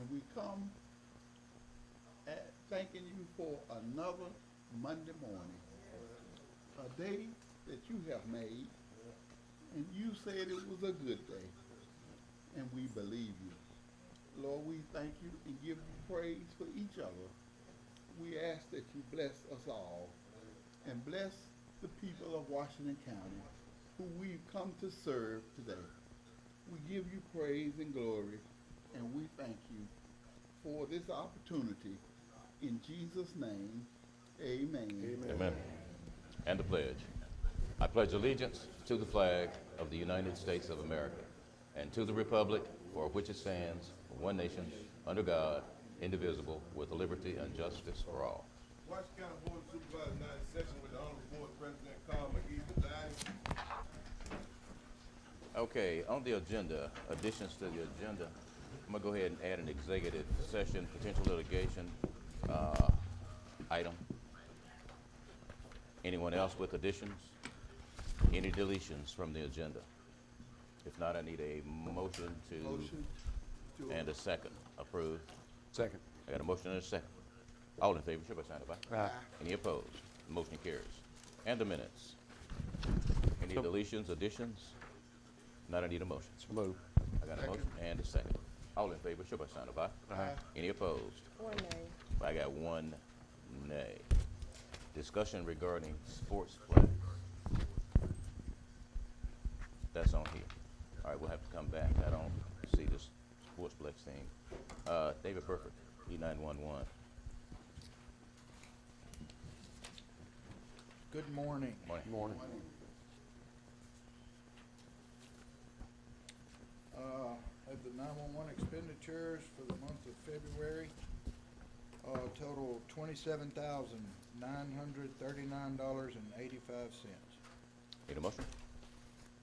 and we come thanking you for another Monday morning, a day that you have made, and you said it was a good day, and we believe you. Lord, we thank you and give you praise for each other. We ask that you bless us all and bless the people of Washington County who we've come to serve today. We give you praise and glory, and we thank you for this opportunity. In Jesus' name, amen. Amen. And the pledge. I pledge allegiance to the flag of the United States of America and to the republic for which it stands, one nation, under God, indivisible, with liberty and justice for all. Washington County Board of Supervisors, ninth session with the Honorable Board President Carl McGee presiding. Okay, on the agenda, additions to the agenda, I'm gonna go ahead and add an executive session, potential litigation item. Anyone else with additions? Any deletions from the agenda? If not, I need a motion Motion to and a second. Approved. Second. I got a motion and a second. All in favor, show by sign of aye. Aye. Any opposed? Motion carries. And the minutes. Any So- deletions, additions? Not, I need a motion. So moved. I got a motion and a second. All in favor, show by sign of aye. Aye. Any opposed? One nay. I got one nay. Discussion regarding sports flags. That's on here. All right, we'll have to come back. I don't see this sports flex thing. David Burford, E911. Good morning. Morning. Morning. Of the 911 expenditures for the month of February, total $27,939.85. Need a motion?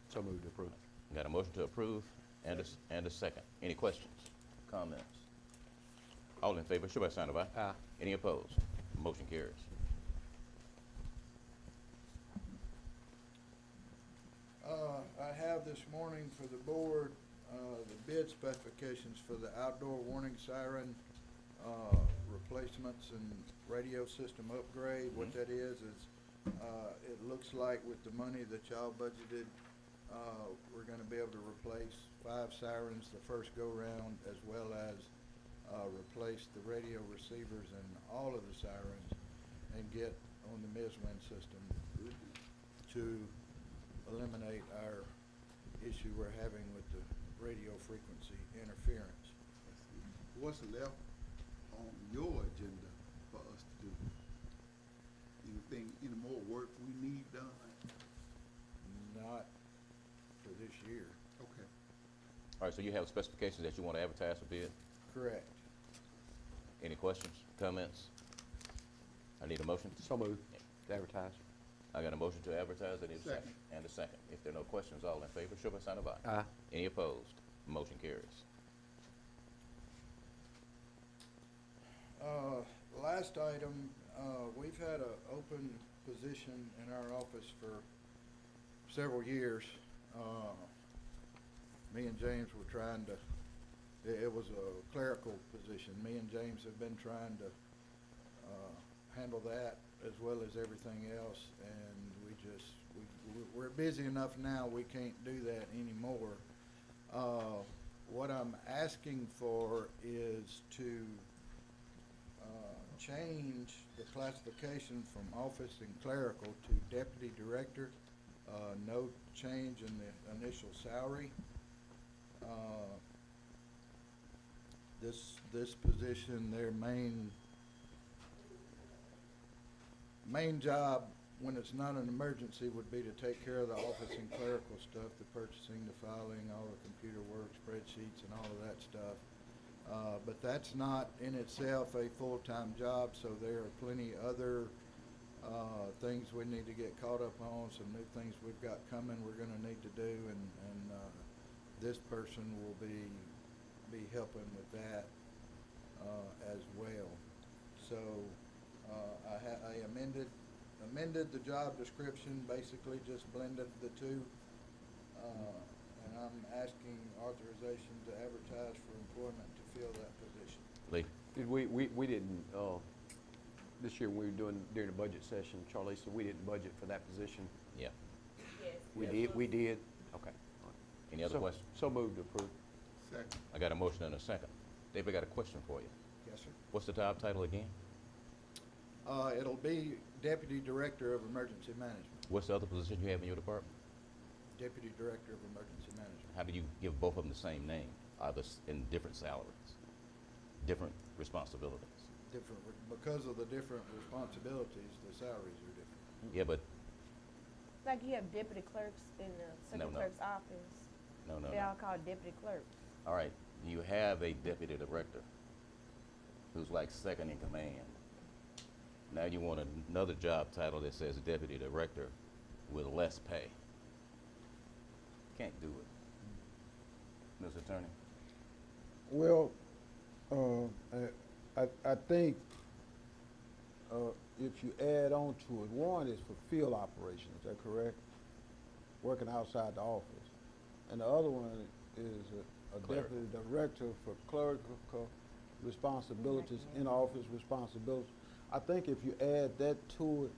So moved to approve. Got a motion to approve and a second. Any questions, comments? All in favor, show by sign of aye. Aye. Any opposed? Motion carries. I have this morning for the board, the bid specifications for the outdoor warning siren, replacements and radio system upgrade. What that is, it looks like with the money that y'all budgeted, we're gonna be able to replace 5 sirens the first go-round, as well as, replace the radio receivers and all of the sirens, and get on the MISWIN system to eliminate our issue we're having with the radio frequency interference. what's left on your agenda for us to do. Anything, any more work we need done? Not for this year. Okay. All right, so you have specifications that you want to advertise for bid? Correct. Any questions, comments? I need a motion. So moved. To advertise. I got a motion to advertise. I need a second. Second. And a second. If there are no questions, all in favor, show by sign of aye. Aye. Any opposed? Motion carries. Last item, we've had an open position in our office for several years. Me and James were trying to, it was a clerical position. Me and James have been trying to handle that as well as everything else, and we're busy enough now, we can't do that anymore. What I'm asking for is to change the classification from office and clerical to deputy director. No change in the initial salary. This position, their main job, when it's not an emergency, would be to take care of the office and clerical stuff, the purchasing, the filing, all the computer work, spreadsheets, and all of that stuff. But that's not in itself a full-time job, so there are plenty other things we need to get caught up on, some new things we've got coming we're gonna need to do, and this person will be helping with that as well. So I amended the job description, basically just blended the two, and I'm asking authorization to advertise for employment to fill that position. Lee? Did we didn't, this year when we were doing, during the budget session, Charlie said we didn't budget for that position. Yeah. We did? Okay. all right. Any other So- questions? So moved to approve. Second. I got a motion and a second. Dave, I got a question for you. Yes, sir. What's the job title again? It'll be Deputy Director of Emergency Management. What's the other position you have in your department? Deputy Director of Emergency Management. How do you give both of them the same name? Are they in different salaries, different responsibilities? Different, because of the different responsibilities, the salaries are different. Yeah, but, Like you have deputy clerks in the No, circuit no. clerk's office. no. They all called deputy clerks. All right, you have a deputy director who's like second in command. Now you want another job title that says deputy director with less pay. Can't do it. Mr. Attorney? Well, I think if you add on to it, one is for field operations, is that correct? Working outside the office. And the other one is a Clerical. deputy director for clerical responsibilities, in-office responsibilities. I think if you add that to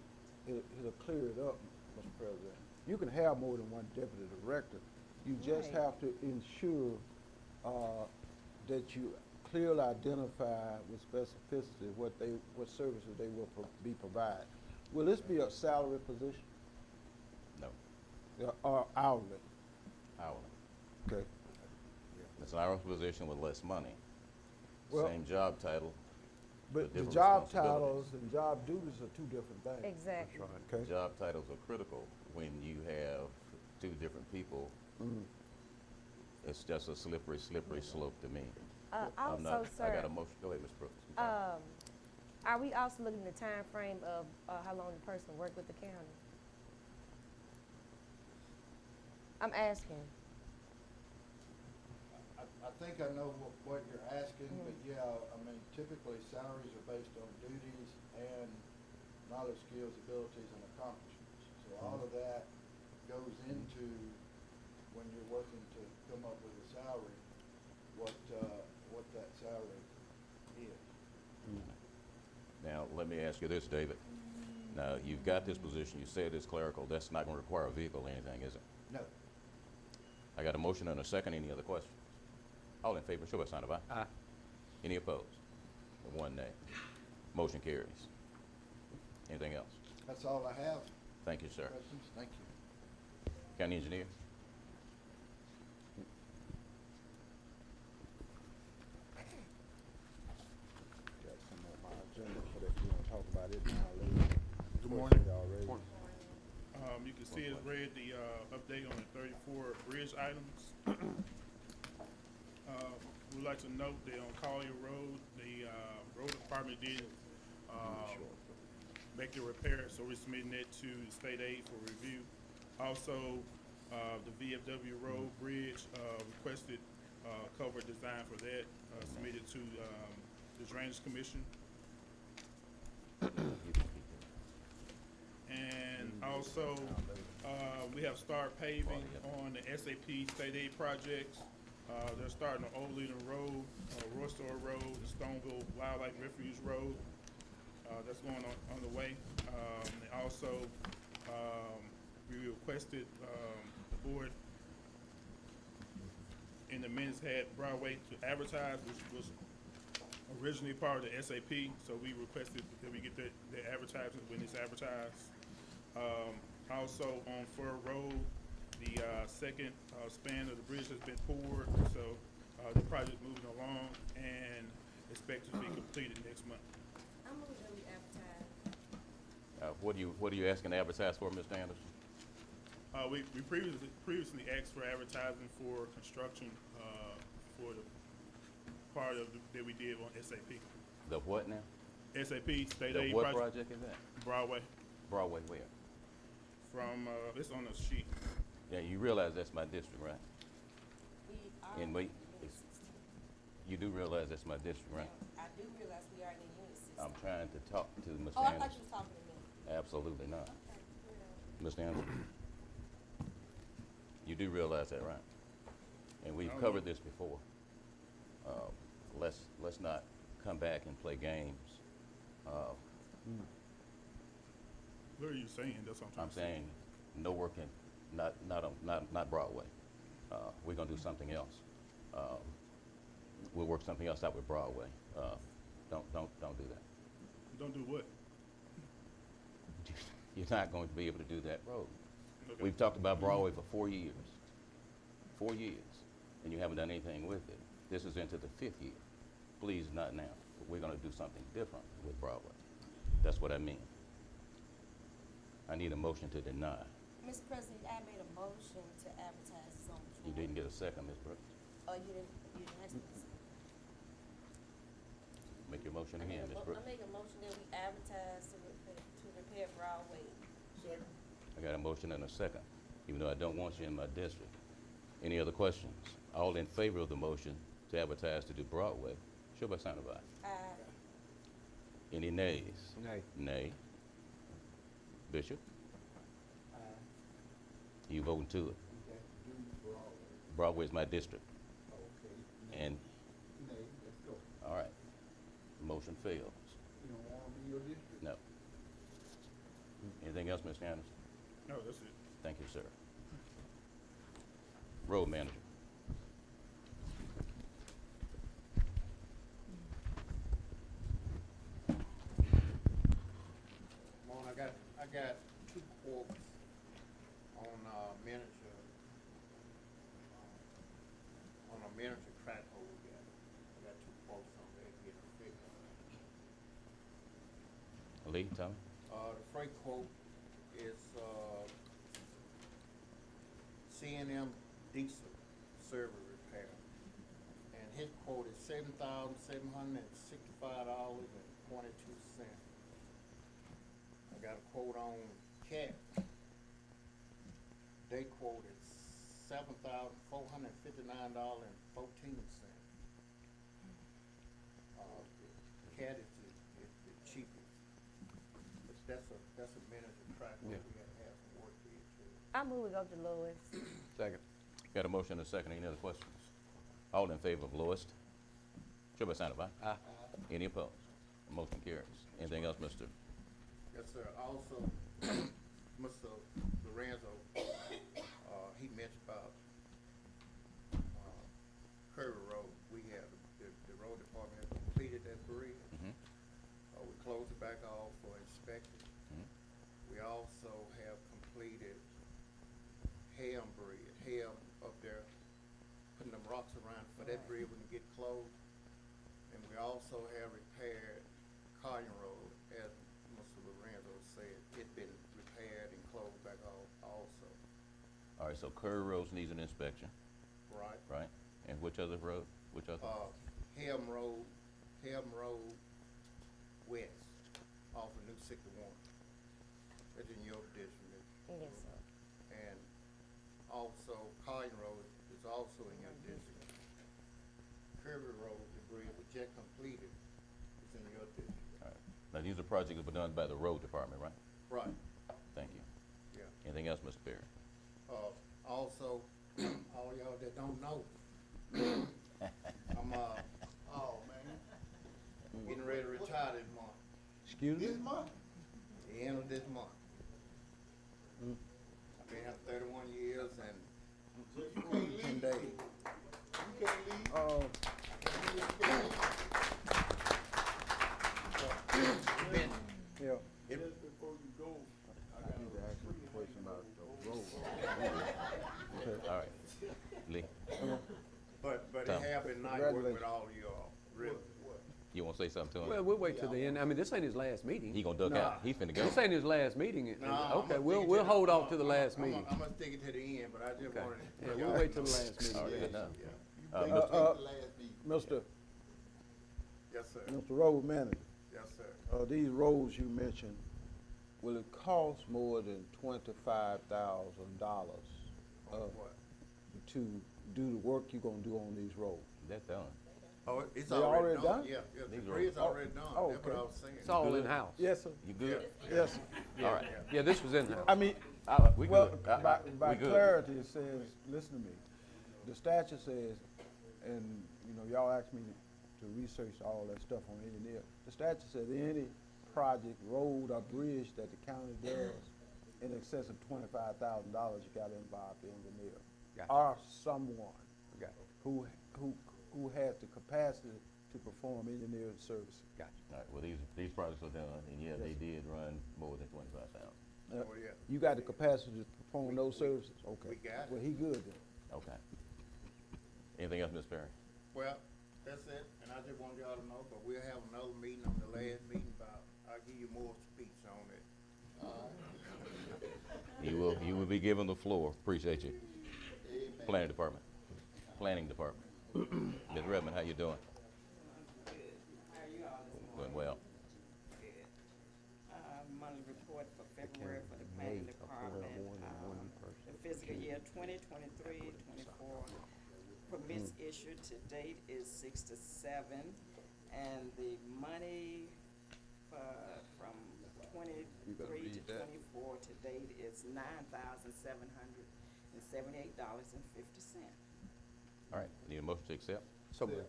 it, it'll clear it up, Mr. President. You can have more than one deputy director. You just Right. have to ensure that you clearly identify with specificity what services they will be provided. Will this be a salary position No, or hourly? hourly. Okay. It's an hourly position with less money. Well- Same job title. But the different job responsibilities. titles and job duties are two different things. Exactly. That's right. Okay. Job titles are critical when you have two different people. Mhm. It's just a slippery slope to me. I'm Also, not, I sir, got a motion. Go ahead, Ms. Brooks. I'm sorry. are we also looking at the time frame of how long the person worked with the county? I'm asking. I think I know what you're asking, but yeah, I mean, typically salaries are based on duties and knowledge, skills, abilities, and accomplishments. So all of that goes into, when you're working to come up with a salary, what that salary is. Now, let me ask you this, David. Now, you've got this position, you said it's clerical, that's not gonna require a vehicle or anything, is it? No. I got a motion and a second, any other questions? All in favor, show by sign of aye. Aye. Any opposed? One nay. Motion carries. Anything else? That's all I have. Thank you, sir. Questions? Thank you. County engineer? Got some on my agenda for that. You wanna talk about it now, later? Good morning. Already. Morning. You can see it's read the, update on the 34 bridge items. We'd like to note that on Collier Road, the, road department did, make the repair, so we're submitting that to the state aid for review. Also, the VFW Road Bridge, requested, cover design for that, submitted to, the Drainage Commission. And also, we have started paving on the SAP state aid projects. They're starting on Old Leland Road, Royston Road, and Stoneville Wildlife Refuge Road. That's going on the way. And also, we requested, the board in the minutes had Broadway to advertise, which was originally part of the SAP, so we requested that we get that advertisement when it's advertised. Also on Fur Road, the second span of the bridge has been poured, so the project moving along and expected to be completed next month. I move that we advertise. What are you asking to advertise for, Mr. Anderson? We previously asked for advertising for construction for the part of that we did on SAP. The what now? SAP state The aid what project, project is that? Broadway, Broadway where? from it's on the sheet. Yeah, you realize that's my district, right? And wait, you do realize that's my district, right? I do realize we are in the unit system. I'm trying to talk to Mr. Oh, I Anderson. thought you was talking to me. Absolutely not. Mr. Anderson, you do realize that, right? And we've covered this before. Let's not come back and play games. What are you saying? That's what I'm I'm trying to say. saying, no working, not Broadway. We're gonna do something else. We'll work something else out with Broadway. Don't do that. Don't do what? You're not going to be able to do that road. Okay. We've talked about Broadway for 4 years. 4 years, and you haven't done anything with it. This is into the 5th year. Please, not now. We're gonna do something different with Broadway. That's what I mean. I need a motion to deny. Mr. President, I made a motion to advertise this on the You floor. didn't get a second, Ms. Brooks. Oh, you didn't ask me this. Make your motion again, Ms. Brooks. I make a motion that we advertise to repair Broadway. I got a motion and a second, even though I don't want you in my district. Any other questions? All in favor of the motion to advertise to do Broadway, show by sign of aye. Aye. Any nays? Nay. Nay. Bishop? You voting to it? Broadway is my district. And, Nay, let's go. all right, motion fails. You don't want them in your district? No. Anything else, Mr. Anderson? No, that's it. Thank you, sir. Road manager. Morning, I got 2 quotes on miniature, on a miniature track hole we got. I got 2 quotes on there, get a figure. Lee, tell me. The freight quote is, C&M diesel server repair. And his quote is $7,765.22. I got a quote on CAT. They quoted $7,459.14. CAT is the cheapest. That's a miniature track where Yeah. we gotta have some work to it too. I move we go to lowest. Second. Got a motion and a second. Any other questions? All in favor of lowest? Show by sign of aye. Aye. Any opposed? Motion carries. Anything else, Mr.? Yes, sir. Also, Mr. Lorenzo, he mentioned about, Curry Road. We have, the road department has completed that bridge. Mhm. We closed it back off for inspection. Mhm. We also have completed Ham Bridge, Ham up there, putting them rocks around for that bridge when it get closed. And we also have repaired Collier Road, as Mr. Lorenzo said, it been repaired and closed back off also, All right, so Curry Road needs an inspection, right? right? And which other road? Which other? Ham Road West, off of New 61. That's in your district. Yes, sir. And also Collier Road is also in your district. Kirby Road, the bridge was just completed, is in your district. All right. Now, these are projects that were done by the road department, right? Right, Thank you. yeah. Anything else, Mr. Perry? Also, all y'all that don't know, I'm, Oh, man. getting ready to retire this month, Excuse me? This month? the end of this month. I've been here 31 years and 10 days. You can't leave. Been- Yeah. it- Just before you go, I I got need to ask you a question about the road. All right. Lee, But it Tom. have been nice working with Congratulations. all of y'all, really. you want to say something to him? Well, we'll wait till the end. I mean, this ain't his last meeting. He gonna duck Nah. out. He finna go. This ain't his last meeting. No, I'm Okay, gonna we'll stick it we'll to hold the- off to the last I'm meeting. I'm gonna stick it to the end, but I just Okay. wanted. Yeah, y'all we'll wait till the know. last meeting. All right, good enough. Yeah. you Uh, better Mr. take the last meeting. Mr. Yes, sir. Mr. Road Manager, Yes, sir. these roads you mentioned, will it cost more than $25,000 On what? to do the work you're gonna do on these roads? That's done. Oh, it's They already already done? done? Yeah, the These bridge are- already done. oh, That's what I okay. was saying. It's all Good. in-house. Yes, sir. You good? Yes, sir. All right. Yeah, this was in-house. I mean, We well, good. by We good. clarity, it says, listen to me, the statute says, and, you know, y'all asked me to and researched all that stuff on engineer. The statute says any project, road or bridge that the county does in excess of $25,000, you gotta involve the engineer. Gotcha. Or someone Got who has the capacity to perform engineering services. Gotcha. All right, well, these projects are done, and yeah, they did run more than 25,000. Oh, yeah. You got the capacity to perform those services? Okay. we got it. Well, he good then. Okay. Anything else, Ms. Perry? Well, that's it, and I just want y'all to know, but we'll have another meeting on the last meeting about, I'll give you more speech on it. You will be given the floor. Appreciate you. Planning Department. Ms. Redmond, how you doing? How are you all this morning? Doing well. Good. Monthly report for February for the planning department. The fiscal year 2023-24 permits issued to date is 67, and the money from 23 to 24 to date is $9,778.50. All right, need a motion to accept? So moved.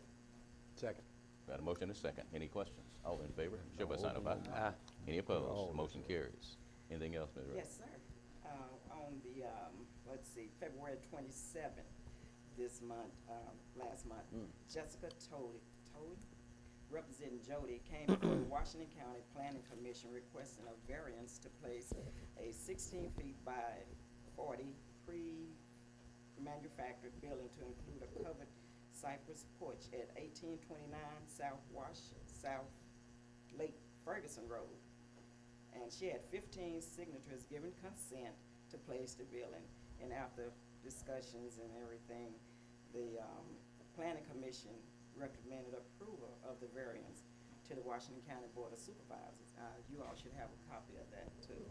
Second. Got a motion and a second. Any questions? All in favor, show by sign of aye. Aye. Any opposed? Motion carries. Anything else, Ms. Redmond? Yes, sir. On the, let's see, February 27th, this month, last month, Jessica Tolley, representing Jody, came before the Washington County Planning Commission requesting a variance to place a 16 feet by 40 pre-manufactured building to include a covered cypress porch at 1829 South Lake Ferguson Road. And she had 15 signatures giving consent to place the building. And after discussions and everything, the Planning Commission recommended approval of the variance to the Washington County Board of Supervisors. You all should have a copy of that too.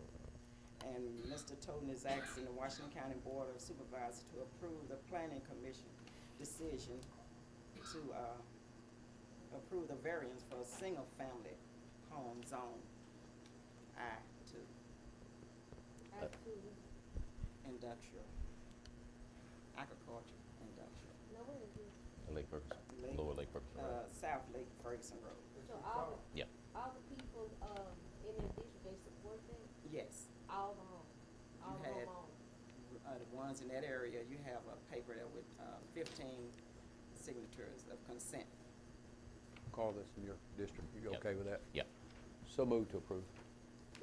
And Mr. Toten is asking the Washington County Board of Supervisors to approve the Planning Commission decision to approve the variance for a single-family home zone I-2. Industrial, agriculture, industrial. Lake Ferguson, Lower Lake Ferguson, right? South Lake Ferguson Road. So all the, Yeah. all the people, in the district, they support that? Yes. All the homes, all You the had, homeowners? the ones in that area, you have a paper that with, 15 signatures of consent. Call this in your district. You Yep. okay with that? Yeah. So moved to approve.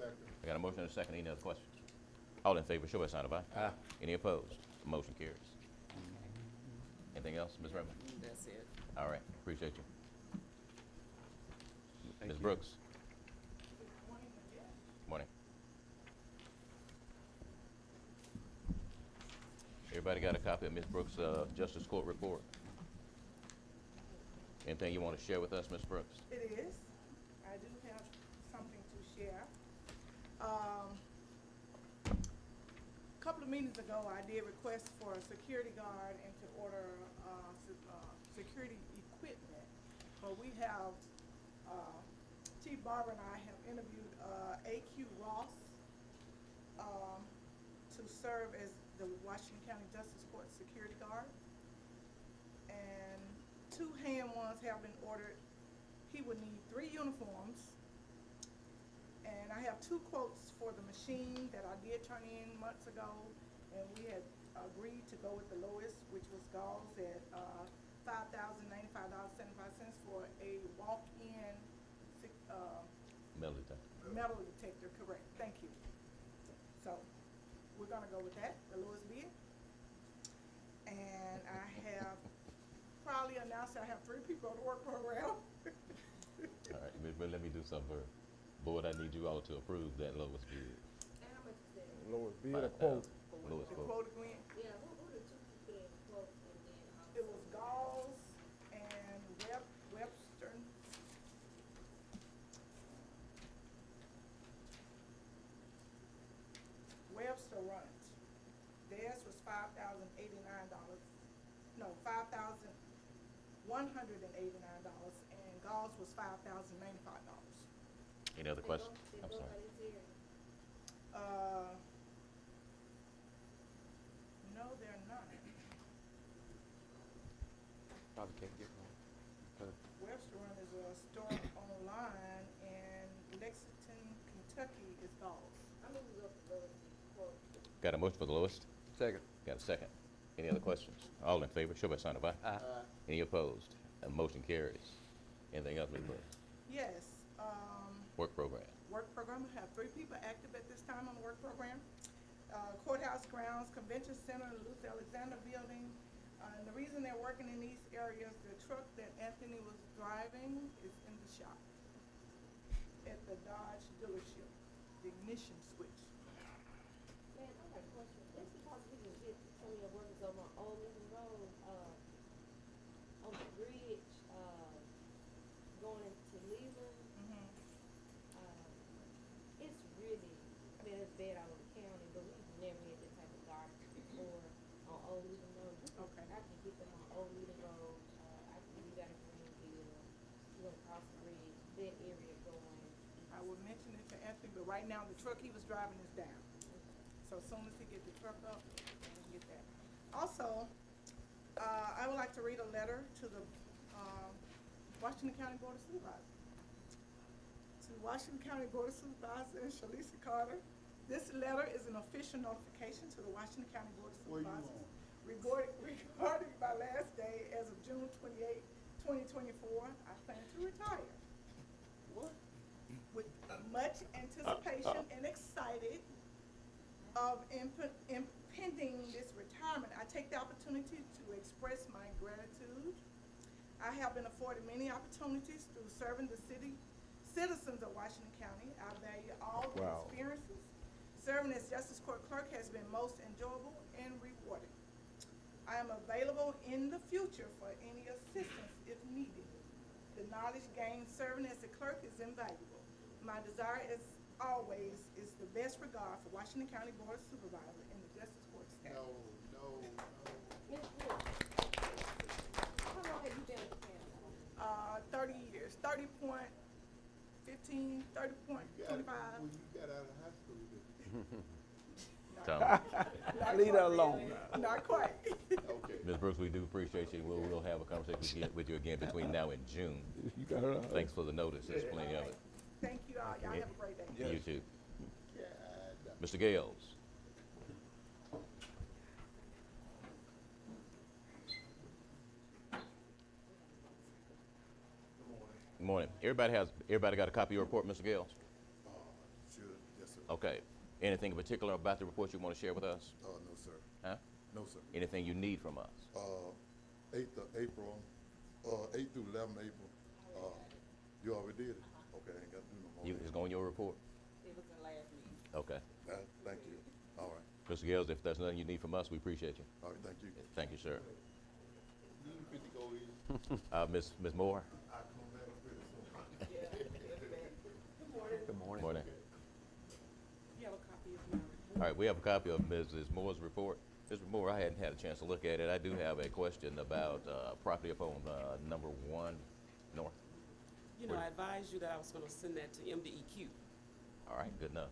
I got a motion and a second. Any other questions? All in favor, show by sign of aye. Aye. Any opposed? Motion carries. Anything else, Ms. Redmond? That's it. All right, appreciate you. Thank Ms. you. Brooks? Morning. Everybody got a copy of Ms. Brooks' Justice Court report? Anything you want to share with us, Ms. Brooks? It is. I do have something to share. A couple of meetings ago, I did request for a security guard and to order security equipment. But we have, Chief Barber and I have interviewed A.Q. Ross to serve as the Washington County Justice Court security guard. And 2 hand ones have been ordered. He would need 3 uniforms. And I have 2 quotes for the machine that I did turn in months ago. And we had agreed to go with the lowest, which was Gauss at $5,095.75 for a walk-in Metal detector. metal detector, correct. Thank you. So we're gonna go with that, the lowest bid. And I have probably announced I have 3 people on the work program. All right, but let me do something first. Board, I need you all to approve that lowest bid. And how much is that? Lowest bid or 5,000. quote? Lowest The quote. quote again, Yeah, who the 2 people that quote and then, it was Gauss and Webster. Webster Runs. Theirs was $5,089. No, $5,189, and Gauss was $5,095. Any other questions? I'm sorry. No, they're not. Probably can't get one. Webster Kentucky is Gauls. Got a motion for the lowest? Second. Got a second? Any other questions? All in favor, show by sign of aye. Aye. Any opposed? Motion carries. Anything else, Ms. Brooks? Yes, Work program. work program, we have 3 people active at this time on the work program. Courthouse grounds, convention center, Luther Alexander building. And the reason they're working in these areas, the truck that Anthony was driving is in the shop at the Dodge dealership, the ignition switch. Man, I got a question. Is it possible we can get some of your workers over on Old Lincoln Road, on the bridge, going into Leland? It's really, I mean, it's bad all over the county, but we've never had this type of garbage before on Old Lincoln Road. Okay. I can get them on Old Lincoln Road, I can leave out of Greenville, you know, across the bridge, that area going. I will mention it to Anthony, but right now, the truck he was driving is down. So as soon as he get the truck up, we'll get that. Also, I would like to read a letter to the, Washington County Board of Supervisors. To Washington County Board of Supervisors, Shalisa Carter. This letter is an official notification to the Washington County Board of Where you Supervisors on? regarding my last day as of June 28, 2024. I plan to retire. What? With much anticipation and excited of impending this retirement, I take the opportunity to express my gratitude. I have been afforded many opportunities through serving the citizens of Washington County. I value all the Wow. experiences. Serving as Justice Court Clerk has been most enjoyable and rewarding. I am available in the future for any assistance if needed. The knowledge gained serving as a clerk is invaluable. My desire, as always, is the best regard for Washington County Board of Supervisors and the Justice Court staff. No. Ms. Brooks, how long have you been with the county? 30 years, 30.15, 30.25. When you got out of high school, Tom. Not Leave that quite. alone. Not quite. okay. Ms. Brooks, we do appreciate you. We'll have a conversation with you again between now and June. You got it. Thanks for the notice. There's plenty of it. Thank you all. Y'all have a great day. You too. God. Mr. Gales. Good morning. Everybody got a copy of your report, Mr. Gales? Should, yes, sir. Okay. Anything in particular about the report you want to share with us? No, sir. Huh? No, sir. Anything you need from us? 8th of April, 8th through 11th April, you already did it? Okay, I ain't got to do no more. It's going in your report? It was the last meeting. Okay. Thank you. All right. Mr. Gales, if there's nothing you need from us, we appreciate you. All right, thank you. Thank you, sir. You ain't fit to go in. Ms. Moore? I'll come back pretty soon. Good morning. Morning. You have a copy of my report? All right, we have a copy of Mrs. Moore's report. Mr. Moore, I hadn't had a chance to look at it. I do have a question about property up on number 1 North. You know, I advised you that I was gonna send that to MDEQ. All right, good enough.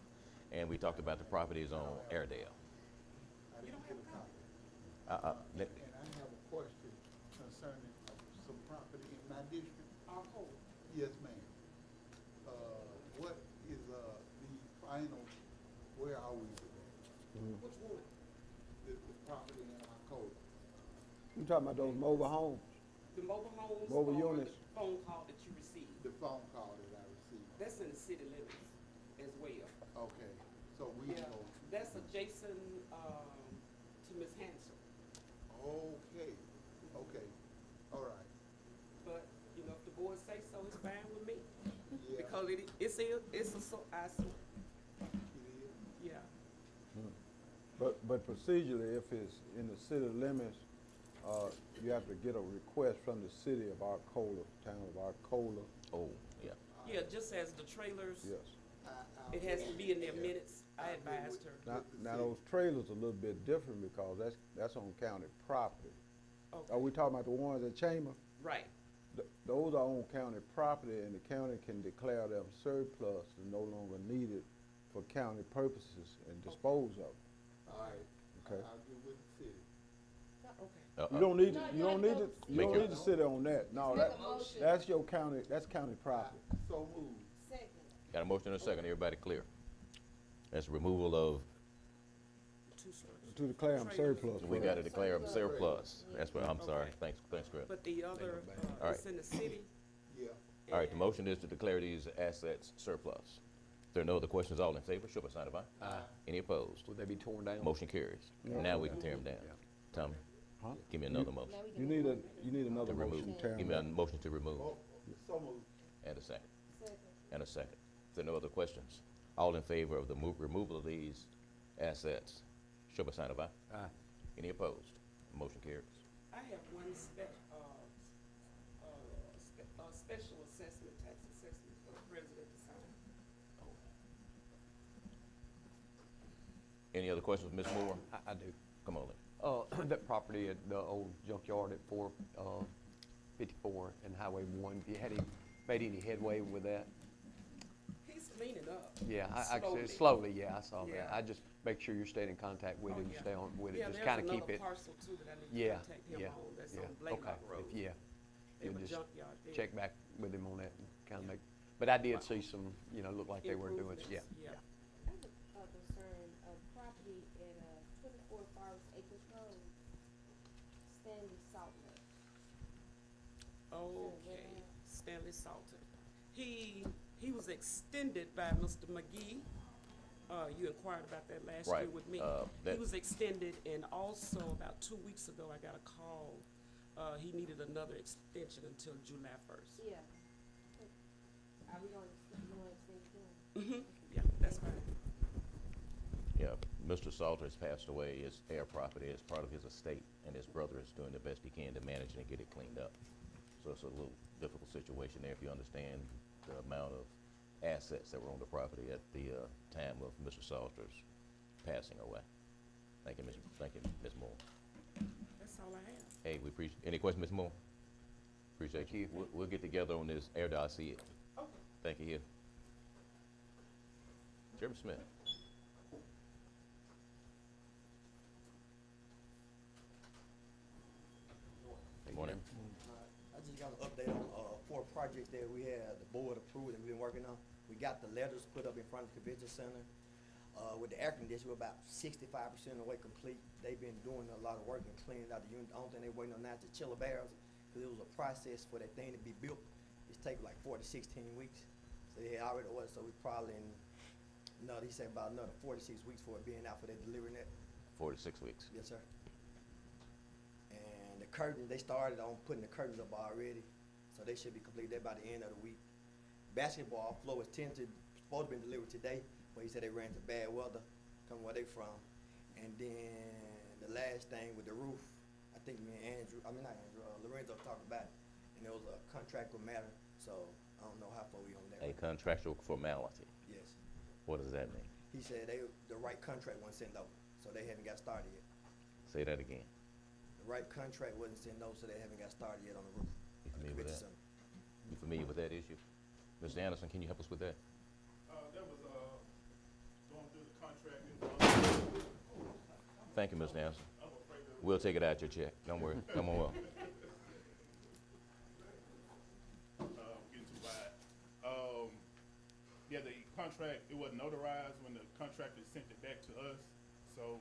And we talked about the properties on Airedale. You don't have a copy? Let- And I have a question concerning some property in my district. Our whole. Yes, ma'am. What is the final, where are we with that? Which one? The property in our code? You talking about those mobile homes? The mobile homes? Mobile or units. the phone call that you received? The phone call that I received. That's in the city limits as well. Okay, so we Yeah, know. that's adjacent, to Ms. Hanson. Okay, all right. But, you know, if the board say so, it's fine with me. Yeah, Because it's a eyesore. it is. Yeah. But procedurally, if it's in the city limits, you have to get a request from the city of Arcola, town of Arcola. Oh, yeah. Yeah, just as the trailers, Yes. it has to be in their minutes. I advised her. Now those trailers are a little bit different because that's on county property. Okay. Are we talking about the ones at Chamber? Right. Those are on county property, and the county can declare them surplus and no longer needed for county purposes and dispose of them. All right, Okay. I'll get with the city. Okay. You don't need, No, you you don't have need to to, vote. you Make don't your- need to sit on that. No, Make a motion. that's your county, that's county property. So moved. Second. Got a motion and a second, everybody clear? That's removal of, Two structures. To declare them surplus. we gotta declare them surplus. That's what, I'm sorry, thanks, Greg. But the other, All right. it's in the city. Yeah. All right, the motion is to declare these assets surplus. If there are no other questions, all in favor, show by sign of aye. Aye. Any opposed? Would they be torn down? Motion carries. Now we can tear them down. Tommy, Huh? give me another motion Now we You can need move you need another to remove. motion, Terry. Give me a motion to remove Oh, so moved. and a second. Second. And a second. If there are no other questions, all in favor of the removal of these assets, show by sign of aye. Aye. Any opposed? Motion carries. I have one special assessment, tax assessment for the president to sign. Any other questions, Ms. Moore? I do. Come on, Lee. That property at the old junkyard at 454 and Highway 1, you had made any headway with that? He's cleaning up. Yeah, Slowly. slowly, yeah, I saw that. Yeah. I just make sure you're staying in contact with Oh, him, yeah. stay on with it, Yeah, just there's kind of keep another it. parcel too that I need to Yeah, contact him yeah, on, that's yeah, on Blaylock okay, Road. yeah. They You'll have a just junkyard there. check back with him on that and kind of make, but I did see some, looked like they were doing, Improvements, yeah. yeah. I have a concern of property at, 24 Forest Acres Road, Stanley Saltner. Okay, Stanley Salter. He was extended by Mr. McGee. You inquired about that last year Right, with me. that- He was extended, and also about 2 weeks ago, I got a call. He needed another extension until July 1st. Yeah. Are we going to extend it to him? Mm-hmm, yeah, that's fine. Yeah, Mr. Salter has passed away. His heir property is part of his estate, and his brother is doing the best he can to manage it and get it cleaned up. So it's a little difficult situation there if you understand the amount of assets that were on the property at the time of Mr. Salter's passing away. Thank you, Ms. Moore. That's all I have. Hey, we appreciate, any questions, Ms. Moore? Appreciate Thank you. We'll get together on this air dossier. Okay. Thank you. Chairman Smith. Good morning. I just got an update on, 4 projects that we had, the board approved and we've been working on. We got the letters put up in front of the convention center. With the air conditioner, we're about 65% of the way complete. They've been doing a lot of work and cleaning out the unit. The only thing they're waiting on now is the chiller barrels, because it was a process for that thing to be built. It's taken like 4 to 16 weeks. So they already ordered, so we probably he said about another 4 to 6 weeks for it being out for their delivering that. 4 to 6 weeks. Yes, sir. And the curtain, they started on putting the curtains up already, so they should be completed by the end of the week. Basketball floor is supposed to be delivered today, but he said they ran into bad weather, coming where they from. And then the last thing with the roof, I think Lorenzo talked about it, and it was a contractual matter, so I don't know how far we on that. A contractual formality. Yes. What does that mean? He said the right contract wasn't sent over, so they haven't got started yet. Say that again. The right contract wasn't sent over, so they haven't got started yet on the roof. You familiar with that? Convention center. You familiar with that issue? Mr. Anderson, can you help us with that? That was, going through the contract. Thank you, Mr. Anderson. I'm afraid of We'll take it out your check. Don't worry. Come on up. getting too wide. Yeah, the contract, it wasn't notarized when the contractor sent it back to us. So,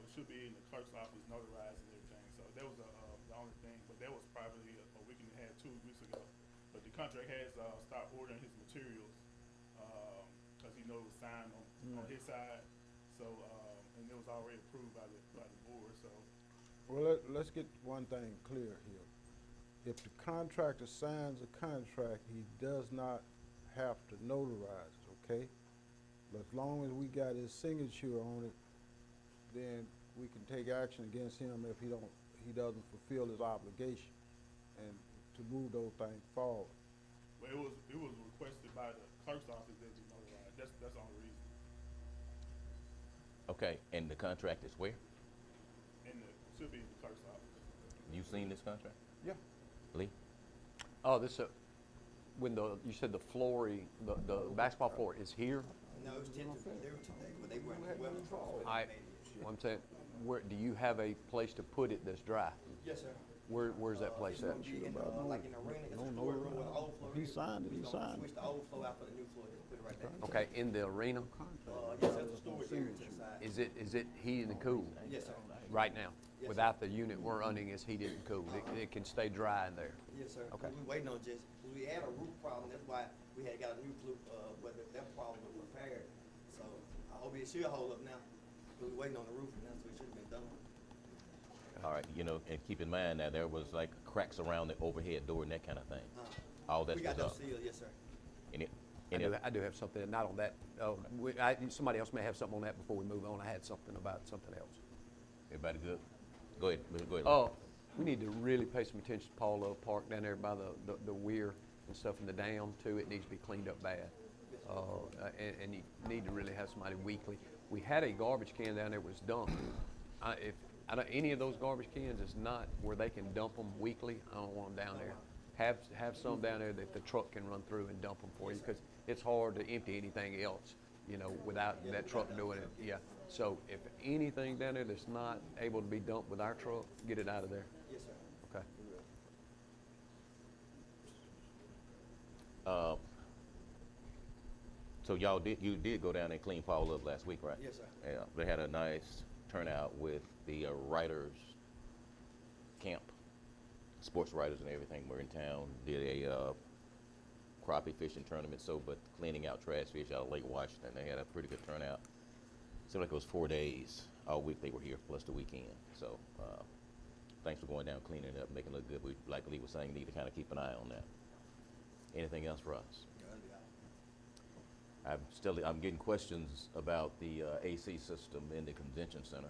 it should be in the clerk's office notarized and everything. So that was, the only thing, but that was probably a week and a half, 2 weeks ago. But the contract has, started ordering his materials, cause he knows it was signed on his side. So, and it was already approved by the board, so. Well, let's get one thing clear here. If the contractor signs a contract, he does not have to notarize it, okay? But as long as we got his signature on it, then we can take action against him if he doesn't fulfill his obligation and to move those things forward. Well, it was requested by the clerk's office that it be notarized. That's the only reason. Okay, and the contract is where? And it should be in the clerk's office. You seen this contract? Yeah. Lee? Oh, when you said the basketball floor is here? No, it was tentative delivered today, but they weren't well controlled. I'm saying, do you have a place to put it that's dry? Yes, sir. Where's that place at? Like in the arena, it's a storage room with an overflow. He he signed it, he We gonna signed switch it. the old floor out for the new floor, just put it right there. Okay, in the arena, Yes, there's a storage area to the side. is it heated and cooled Yes, sir. right now? Yes, Without the unit we're running, it's heated and cooled. It can stay dry in there. Yes, sir. Okay. We waiting on just, we had a roof problem, that's why we had got a new flue, but that problem was repaired. So I hope it should hold up now. We waiting on the roof and that's what should have been done. All right, you know, and keep in mind now, there was like cracks around the overhead door and that kind of thing. All that We got was those up. sealed, yes, sir. Any, I any, do have something, not on that, somebody else may have something on that before we move on. I had something about something else. everybody good? Go ahead, go ahead. Oh, we need to really pay some attention to Paul Love Park down there by the weir and stuff in the dam too. It needs to be cleaned up bad. And you need to really have somebody weekly. We had a garbage can down there that was dumped. If any of those garbage cans is not where they can dump them weekly, I don't want them down there. Have some down there that the truck can run through and dump them for you, because it's hard to empty anything else, you know, without that truck doing it. Yeah. So if anything down there that's not able to be dumped with our truck, get it out of there. Yes, sir. Okay. So you did go down and clean Paul up last week, right? Yes, sir. Yeah, they had a nice turnout with the writers camp. Sports writers and everything were in town. Did a crappie fishing tournament, but cleaning out trash fish out of Lake Washington. They had a pretty good turnout. Seemed like it was 4 days. All week they were here, plus the weekend. So thanks for going down, cleaning it up, making it look good. We, like Lee was saying, need to kind of keep an eye on that. Anything else for us? I'm getting questions about the AC system in the convention center.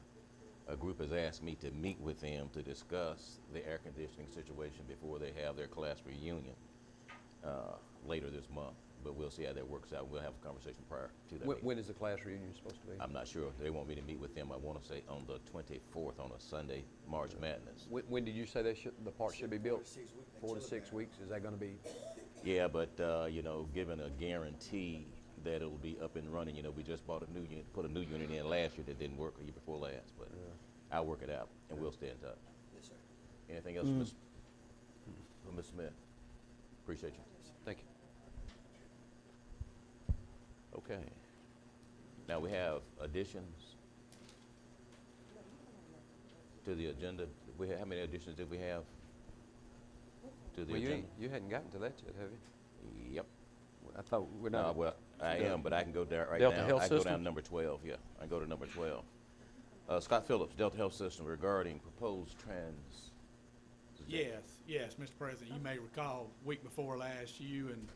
A group has asked me to meet with them to discuss the air conditioning situation before they have their class reunion later this month. But we'll see how that works out. We'll have a conversation prior to that. meeting. When is the class reunion supposed to be? I'm not sure. They want me to meet with them, I want to say, on the 24th, on a Sunday, March Madness. When did you say the park should be built? 4 to 6 weeks. Is that going to be? Yeah, but, you know, given a guarantee that it'll be up and running, you know, we just bought a new unit, put a new unit in last year that didn't work the year before last, but I'll work it out and we'll stay in touch. Yes, sir. Anything else, Ms. Smith? Appreciate you. Thank you. Okay. Now we have additions to the agenda. How many additions did we have to the Well, agenda? you hadn't gotten to that yet, have you? Yep. I thought we're No, not. well, I am, but I can go there right Delta now. Health I can go System? down to number 12, yeah. I go to number 12. Scott Phillips, Delta Health System, regarding proposed trans. Yes, Mr. President, you may recall, week before last, you and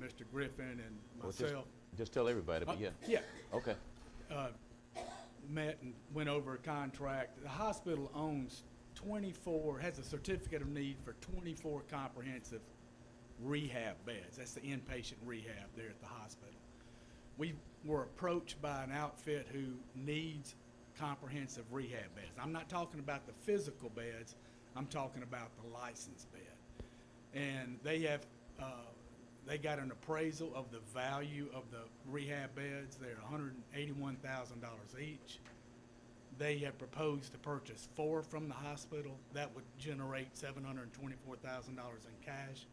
Mr. Griffin and Well, myself. Just tell everybody, but yeah. Yeah, Okay. met and went over a contract. The hospital owns 24, has a certificate of need for 24 comprehensive rehab beds. That's the inpatient rehab there at the hospital. We were approached by an outfit who needs comprehensive rehab beds. I'm not talking about the physical beds, I'm talking about the licensed bed. And they have, they got an appraisal of the value of the rehab beds. They're $181,000 each. They have proposed to purchase 4 from the hospital. That would generate $724,000 in cash.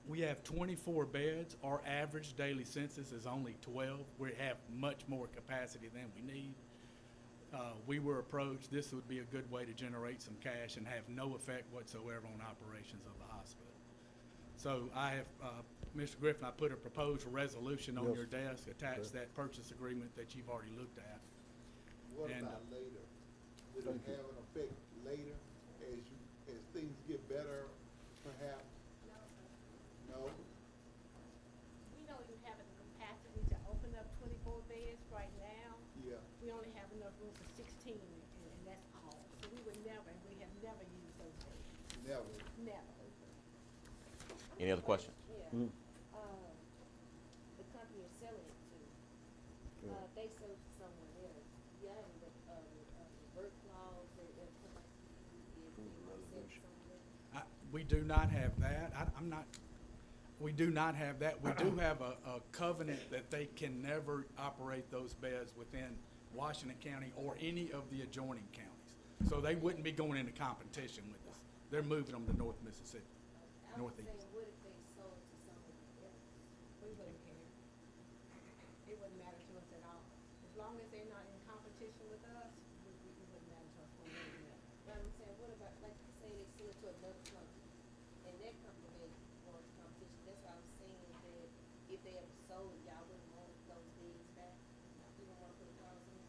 We have 24 beds. Our average daily census is only 12. We have much more capacity than we need. We were approached, this would be a good way to generate some cash and have no effect whatsoever on operations of the hospital. So I have, Mr. Griffin, I put a proposed resolution on Yes. your desk, attached that purchase agreement that you've already looked at. What And, about later? Will it have an effect later as things get better, perhaps? No? We know you have the capacity to open up 24 beds right now. Yeah. We only have enough room for 16, and that's all. So we would never, and we have never used those beds, Never. never. Any other questions? Yeah. The company is selling it to, they sold to someone else. Yeah, and the work clause, they're We do not have that. I'm not, we do not have that. We do have a covenant that they can never operate those beds within Washington County or any of the adjoining counties. So they wouldn't be going into competition with us. They're moving them to North Mississippi. I northeast. saying, what if they sold to someone else? We wouldn't care. It wouldn't matter to us at all. As long as they're not in competition with us, it wouldn't matter to us one way or the other. But I'm saying, what about, like, say they sell it to another company, and that company may want competition, that's why I was saying that if they ever sold, y'all wouldn't want those bids back? You don't wanna put a clause in it?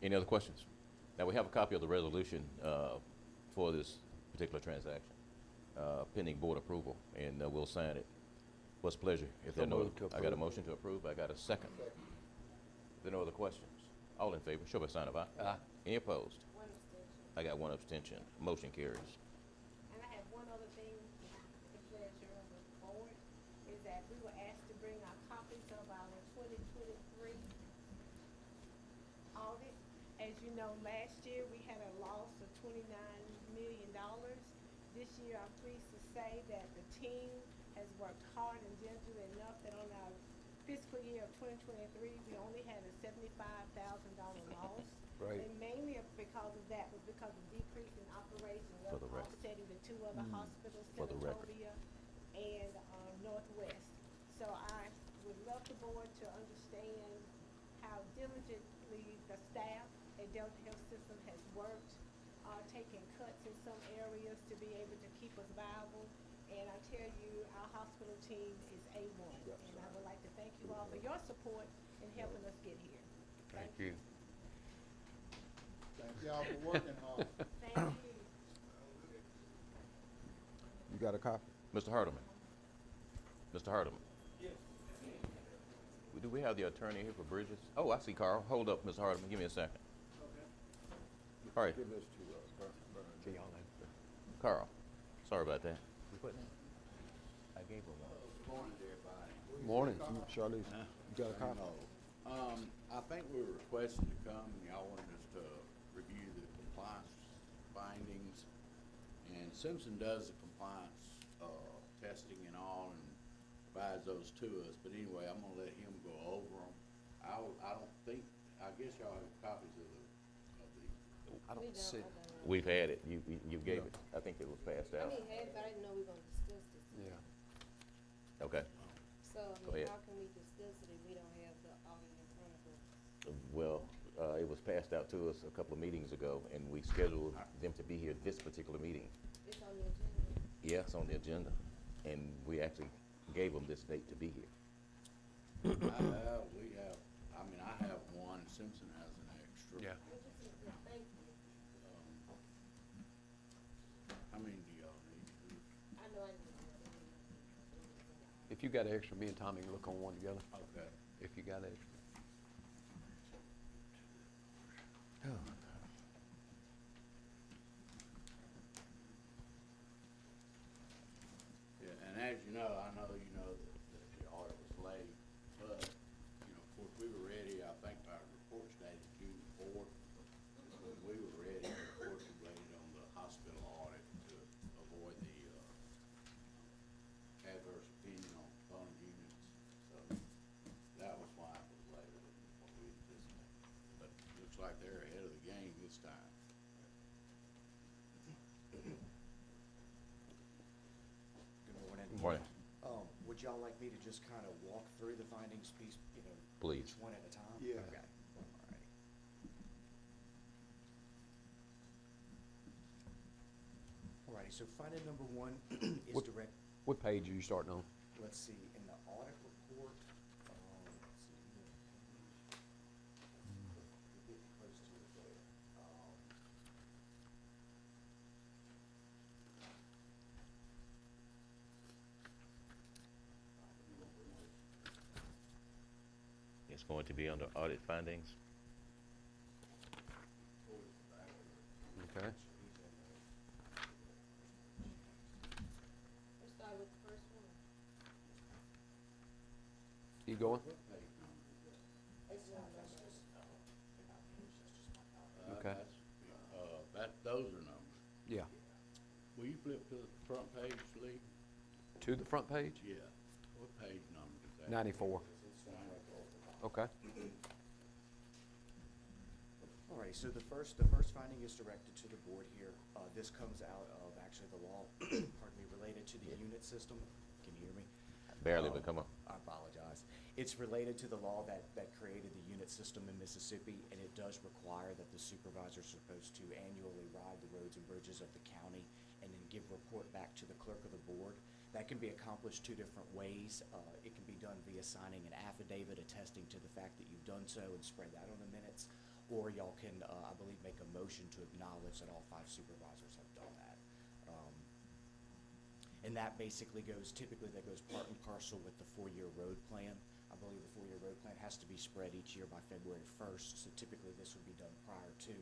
Any other questions? Now, we have a copy of the resolution for this particular transaction, pending board approval, and we'll sign it. What's pleasure? If there are no, moved to I got a approve. motion to approve, I got a second. If there are no other questions, all in favor, show by sign of aye. Aye. Any opposed? One extension. I got one abstention. Motion carries. And I have one other thing, the pleasure of the board, is that we were asked to bring our copies of our 2023 audit. As you know, last year, we had a loss of $29 million. This year, I'm pleased to say that the team has worked hard and diligently enough that on our fiscal year of 2023, we only had a $75,000 loss. Great. And mainly because of that was because of decrease in operations For of the record. offsetting the two other hospitals, For the record. Senatobia and Northwest. So I would love the board to understand how diligently the staff at Delta Health System has worked, taking cuts in some areas to be able to keep us viable. And I tell you, our hospital team is A1. And I would like to thank you all for your support in helping us get here. Thank you. Thank y'all for working hard. Thank you. You got a copy? Mr. Hardeman. Mr. Hardeman. Yes. Do we have the attorney here for Bridges? Oh, I see Carl. Hold up, Mr. Hardeman. Give me a second. All right, Give this to, Bernard. See y'all later. Carl. Sorry about that. I gave her one. Morning, everybody. Morning, Charlize. You got a copy? I think we were requested to come, and y'all wanted us to review the compliance findings. And Simpson does the compliance, testing and all, and provides those to us. But anyway, I'm gonna let him go over them. I don't think, I guess y'all have copies of the. I don't see. We've had it. You gave it. I think it was passed I out. mean, hey, but I didn't know we were gonna discuss this. Yeah. Okay. So, I Go mean, ahead. how can we discuss it if we don't have the audit in front of us? Well, it was passed out to us a couple of meetings ago, and we scheduled them to be here this particular meeting. It's on the agenda. Yeah, it's on the agenda, and we actually gave them this date to be here. I have one, Simpson has an extra. Yeah. Thank you. How many do y'all need? I know I need If you got extra, me and Tommy can look on one together. Okay. If you got extra. Yeah, and as you know, I know you know that the audit was late, but, of course, we were ready, I think our report's dated June 4th. When we were ready, of course, we waited on the hospital audit to avoid the, adverse opinion on funding units. So that was why it was later than what we anticipated. But it looks like they're ahead of the game this time. Good morning. Morning. Would y'all like me to just kind of walk through the findings piece, Please. each one at a time? Yeah. Okay, all right. All righty, so finding number one is What- direct, What page are you starting on? let's see, in the audit report, let's see here. We're getting close to it there. It's going to be under audit findings. Okay. Let's start with the first one. You going? It's on the Okay. Those are numbers. Yeah. Will you flip to the front page, Lee? To the front page? Yeah. What page number is that? 94. Okay. Alrighty, so the first finding is directed to the board here. This comes out of actually the law, pardon me, related to the unit system. Can you hear me? Barely, but come on. I apologize. It's related to the law that created the unit system in Mississippi, and it does require that the supervisor is supposed to annually ride the roads and bridges of the county and then give report back to the clerk of the board. That can be accomplished two different ways. It can be done via signing an affidavit attesting to the fact that you've done so and spread that on the minutes, or y'all can, I believe, make a motion to acknowledge that all 5 supervisors have done that. And that basically typically that goes part and parcel with the 4-year road plan. I believe the 4-year road plan has to be spread each year by February 1st, so typically this would be done prior to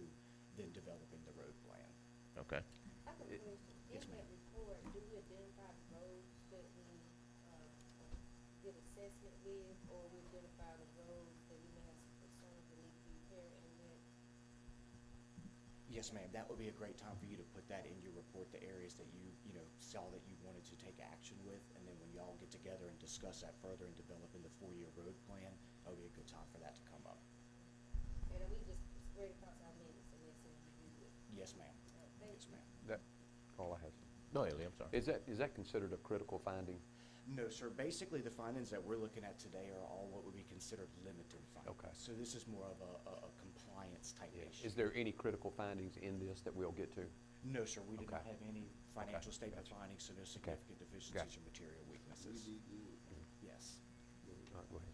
then developing the road plan. Okay. I have a question. Yes, In ma'am. that report, do we identify the roads that we, did assessment with, or we identify the roads that we may have some concerns that need to be repaired and then? Yes, ma'am, that would be a great time for you to put that in your report, the areas that you saw that you wanted to take action with, and then when y'all get together and discuss that further and developing the 4-year road plan, that would be a good time for that to come up. And we just spread across our minutes and that's when we do it. Yes, ma'am. Thank Yes, you. ma'am. That, all I have. Go ahead, Lee, I'm sorry. Is that considered a critical finding? No, sir. Basically, the findings that we're looking at today are all what would be considered limited findings. Okay. So this is more of a compliance type issue. Is there any critical findings in this that we'll get to? No, sir. We did not Okay. have any financial statement Gotcha. findings, so no significant deficiencies Gotcha. or material weaknesses. Yes. All right, go ahead.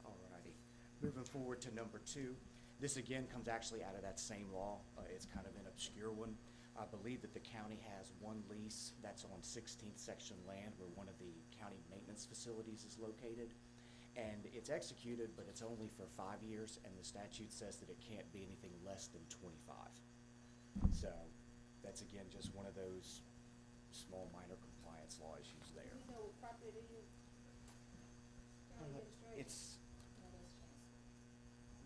Alrighty. Moving forward to number 2. This again comes actually out of that same law. It's kind of an obscure one. I believe that the county has one lease that's on 16th section land where one of the county maintenance facilities is located. And it's executed, but it's only for 5 years, and the statute says that it can't be anything less than 25. So that's again just one of those small minor compliance law issues there. Do we know what property it is? County administrator? It's,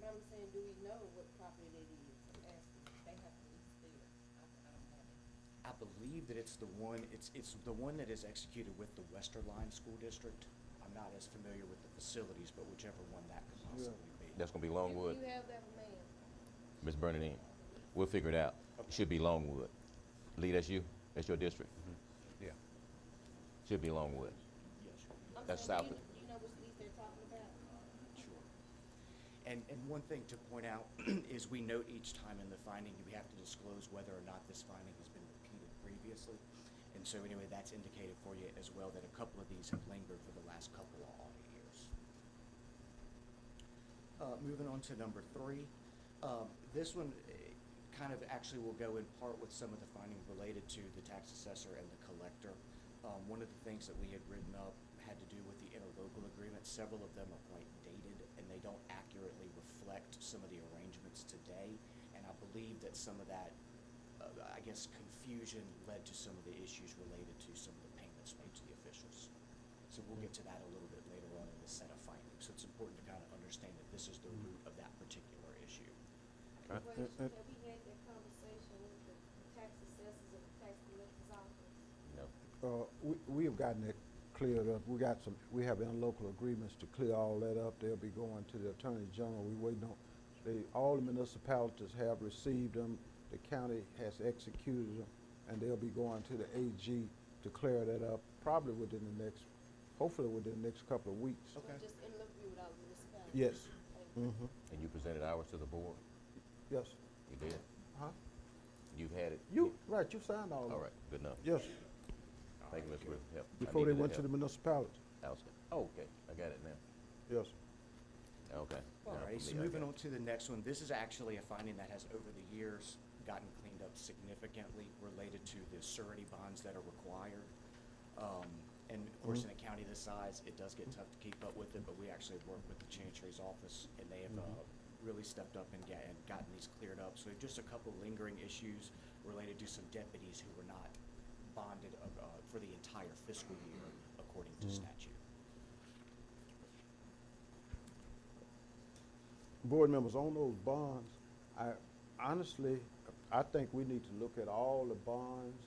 But I'm saying, do we know what property it is? I'm asking, they have to lease there. I don't have it. I believe that it's the one that is executed with the Westerline School District. I'm not as familiar with the facilities, but whichever one that could possibly be. That's gonna be Longwood. You have that, ma'am? Ms. Bernadine, we'll figure it out. It should be Longwood. Lee, that's you? That's your district? Yeah. Should be Longwood. Yes, sir. I'm That's saying, south. do you know which lease they're talking about? Sure. And one thing to point out is we note each time in the finding, we have to disclose whether or not this finding has been repeated previously. And so anyway, that's indicated for you as well, that a couple of these have lingered for the last couple of audit years. Moving on to number 3. This one kind of actually will go in part with some of the findings related to the tax assessor and the collector. One of the things that we had written up had to do with the interlocal agreements. Several of them are quite dated, and they don't accurately reflect some of the arrangements today. And I believe that some of that, I guess, confusion led to some of the issues related to some of the payments made to the officials. So we'll get to that a little bit later on in this set of findings. So it's important to kind of understand that this is the root of that particular issue. Well, have we had that conversation with the tax assessors and the tax collector's office? No. We have gotten it cleared up. We have interlocal agreements to clear all that up. They'll be going to the Attorney General. We waiting on, all the municipalities have received them. The county has executed them, and they'll be going to the AG to clear that up, probably hopefully within the next couple of weeks. Okay. Just in look with all the municipalities? Yes. Thank you. And you presented ours to the board? Yes. You did? Huh? You've had it? You signed all of it. All right, good enough. Yes, Thank you, Mr. Griffin. Help. I before they needed went that to the help. municipalities. Oh, okay, I got it now. Yes. Okay. All Now right, for so me, I moving got on to the next one. This is actually a finding that has over the years gotten cleaned up significantly related to the surety bonds that are required. And of course, in a county this size, it does get tough to keep up with it, but we actually work with the Chancery's office, and they have really stepped up and gotten these cleared up. So just a couple lingering issues related to some deputies who were not bonded for the entire fiscal year according to statute. Board members, on those bonds, honestly, I think we need to look at all the bonds.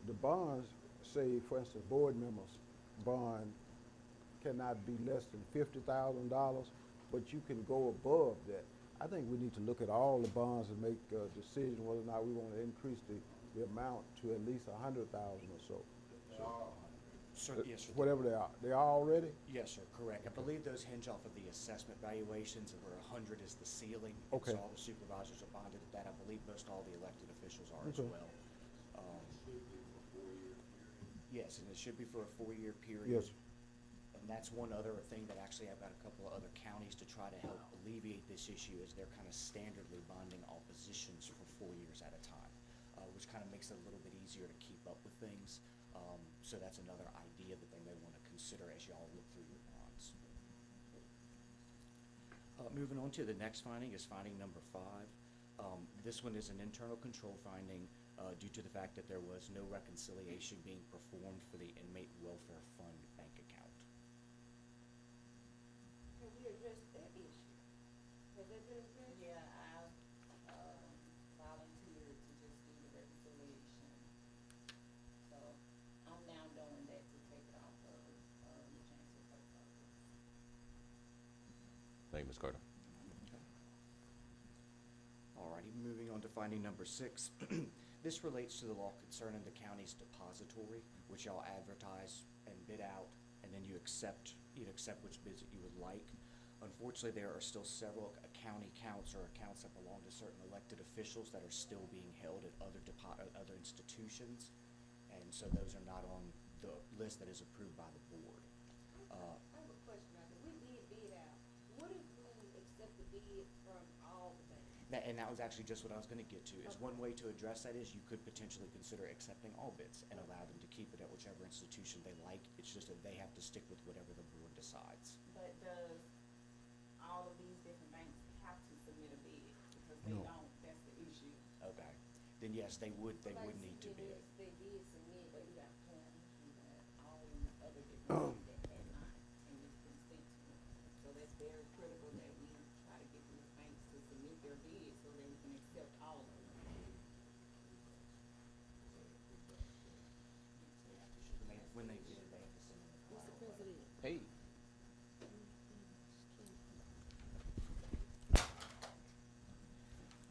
The bonds say, for instance, board members' bond cannot be less than $50,000, but you can go above that. I think we need to look at all the bonds and make a decision whether or not we want to increase the amount to at least 100,000 or so. Sir, yes, sir. Whatever they are. They are already? Yes, sir, correct. I believe those hinge off of the assessment valuations, and where 100 is the ceiling. and Okay. So all the supervisors are bonded at that. I believe most all the elected officials are as Okay. well. Yes, and it should be for a 4-year period. Yes. And that's one other thing that actually I've got a couple of other counties to try to help alleviate this issue, is they're kind of standardly bonding all positions for 4 years at a time, which kind of makes it a little bit easier to keep up with things. So that's another idea that they may want to consider as y'all look through your bonds. Moving on to the next finding is finding number 5. This one is an internal control finding due to the fact that there was no reconciliation being performed for the inmate welfare fund bank account. Have we addressed that issue? Has that been addressed? Yeah, I, volunteered to just do the reconciliation. So I'm now doing that to take it off of, the Chancellor Clerk's office. Thank you, Ms. Carter. Alrighty, moving on to finding number 6. This relates to the law concerning the county's depository, which y'all advertise and bid out, and then you'd accept which bids that you would like. Unfortunately, there are still several county accounts or accounts that belong to certain elected officials that are still being held at other institutions, and so those are not on the list that is approved by the board. I have a question about that. We did bid out. What if we accept the bid from all the banks? And that was actually just what I was gonna get to, is one way to address that is you could potentially consider accepting all bids and allow them to keep it at whichever institution they like. It's just that they have to stick with whatever the board decides. But does all of these different banks have to submit a bid? Because they No. don't, that's the issue. Okay, then yes, they would need to bid. They did submit, but you got Plum, you got all these other different things that had not, and it's been sent to them. So that's very critical that we try to get these banks to submit their bids so that we can accept all of them. When they bid, they have to send in the Mr. final. President. Hey.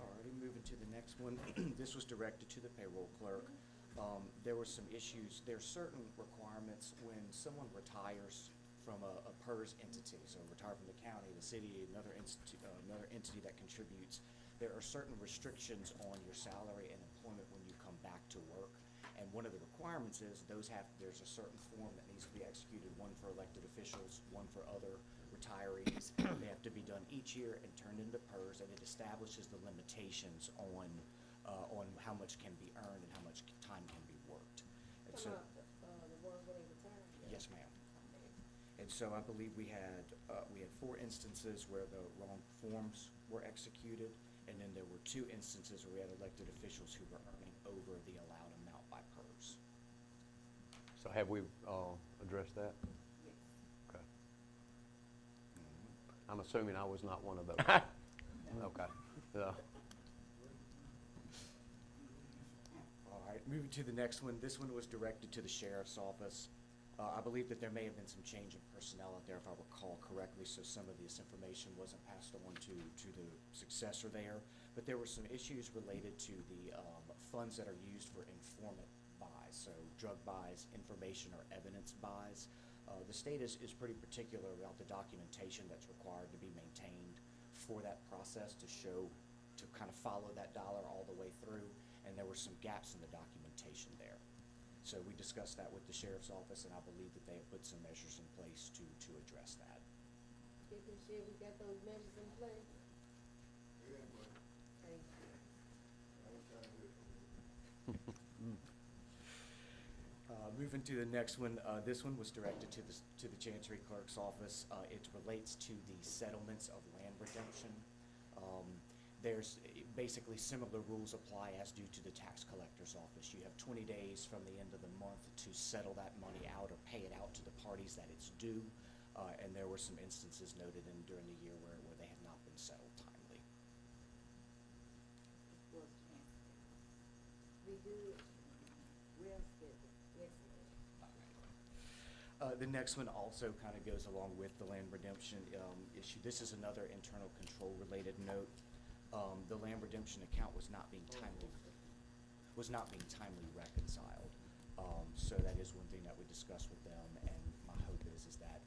Alrighty, moving to the next one. This was directed to the payroll clerk. There were some issues, there are certain requirements when someone retires from a PERS entity, so retire from the county, the city, another entity that contributes. There are certain restrictions on your salary and employment when you come back to work. And one of the requirements is there's a certain form that needs to be executed, one for elected officials, one for other retirees. They have to be done each year and turned into PERS, and it establishes the limitations on how much can be earned and how much time can be worked. And so, The ones where they retire? yes, ma'am. And so I believe we had 4 instances where the wrong forms were executed, and then there were 2 instances where we had elected officials who were earning over the allowed amount by PERS. So have we addressed that? Yes. Okay. I'm assuming I was not one of those. Okay. All right, moving to the next one. This one was directed to the sheriff's office. I believe that there may have been some change in personnel out there, if I recall correctly, so some of this information wasn't passed on to the successor there. But there were some issues related to the funds that are used for informant buys, so drug buys, information or evidence buys. The state is pretty particular about the documentation that's required to be maintained for that process to kind of follow that dollar all the way through, and there were some gaps in the documentation there. So we discussed that with the sheriff's office, and I believe that they have put some measures in place to address that. Making sure we got those measures in place. Thank you. Moving to the next one, this one was directed to the Chancery Clerk's office. It relates to the settlements of land redemption. There's basically similar rules apply as do to the tax collector's office. You have 20 days from the end of the month to settle that money out or pay it out to the parties that it's due. And there were some instances noted during the year where they had not been settled timely. Was transferred. We good. Well scheduled. Excellent. The next one also kind of goes along with the land redemption issue. This is another internal control related note. The land redemption account was not being timely reconciled. So that is one thing that we discussed with them, and my hope is that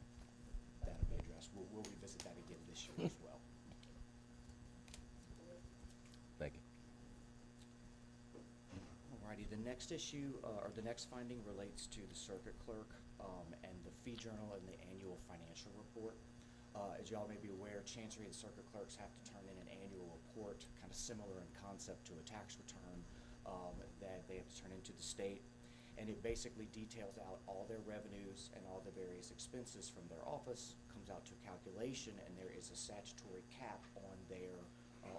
that'll be addressed. We'll revisit that again this year as well. Thank you. Alrighty, the next issue, or the next finding relates to the circuit clerk and the fee journal and the annual financial report. As y'all may be aware, Chancery and circuit clerks have to turn in an annual report, kind of similar in concept to a tax return that they have to turn into the state. And it basically details out all their revenues and all the various expenses from their office, comes out to a calculation, and there is a statutory cap on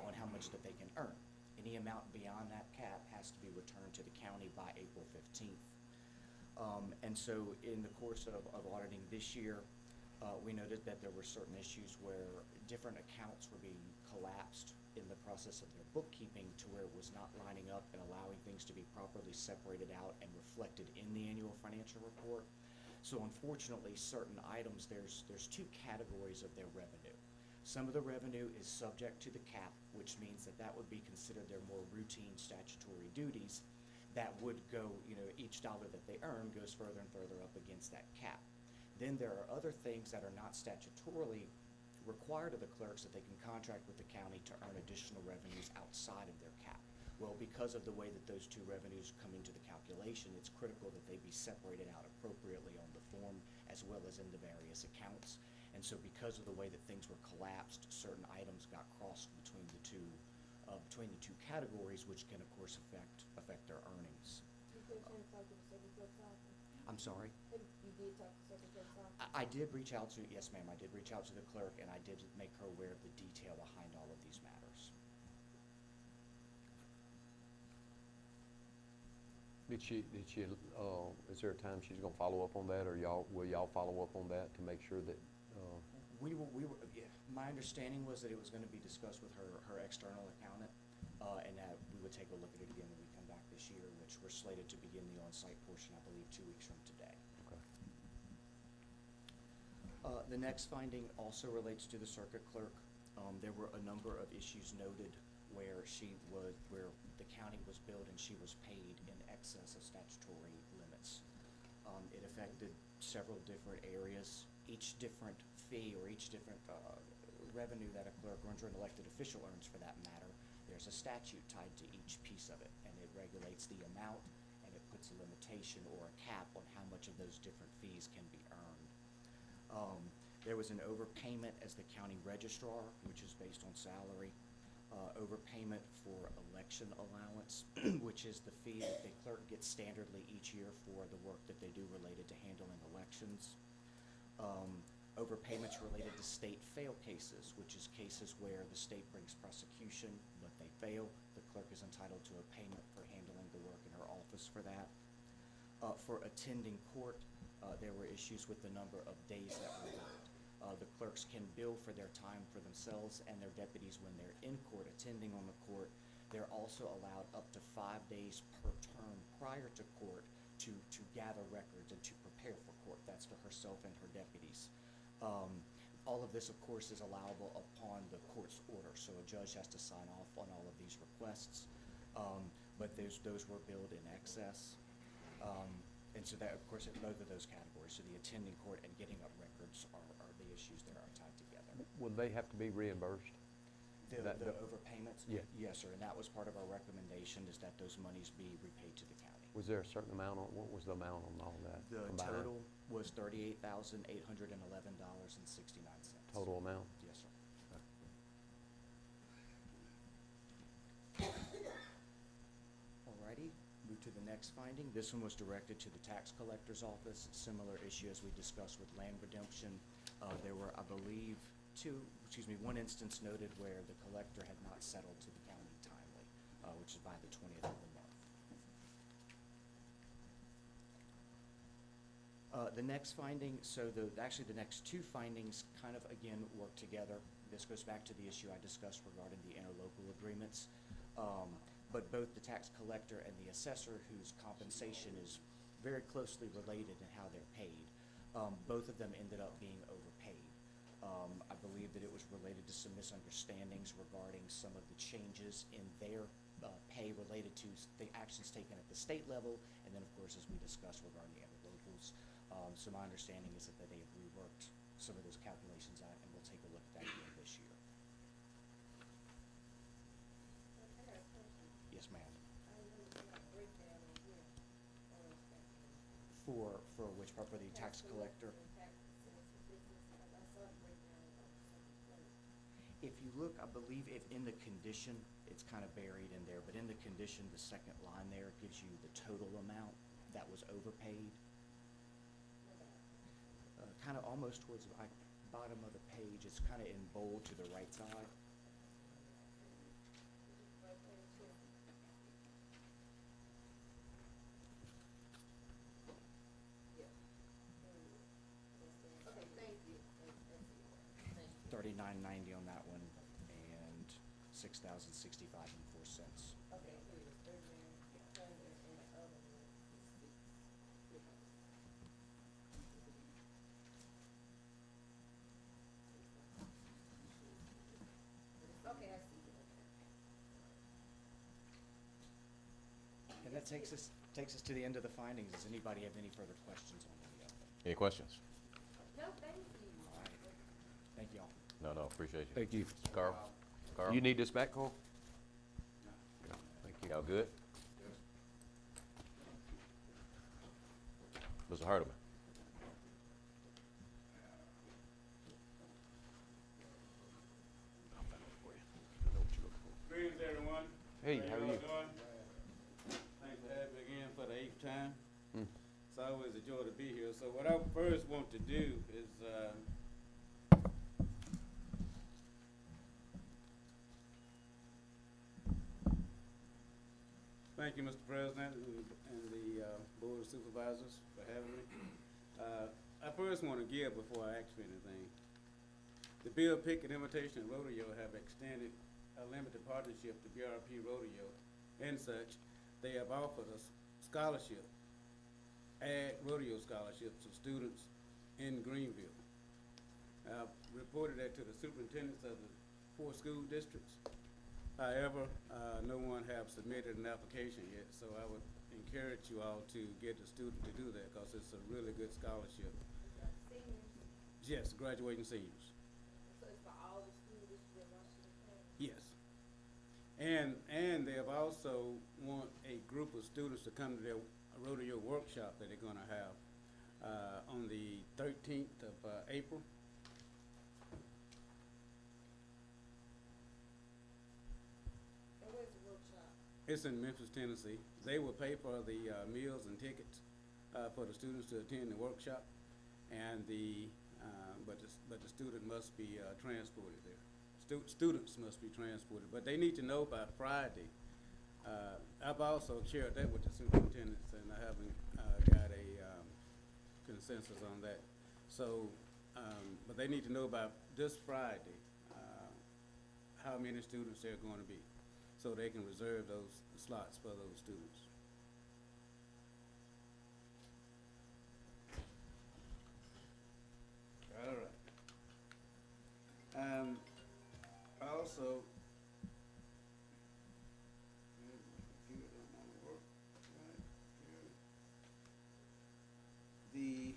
on how much that they can earn. Any amount beyond that cap has to be returned to the county by April 15th. And so in the course of auditing this year, we noted that there were certain issues where different accounts were being collapsed in the process of their bookkeeping to where it was not lining up and allowing things to be properly separated out and reflected in the annual financial report. So unfortunately, certain items, there's two categories of their revenue. Some of the revenue is subject to the cap, which means that would be considered their more routine statutory duties. That would go, each dollar that they earn goes further and further up against that cap. Then there are other things that are not statutorily required of the clerks that they can contract with the county to earn additional revenues outside of their cap. Well, because of the way that those two revenues come into the calculation, it's critical that they be separated out appropriately on the form as well as in the various accounts. And so because of the way that things were collapsed, certain items got crossed between the two categories, which can of course affect their earnings. You could have talked to the circuit clerk's office? I'm sorry? You did talk to the circuit clerk's office? I did reach out to, yes ma'am, I did reach out to the clerk, and I did make her aware of the detail behind all of these matters. Is there a time she's gonna follow up on that, or will y'all follow up on that to make sure that, Yeah, my understanding was that it was gonna be discussed with her external accountant, and that we would take a look at it again when we come back this year, which we're slated to begin the on-site portion, I believe, 2 weeks from today. okay. The next finding also relates to the circuit clerk. There were a number of issues noted where the county was billed and she was paid in excess of statutory limits. It affected several different areas. Each different fee or each different revenue that a clerk earns or an elected official earns for that matter, there's a statute tied to each piece of it, and it regulates the amount, and it puts a limitation or a cap on how much of those different fees can be earned. There was an overpayment as the county registrar, which is based on salary, overpayment for election allowance, which is the fee that the clerk gets standardly each year for the work that they do related to handling elections. Overpayments related to state fail cases, which is cases where the state brings prosecution, but they fail. The clerk is entitled to a payment for handling the work in her office for that. For attending court, there were issues with the number of days that were worked. The clerks can bill for their time for themselves and their deputies when they're in court, attending on the court. They're also allowed up to 5 days per term prior to court to gather records and to prepare for court. That's for herself and her deputies. All of this, of course, is allowable upon the court's order, so a judge has to sign off on all of these requests. But those were billed in excess. And so that, of course, in both of those categories, so the attending court and getting up records are the issues that are tied together. will they have to be reimbursed? The overpayments? Yeah. Yes, sir, and that was part of our recommendation, is that those monies be repaid to the county. Was there a certain amount what was the amount on all that? The combined? total was $38,811.69. Total amount? Yes, sir. Alrighty, move to the next finding. This one was directed to the tax collector's office. Similar issue as we discussed with land redemption. There were, I believe, one instance noted where the collector had not settled to the county timely, which is by the 20th of the month. The next finding, actually the next two findings kind of, again, work together. This goes back to the issue I discussed regarding the interlocal agreements. But both the tax collector and the assessor, whose compensation is very closely related in how they're paid, Both of them ended up being overpaid. I believe that it was related to some misunderstandings regarding some of the changes in their pay related to the actions taken at the state level, and then, of course, as we discussed regarding the other locals. So my understanding is that they have reworked some of those calculations out, and we'll take a look at that again this year. Yes, ma'am. For which part, for the tax collector? If you look, I believe if in the condition, it's kind of buried in there, but in the condition, the second line there gives you the total amount that was overpaid. Kind of almost towards the bottom of the page, it's kind of in bold to the right side. Okay, thank you. $39.90 on that one, and $6,065.04. Okay, here it is, 39, and the other one is 6. Okay, I see it. And that takes us to the end of the findings. Does anybody have any further questions on any of them? Any questions? No, thank you. All right. Thank you all. No, appreciate you. Thank you. Carl? Carl? You need this back, Carl? Yeah, thank you. Y'all good? Mr. Hardeman? Greetings, everyone. Hey, how are you? Doing? Thanks for having me again for the 8th time. It's always a joy to be here. So what I first want to do is thank you, Mr. President, and the Board of Supervisors for having me. I first want to give before I ask for anything. The Bill Pickett Invitation Rodeo have extended a limited partnership to BRP Rodeo and such. They have offered us scholarship, rodeo scholarships to students in Greenville. I've reported that to the superintendents of the 4 school districts. However, no one have submitted an application yet, so I would encourage you all to get a student to do that because it's a really good scholarship. Seniors, Yes, graduating seniors. so it's for all the students in Washington County? Yes. And they have also want a group of students to come to their rodeo workshop that they're gonna have on the 13th of April. And where's the workshop? It's in Memphis, Tennessee. They will pay for the meals and tickets for the students to attend the workshop, and but the student must be transported there. Students must be transported, but they need to know by Friday. I've also shared that with the superintendents, and I haven't got a consensus on that. So, but they need to know about this Friday how many students there are going to be, so they can reserve those slots for those students. All right. Also, the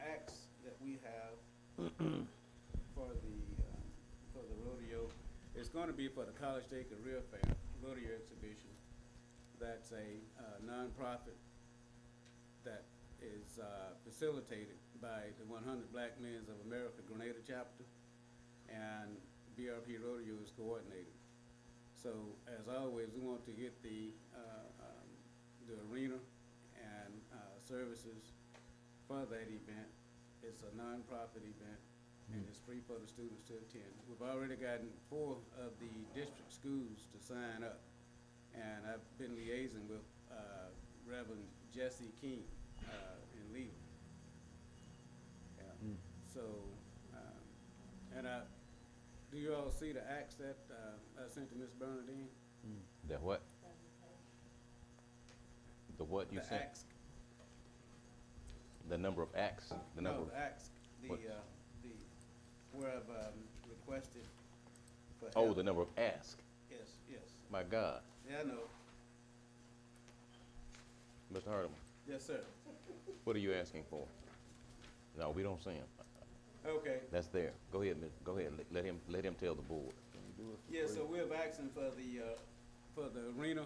acts that we have for the rodeo is going to be for the College Day Career Fair rodeo exhibition. That's a nonprofit that is facilitated by the 100 Black Men of America Grenada chapter, and BRP Rodeo is coordinated. So as always, we want to get the arena and services for that event. It's a nonprofit event, and it's free for the students to attend. We've already gotten 4 of the district schools to sign up, and I've been liaising with Reverend Jesse King in Leland. Yeah. So, do you all see the acts that I sent to Miss Bernadine? The what? The what you The sent? acts. The number of acts, the number No, of. the acts, what? where I've requested for Oh, help. the number of asks. Yes, yes. My God. Yeah, I know. Mr. Hardeman, Yes, sir. what are you asking for? No, we don't see him. Okay. That's there. Go ahead, go ahead. Let him tell the board. Yeah, so we're asking for the arena,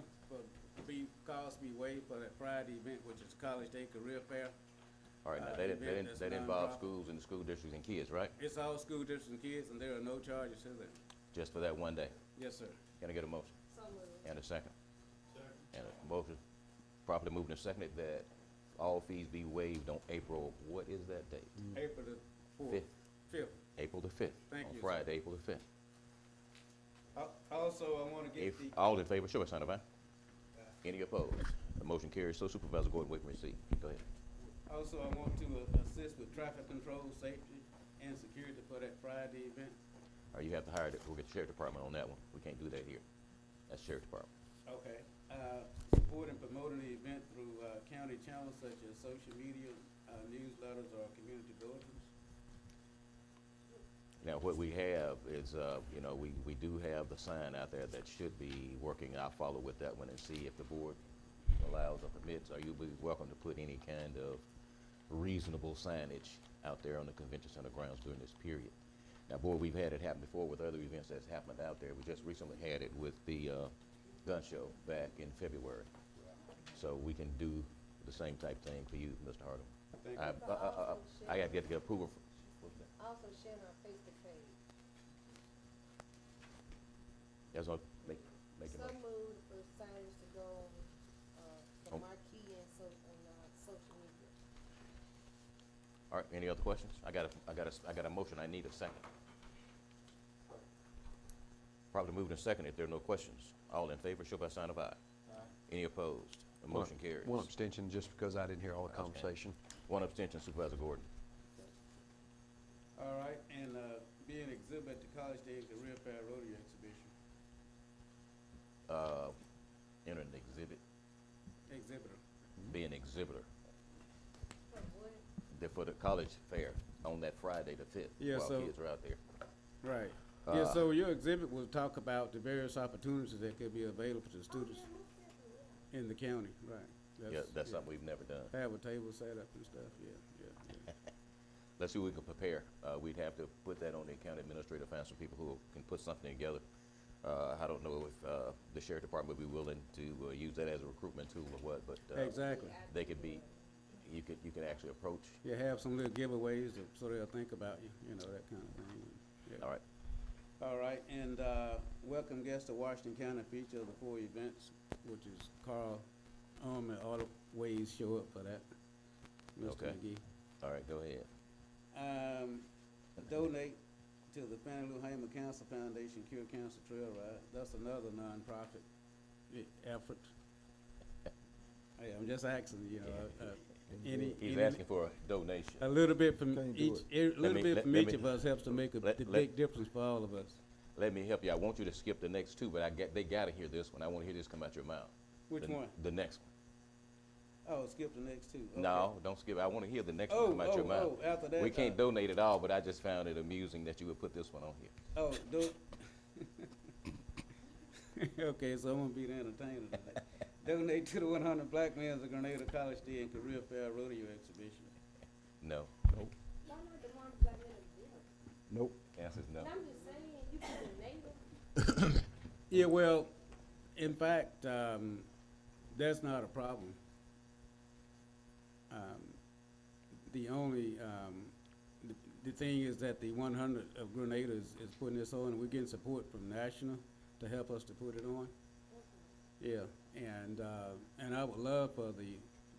cost be waived for that Friday event, which is College Day Career Fair. All right, now, Event that's that involves nonprofit. schools and the school districts and kids, right? It's all school districts and kids, and there are no charges to them. Just for that one day. Yes, sir. Can I get a motion? So moved. And a second? And a motion, properly moved and seconded that all fees be waived on April, what is that date? April the fourth. Fifth. Fifth. April the fifth. Thank On you, sir. Friday, April the fifth. Also, I wanna get If, the. all in favor, show by sign of aye. Any opposed? The motion carries. So Supervisor Gordon, wait for receipt. Go ahead. Also, I want to assist with traffic control, safety, and security for that Friday event. You have to hire, we'll get the sheriff department on that one. We can't do that here. That's sheriff department. Okay. Support and promoting the event through county channels such as social media, newsletters, or community bulletins. Now, what we have is, we do have the sign out there that should be working. I'll follow with that one and see if the board allows or permits, or you'll be welcome to put any kind of reasonable signage out there on the convention center grounds during this period. Now, boy, we've had it happen before with other events that's happened out there. We just recently had it with the gun show back in February. So we can do the same type thing for you, Mr. Harding. Thank you. I got to get the approval. Also sharing our Facebook page. That's all, make a So motion. moved for signage to go on, the Oh. marquee and social media. All right, any other questions? I got a motion. I need a second. Probably moved in second if there are no questions. All in favor, show by sign of aye. Any opposed? The motion carries. One abstention, just because I didn't hear all the conversation. One abstention, Supervisor Gordon. All right, and be an exhibit at the College Day Career Fair Rodeo Exhibition. Enter an exhibit, Exhibitor. be an exhibitor For what? for the college fair on that Friday the fifth. Yeah, while so- kids are out there. Right. Yeah, so your exhibit will talk about the various opportunities that could be available to students in the county, right? Yeah, that's something we've never done. Have a table set up and stuff, yeah. Let's see what we can prepare. We'd have to put that on the county administrator, find some people who can put something together. I don't know if the sheriff department would be willing to use that as a recruitment tool or what, but Exactly. they could be, you could actually approach. Yeah, have some little giveaways so they'll think about you, that kind of thing. Yeah. All right. All right, and welcome guests to Washington County for each of the 4 events, which is Carl always show up for that. Mr. Okay. McGee. All right, go ahead. Donate to the Fannie Lou Hamer Cancer Foundation Cure Cancer Trail Ride. That's another nonprofit effort. Hey, I'm just asking, He's asking for a donation. a little bit from Can't do each, it. a little me- bit let- from let each me- of us helps to make the let- big difference for all of us. Let me help you. I want you to skip the next two, but they gotta hear this one. I wanna hear this come out your mouth. Which The- one? The next one. Oh, skip the next 2. Okay. No, don't skip it. I wanna hear the next one come out your mouth. After that. We can't donate it all, but I just found it amusing that you would put this one on here. Oh, okay, so I'm gonna be the entertainer today. Donate to the 100 Black Men's of Grenada College Day and Career Fair Rodeo Exhibition. No. Why not the one black men exhibit? Nope. Answer's no. And I'm just saying, you put a native. Yeah, well, in fact, that's not a problem. The only, the thing is that the 100 of Grenada is putting this on, and we're getting support from National to help us to put it on. Yeah, and I would love for the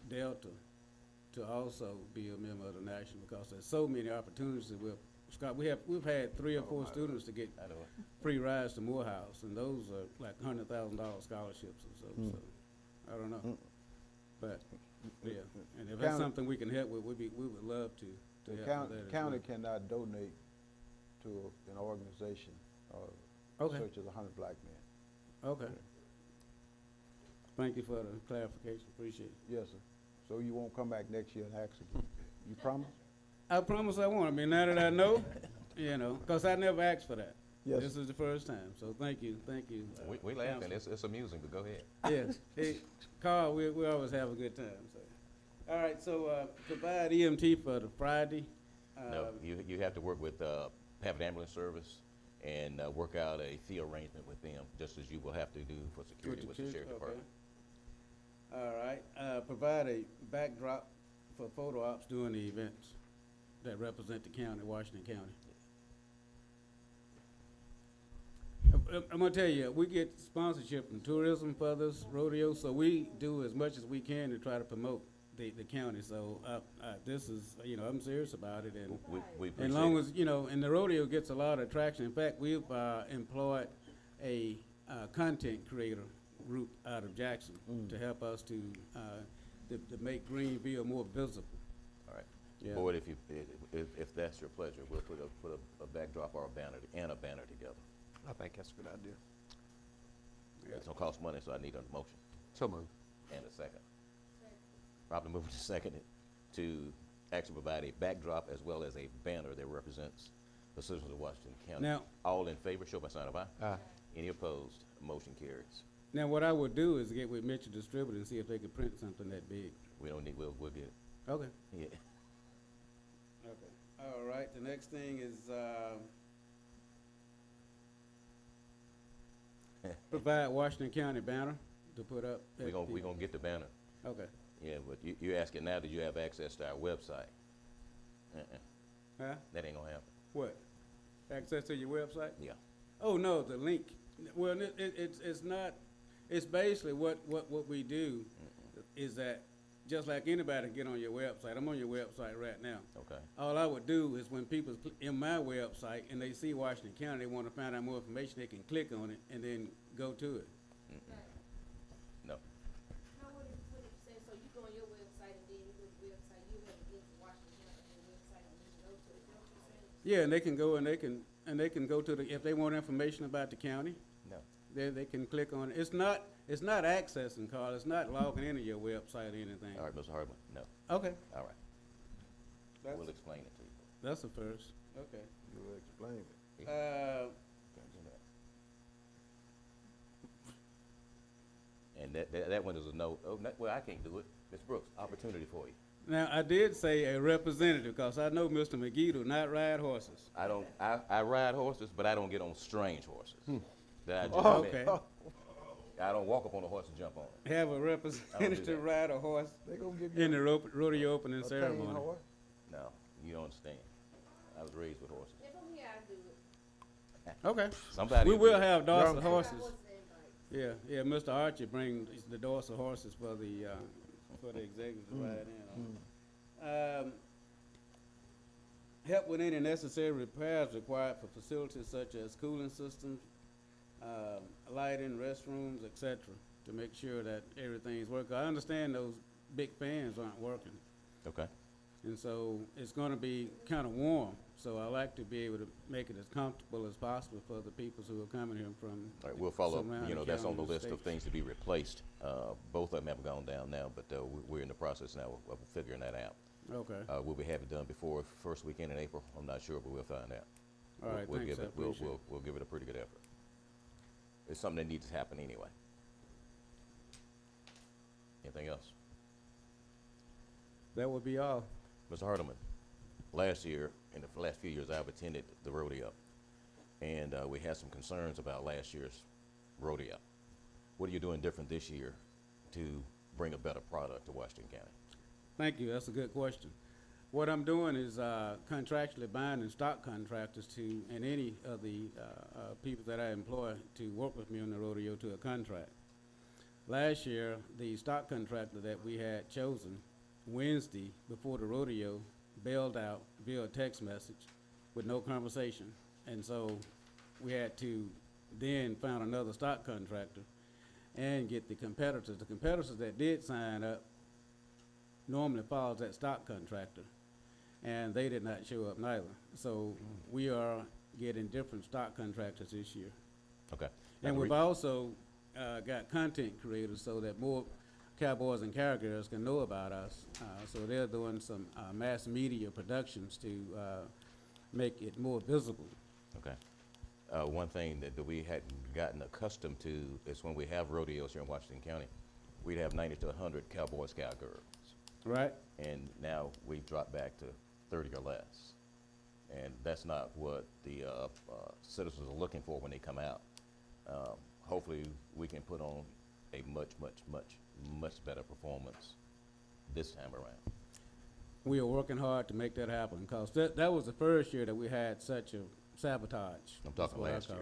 Delta to also be a member of the National, because there's so many opportunities that Scott, we've had 3 or 4 students to get I know. free rides to Morehouse, and those are like $100,000 scholarships or so, so, I don't know. But, yeah, and if that's County- something we can help with, we would love to The help with that as county well. cannot donate to an organization Okay. such as 100 Black Men. Okay. Thank you for the clarification, appreciate it. Yes, sir. So you won't come back next year and ask again. You promise? I promise I won't. I mean, now that I know, you know, because I never asked for that. Yes. This is the first time, so thank you. We laughing, it's amusing, but go ahead. Yeah, hey, Carl, we always have a good time, so. All right, so, provide EMT for the Friday. No, you have to work with, have an ambulance service and, work out a fee arrangement with them, just as you will have to do for security with the sheriff department. All right, provide a backdrop for photo ops during the events that represent the county, Washington County. I'm gonna tell you, we get sponsorship from tourism for this rodeo, so we do as much as we can to try to promote the county. So, this is, you know, I'm serious about it, and We as appreciate long it. as, you know, and the rodeo gets a lot of traction. In fact, we've, employed a, content creator group out of Jackson to help us to make Greenville more visible. All right. Yeah. Board, if that's your pleasure, we'll put a backdrop or a banner together. I think that's a good idea. It's gonna cost money, so I need a motion So moved. and a second. Probably moving to second to actually provide a backdrop as well as a banner that represents the citizens of Washington County. Now- All in favor, show by sign of aye. Aye. Any opposed? Motion carries. Now, what I would do is get with Mitchell Distributor and see if they could print something that big. We don't need, we'll get it. Okay. Yeah. Okay. All right, the next thing is, provide Washington County banner to put up. at We the- gonna get the banner. Okay. Yeah, but you're asking now, do you have access to our website? Huh? That ain't gonna happen. What? Access to your website? Yeah. Oh, no, the link. Well, it's not, it's basically what we do is that, just like anybody can get on your website, I'm on your website right now. Okay. All I would do is when people's in my website and they see Washington County, they want to find out more information, they can click on it and then go to it. No. How would it say, so you go on your website and then you go to the website, you have a link to Washington County on your website and then you go to it, is that what you're saying? Yeah, and they can go and they can go to the, if they want information about the county, No. then they can click on it. It's not accessing, Carl, it's not logging into your website or anything. All right, Mr. Hardman, no. Okay. All right. That's- We'll explain it to you. That's the first, okay. You will explain it. Can't do that. And that one is a no, well, I can't do it. Ms. Brooks, opportunity for you. Now, I did say a representative, because I know Mr. McGee do not ride horses. I ride horses, but I don't get on strange horses. That I just Oh, met. okay. I don't walk up on a horse and jump on it. Have a representative ride a horse They gonna give you in the rodeo opening a tame ceremony. horse? No, you don't understand. I was raised with horses. If I'm here, I do it. Okay. Somebody We will do will it. have Dorset Young horses. Horses and bikes. Yeah, Mr. Archie brings the Dorset horses for the executive to ride in on. Help with any necessary repairs required for facilities such as cooling systems, lighting, restrooms, et cetera, to make sure that everything's working. I understand those big fans aren't working, Okay. and so it's gonna be kinda warm, so I like to be able to make it as comfortable as possible for the people who are coming here from All right, we'll follow up. surrounding You know, that's on the counties and list of states. things to be replaced. Both of them have gone down now, but we're in the process now of figuring that out. Okay, We'll be having it done before first weekend in April. I'm not sure, but we'll find out. all right, We'll thanks, give I it, we'll appreciate it. we'll give it a pretty good effort. It's something that needs to happen anyway. Anything else? That would be all. Mr. Hardeman, last year, in the last few years, I've attended the rodeo, and we had some concerns about last year's rodeo. What are you doing different this year to bring a better product to Washington County? Thank you, that's a good question. What I'm doing is contractually binding stock contractors to, and any of the people that I employ to work with me on the rodeo to a contract. Last year, the stock contractor that we had chosen Wednesday before the rodeo bailed out via text message with no conversation. And so we had to then find another stock contractor and get the competitors. The competitors that did sign up normally follows that stock contractor, and they did not show up neither. So we are getting different stock contractors this year. Okay. And Now, we've also got content creators so that more cowboys and cowgirls can know about us. So they're doing some mass media productions to make it more visible. Okay. One thing that we hadn't gotten accustomed to is when we have rodeos here in Washington County, we'd have 90 to 100 cowboys, cowgirls. Right. And now we've dropped back to 30 or less. And that's not what the citizens are looking for when they come out. Hopefully, we can put on a much better performance this time around. We are working hard to make that happen, because that was the first year that we had such a sabotage. I'm talking That's last what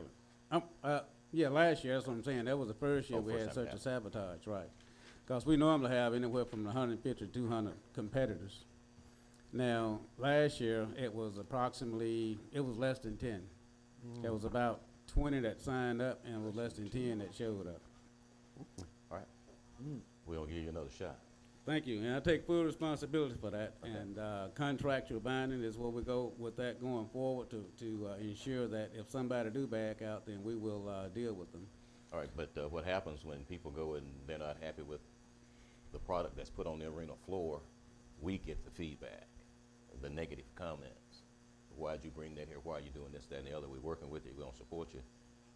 I year. call it. Yeah, last year, that's what I'm saying. That was the first year we first had time such a it sabotage, right? Because we normally have anywhere from 150 to 200 competitors. Now, last year, it was less than 10. There was about 20 that signed up, and it was less than 10 that showed up. All right. We'll give you another shot. Thank you, and I take full responsibility for that. Okay. And contractual binding is where we go with that going forward to ensure that if somebody do back out, then we will deal with them. All right, but what happens when people go and they're not happy with the product that's put on the arena floor? We get the feedback, the negative comments. Why'd you bring that here? Why are you doing this, that, and the other? We're working with you. We're gonna support you.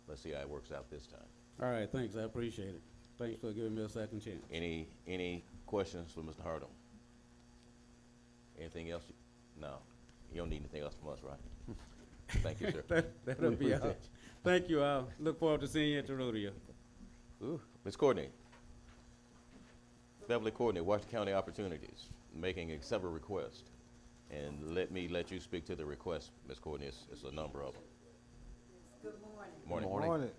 Let's see how it works out this time. All right, thanks. I appreciate it. Thanks for giving me a second chance. Any questions for Mr. Hardum? Anything else? No. You don't need anything else from us, right? Thank you, sir. That'll be all. Thank you. I'll look forward to seeing you at the rodeo. Ooh, Ms. Courtney. Beverly Courtney, Washington County Opportunities, making several requests. And let you speak to the request, Ms. Courtney. It's a number of them. Good morning. Morning. Morning.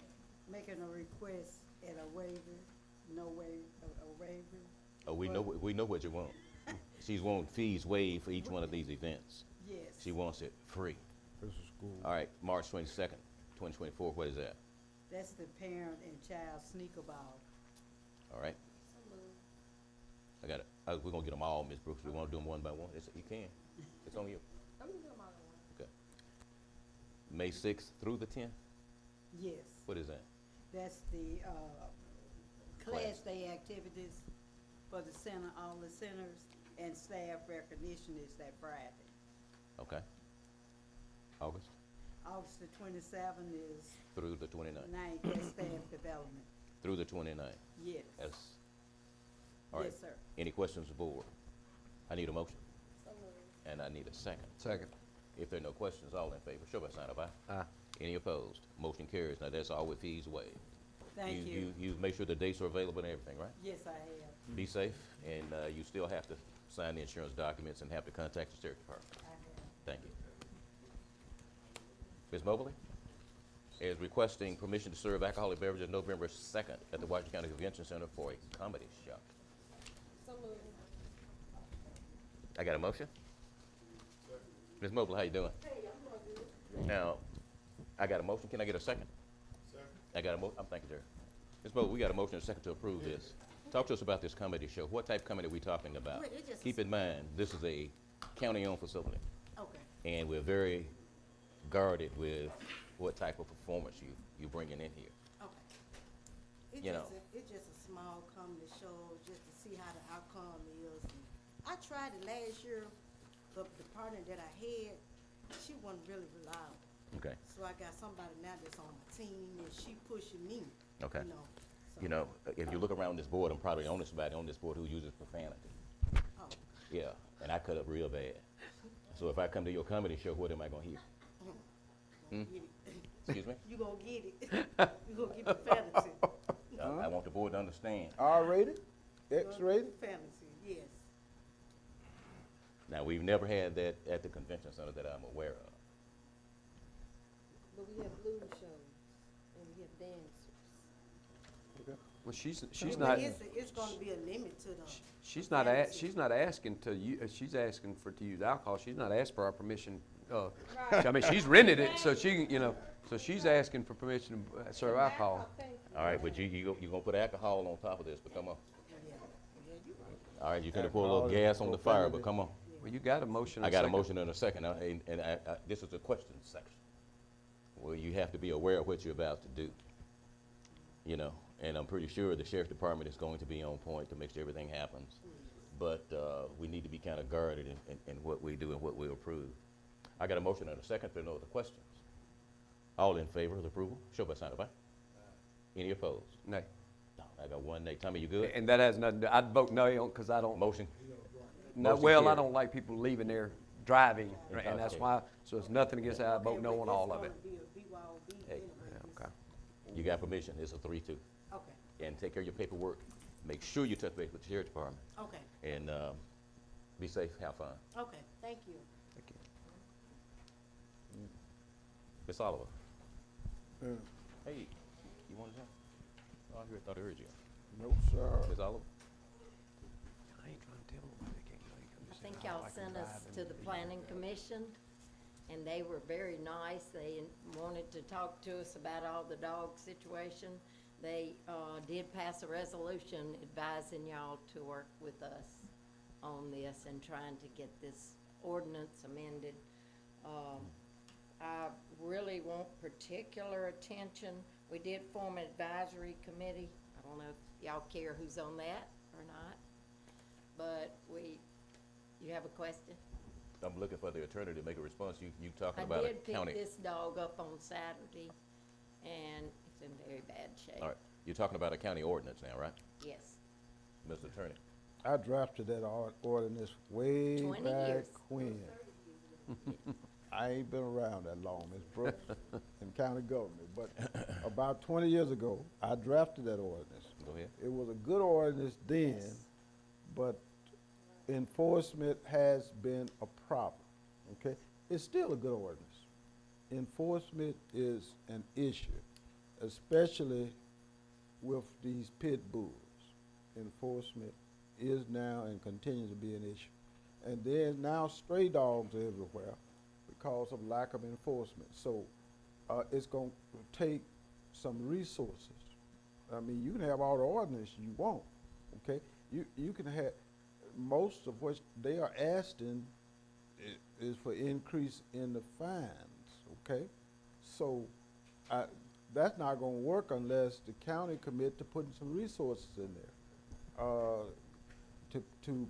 Making a request and a waiver, no waiver, a waiver. Oh, we know what you want. She's wanting fees waived for each one of these events. Yes. She wants it free. This is cool. All right, March 22nd, 2024, what is that? That's the parent and child sneaker ball. All right. I got it. We're gonna get them all, Ms. Brooks. We wanna do them one by one? You can. It's on you. I'm gonna do them all at once. Okay. May 6th through the 10th? Yes. What is that? That's the, class day activities for the center, all the centers, and staff recognition is that Friday. Okay. August? August the 27th is Through the 29th? 9th, that's staff development. Through the 29th? Yes. That's, all right. Yes, sir. Any questions of the board? I need a motion. So moved. And I need a second. Second. If there are no questions, all in favor, show by sign of aye. Aye. Any opposed? Motion carries. Now, that's all with fees waived. Thank you. You make sure the dates are available and everything, right? Yes, I have. Be safe, and you still have to sign the insurance documents and have to contact the sheriff's department. I have. Thank you. Ms. Mobley is requesting permission to serve alcoholic beverages November 2nd at the Washington County Convention Center for a comedy show. So moved. I got a motion? Ms. Mobley, how you doing? Hey, I'm doing good. Now, I got a motion. Can I get a second? Second. I got a motion. I'm thanking you, Jerry. Ms. Mobley, we got a motion and a second to approve this. Talk to us about this comedy show. What type of comedy are we talking about? Well, it just- Keep in mind, this is a county-owned facility, Okay. and we're very guarded with what type of performance you bringing in here. Okay. You know. It's just a small comedy show, just to see how the outcome is. And I tried it last year, but the partner that I had, she wasn't really reliable. Okay. So I got somebody now that's on my team, and she pushing me. Okay. You know. So, You know, if you look around this board, I'm probably the only somebody on this board who uses profanity. Oh. Yeah, and I cut up real bad. So if I come to your comedy show, what am I gonna hear? Hmm? Get it. Excuse me? You gonna get it. You gonna get the fantasy. I want the board to understand. R-rated? You gonna X-rated? get the fantasy, yes. Now, we've never had that at the convention center that I'm aware of. But we have blues shows and we have dancers. Well, she's But not, it's gonna be a limit to the. she's fantasy. not asking she's asking to use alcohol. She's not asking for our permission. I mean, she's rented it, so so she's asking for permission to serve alcohol. All right, but you gonna put alcohol on top of this, but come on. Yeah, you're right. All right, you're gonna pour a little gas on the fire, but come on. Well, you got a motion. I and got a second. motion in a second, and this is a question section. Well, you have to be aware of what you're about to do, you know, And I'm pretty sure the sheriff's department is going to be on point to make sure everything happens. But we need to be kind of guarded in what we do and what we approve. I got a motion and a second. If there are no other questions. All in favor of the approval, show by sign of aye. Any opposed? Nay. No, I got one nay. Tommy, you good? And that has nothing, I'd vote no because I don't. Motion? No, Motion well, I carried. don't like people leaving there driving, and that's Okay. why, so it's nothing against that, I vote no on all of it. Hey, Okay. you got permission. It's a 3-2. Okay, And take care of your paperwork. Make sure you touch base with the sheriff's department. okay, And be safe, have fun. okay, thank you. Thank you. Miss Oliver. Yeah. Hey, you wanted to? Oh, I thought I heard you. No, sir. Miss Oliver? I ain't trying to tell them they can't go. You come I just think say, y'all I can sent us drive to and the be- planning commission, and they were very nice. They wanted to talk to us about all the dog situation. They did pass a resolution advising y'all to work with us on this and trying to get this ordinance amended. I really want particular attention. We did form an advisory committee. I don't know if y'all care who's on that or not, but you have a question? I'm looking for the attorney to make a response. You talking I about a did pick county. this dog up on Saturday, and it's in very bad shape. All right. You're talking about a county ordinance now, right? Yes. Mr. Attorney? I drafted that ordinance way 20 back years. when. I ain't been around that long, Ms. Brooks, in county government, but about 20 years ago, I drafted that ordinance. Go ahead. It was a good ordinance then, but enforcement has been a problem, okay? It's still a good ordinance. Enforcement is an issue, especially with these pit bulls. Enforcement is now and continues to be an issue. And there's now stray dogs everywhere because of lack of enforcement. So it's going to take some resources. I mean, you can have all the ordinance you want, okay? You can have, most of what they are asking is for increase in the fines, okay? So that's not going to work unless the county commit to putting some resources in there to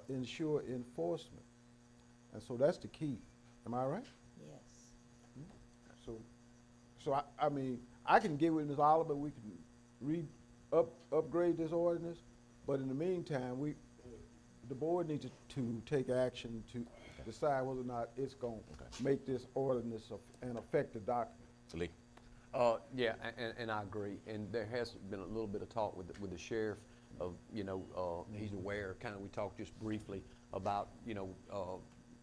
ensure enforcement. And so that's the key. Am I right? Yes. So I mean, I can get with Ms. Oliver, we can upgrade this ordinance, but in the meantime, the board needs to take action to decide whether or not it's going to make this ordinance an effective document. Lee? Yeah, and I agree. And there has been a little bit of talk with the sheriff of, he's aware, kind of, we talked just briefly about,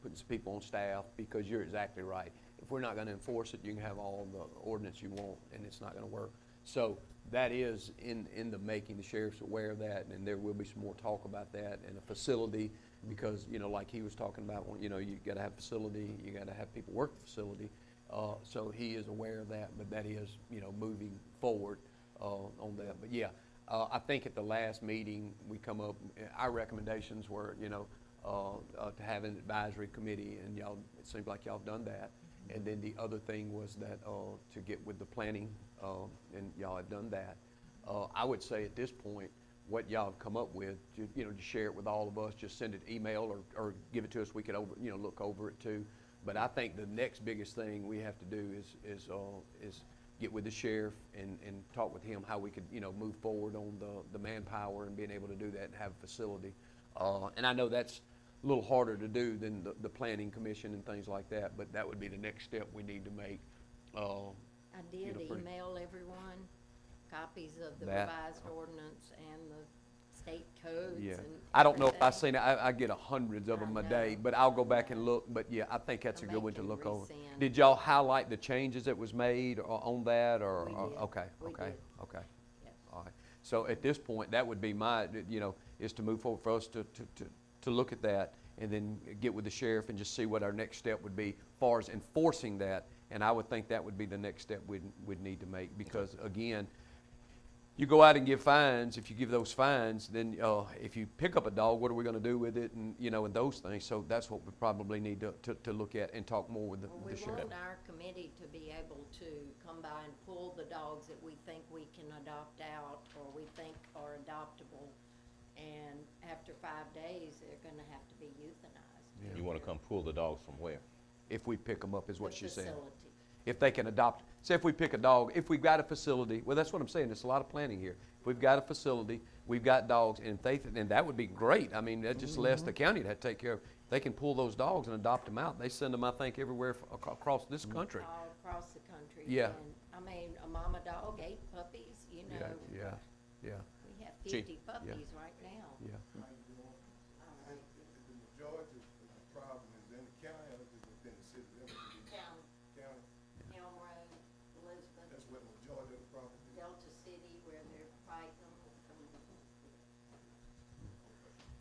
putting some people on staff, because you're exactly right. If we're not gonna enforce it, you can have all the ordinance you want, and it's not gonna work. So that is in the making. The sheriff's aware of that, and there will be some more talk about that, and a facility, because, like he was talking about, you gotta have facility, you gotta have people work the facility. So he is aware of that, but that is, moving forward on that. But yeah, I think at the last meeting, we come up, our recommendations were, to have an advisory committee, and y'all, it seems like y'all have done that. And then the other thing was that to get with the planning, and y'all have done that. I would say at this point, what y'all have come up with, to share it with all of us, just send it email or give it to us. We could look over it too. But I think the next biggest thing we have to do is get with the sheriff and talk with him how we could, move forward on the manpower and being able to do that and have a facility. And I know that's a little harder to do than the planning commission and things like that, but that would be the next step we need to make. I did email everyone copies of the That- revised ordinance and the state codes Yeah, and I don't know if I've everything. seen it, I get hundreds of them a I day, know. but I'll go back and look, but yeah, I think that's a I good may one to can look over. resend. Did y'all highlight the changes that was made on that, or? We did. Okay, We okay, did. okay. Yes. All right, so at this point, that would be my, is to move forward for us to look at that, and then get with the sheriff and just see what our next step would be as far as enforcing that, and I would think that would be the next step we'd need to make, because again, you go out and give fines. If you give those fines, then if you pick up a dog, what are we going to do with it, and and those things. So that's what we probably need to look at and talk more with the We sheriff. want our committee to be able to come by and pull the dogs that we think we can adopt out or we think are adoptable. And after 5 days, they're gonna have to be euthanized. You wanna come pull the dogs from where? If we pick them up is what The she's saying. facility. If they can adopt, say if we pick a dog, if we've got a facility, well, that's what I'm saying, there's a lot of planning here. If we've got a facility, we've got dogs, and if they, and that would be great. I mean, that just lets the county to take care of. They can pull those dogs and adopt them out. They send them, I think, everywhere across this country. All across the country. Yeah. And, I mean, a mama dog, 8 puppies, you know. Yeah. We have Gee, 50 puppies right now. Yeah. The majority of the problem is in the county or is it within the city limits? County. County? Elm Road, Elizabeth. That's where the majority of the problem is? Delta City, where they're fighting them.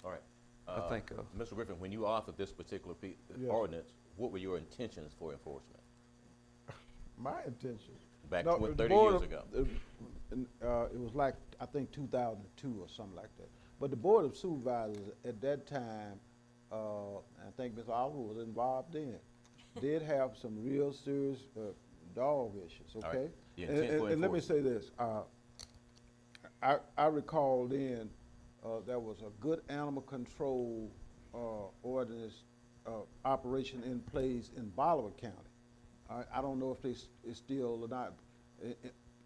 All right. I think, Mr. Griffin, when you authored this particular Yeah. ordinance, what were your intentions for enforcement? My intention. Back No, 30 the board years of- ago. It was like, I think 2002 or something like that. But the Board of Supervisors at that time, I think Ms. Oliver was involved in, did have some real serious dog issues, right. okay? The intent for And let me enforcement. say this, I recall then, there was a good animal control ordinance operation in place in Bolivar County. I don't know if it's still or not.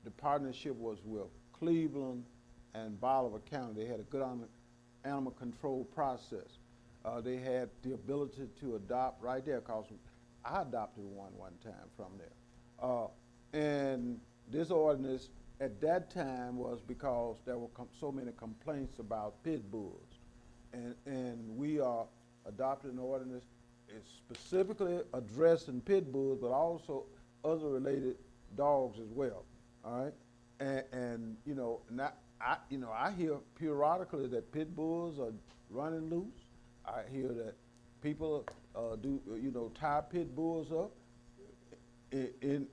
The partnership was with Cleveland and Bolivar County. They had a good animal control process. They had the ability to adopt right there, because I adopted one time from there. And this ordinance at that time was because there were so many complaints about pit bulls. And we are adopting an ordinance. It's specifically addressing pit bulls, but also other related dogs as well, all right? And you know, I hear periodically that pit bulls are running loose. I hear that people tie pit bulls up in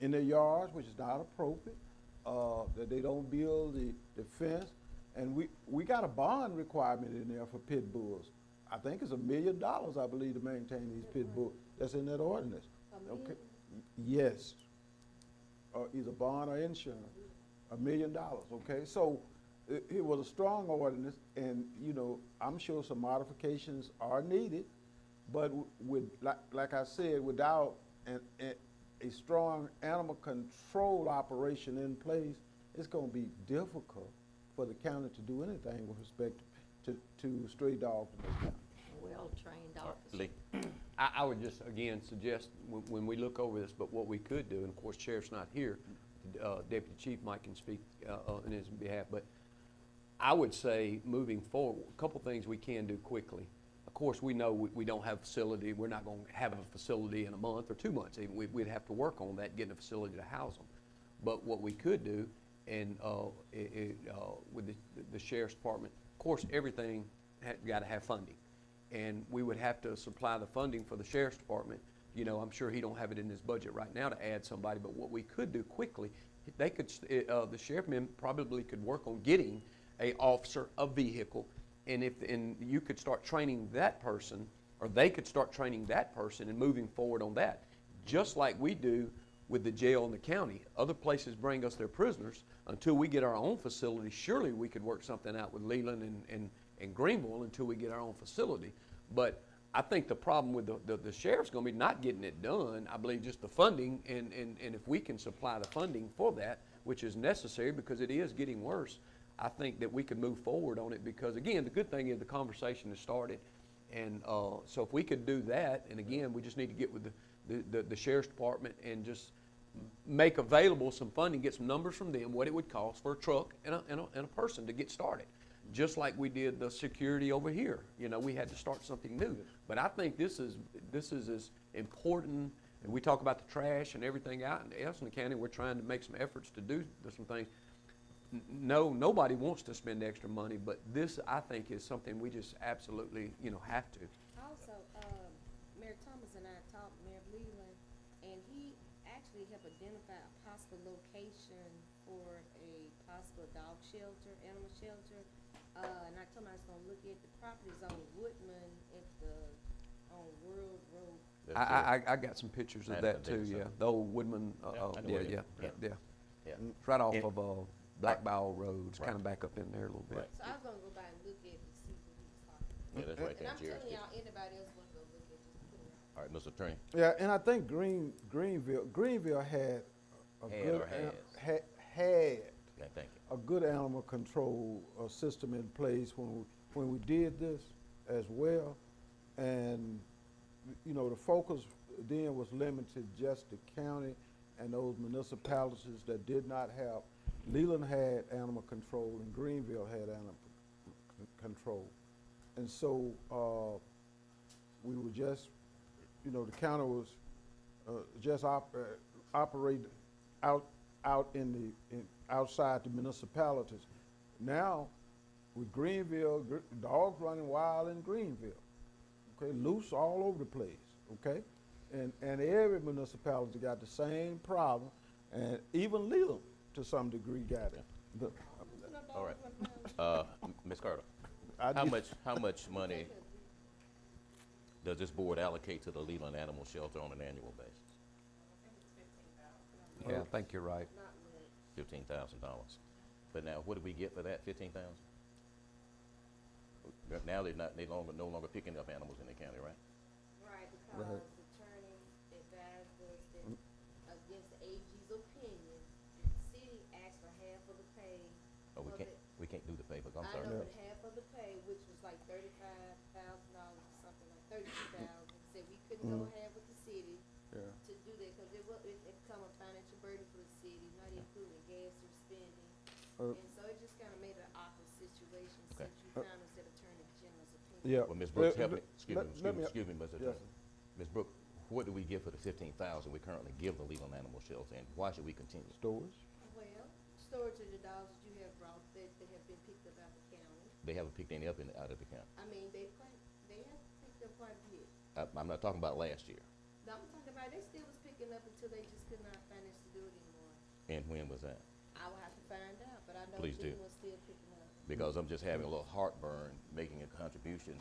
their yards, which is not appropriate, that they don't build the fence. And we got a bond requirement in there for pit bulls. I think it's $1 million, I believe, to maintain these pit bulls. That's in that ordinance. Okay. Yes. Either bond or insurance. $1 million, okay? So it was a strong ordinance, and, you know, I'm sure some modifications are needed, but with, like I said, without a strong animal control operation in place, it's gonna be difficult for the county to do anything with respect to stray dogs in this county. Well-trained officers. Lee? I would just, again, suggest when we look over this, but what we could do, and of course, Sheriff's not here, Deputy Chief Mike can speak on his behalf, but I would say, moving forward, a couple things we can do quickly. Of course, we know we don't have a facility. We're not going to have a facility in a month or 2 months. Even we'd have to work on that, getting a facility to house them. But what we could do, and with the Sheriff's Department, of course, everything got to have funding. And we would have to supply the funding for the Sheriff's Department. You know, I'm sure he don't have it in his budget right now to add somebody, but what we could do quickly, they could, the sheriff probably could work on getting a officer, a vehicle, and you could start training that person, or they could start training that person and moving forward on that. Just like we do with the jail in the county. Other places bring us their prisoners. Until we get our own facility, surely we could work something out with Leland and Greenville until we get our own facility. But I think the problem with the sheriff's going to be not getting it done. I believe just the funding, and if we can supply the funding for that, which is necessary because it is getting worse, I think that we could move forward on it because, again, the good thing is the conversation has started. And so if we could do that, and again, we just need to get with the Sheriff's Department and just make available some funding, get some numbers from them, what it would cost for a truck and a person to get started. Just like we did the security over here. You know, we had to start something new. But I think this is as important, and we talk about the trash and everything out in Elson County. We're trying to make some efforts to do some things. No, nobody wants to spend extra money, but this, I think, is something we just absolutely, have to. Also, Mayor Thomas and I talked to Mayor Leland, and he actually helped identify a possible location for a possible dog shelter, animal shelter. And I told him I was gonna look at the properties on Woodman on World Road. I got some pictures I of had that to too, take yeah. some. The old Woodman, Yeah, I know yeah, where you- yeah, yeah. yeah. Yeah. It's right off And- of, Black Ball Road, it's Right. kinda back up in there a little bit. Right. So I was gonna go by and look at it to see what he was talking about. Yeah, that's right And there, I'm Jerry. telling y'all, anybody else wanna go look at it, just put it out. All right, Mr. Attorney. Yeah, and I think Greenville had a Had good, or has? had Okay, thank you. a good animal control system in place when we did this as well. And, you know, the focus then was limited just to county and those municipalities that did not have. Leland had animal control and Greenville had animal control. And so, we were just, you know, the county was, just operating outside the municipalities. Now, with Greenville, dogs running wild in Greenville, okay, loose all over the place, okay? And every municipality got the same problem, and even Leland, to some degree, got it. All right. Ms. Carter, I how did- much money does this board allocate to the Leland Animal Shelter on an annual basis? Yeah, I think you're right. $15,000. But now, what do we get for that, 15,000? Now they're no longer picking up animals in the county, right? Right, because the attorney advised us that against the AG's opinion, the city asked for half of the pay. Oh, we can't do the pay, but I'm sorry. I know, but half of the pay, which was like $35,000 or something, like $32,000, said we couldn't go ahead with the city Yeah. to do that, cause it become a financial burden for the city, not including gas or spending. And so it just kinda made an awkward situation Okay. since you found us that Attorney General's opinion. Yeah. Well, Ms. Brooks, help me, Let me- excuse me, Ms. yes, Attorney. Ms. Brooks, what do we give for the 15,000 we currently give the Leland Animal Shelter, and why should we continue? Stores? Well, storage of the dogs that you have brought that have been picked up out of the county. They haven't picked any up out of the county. I mean, they have picked up quite a bit. I'm not talking about last year. No, I'm talking about, they still was picking up until they just could not finance to do it anymore. And when was that? I will have to find out, but I know Please do. Leland was still picking up. Because I'm just having a little heartburn making a contribution,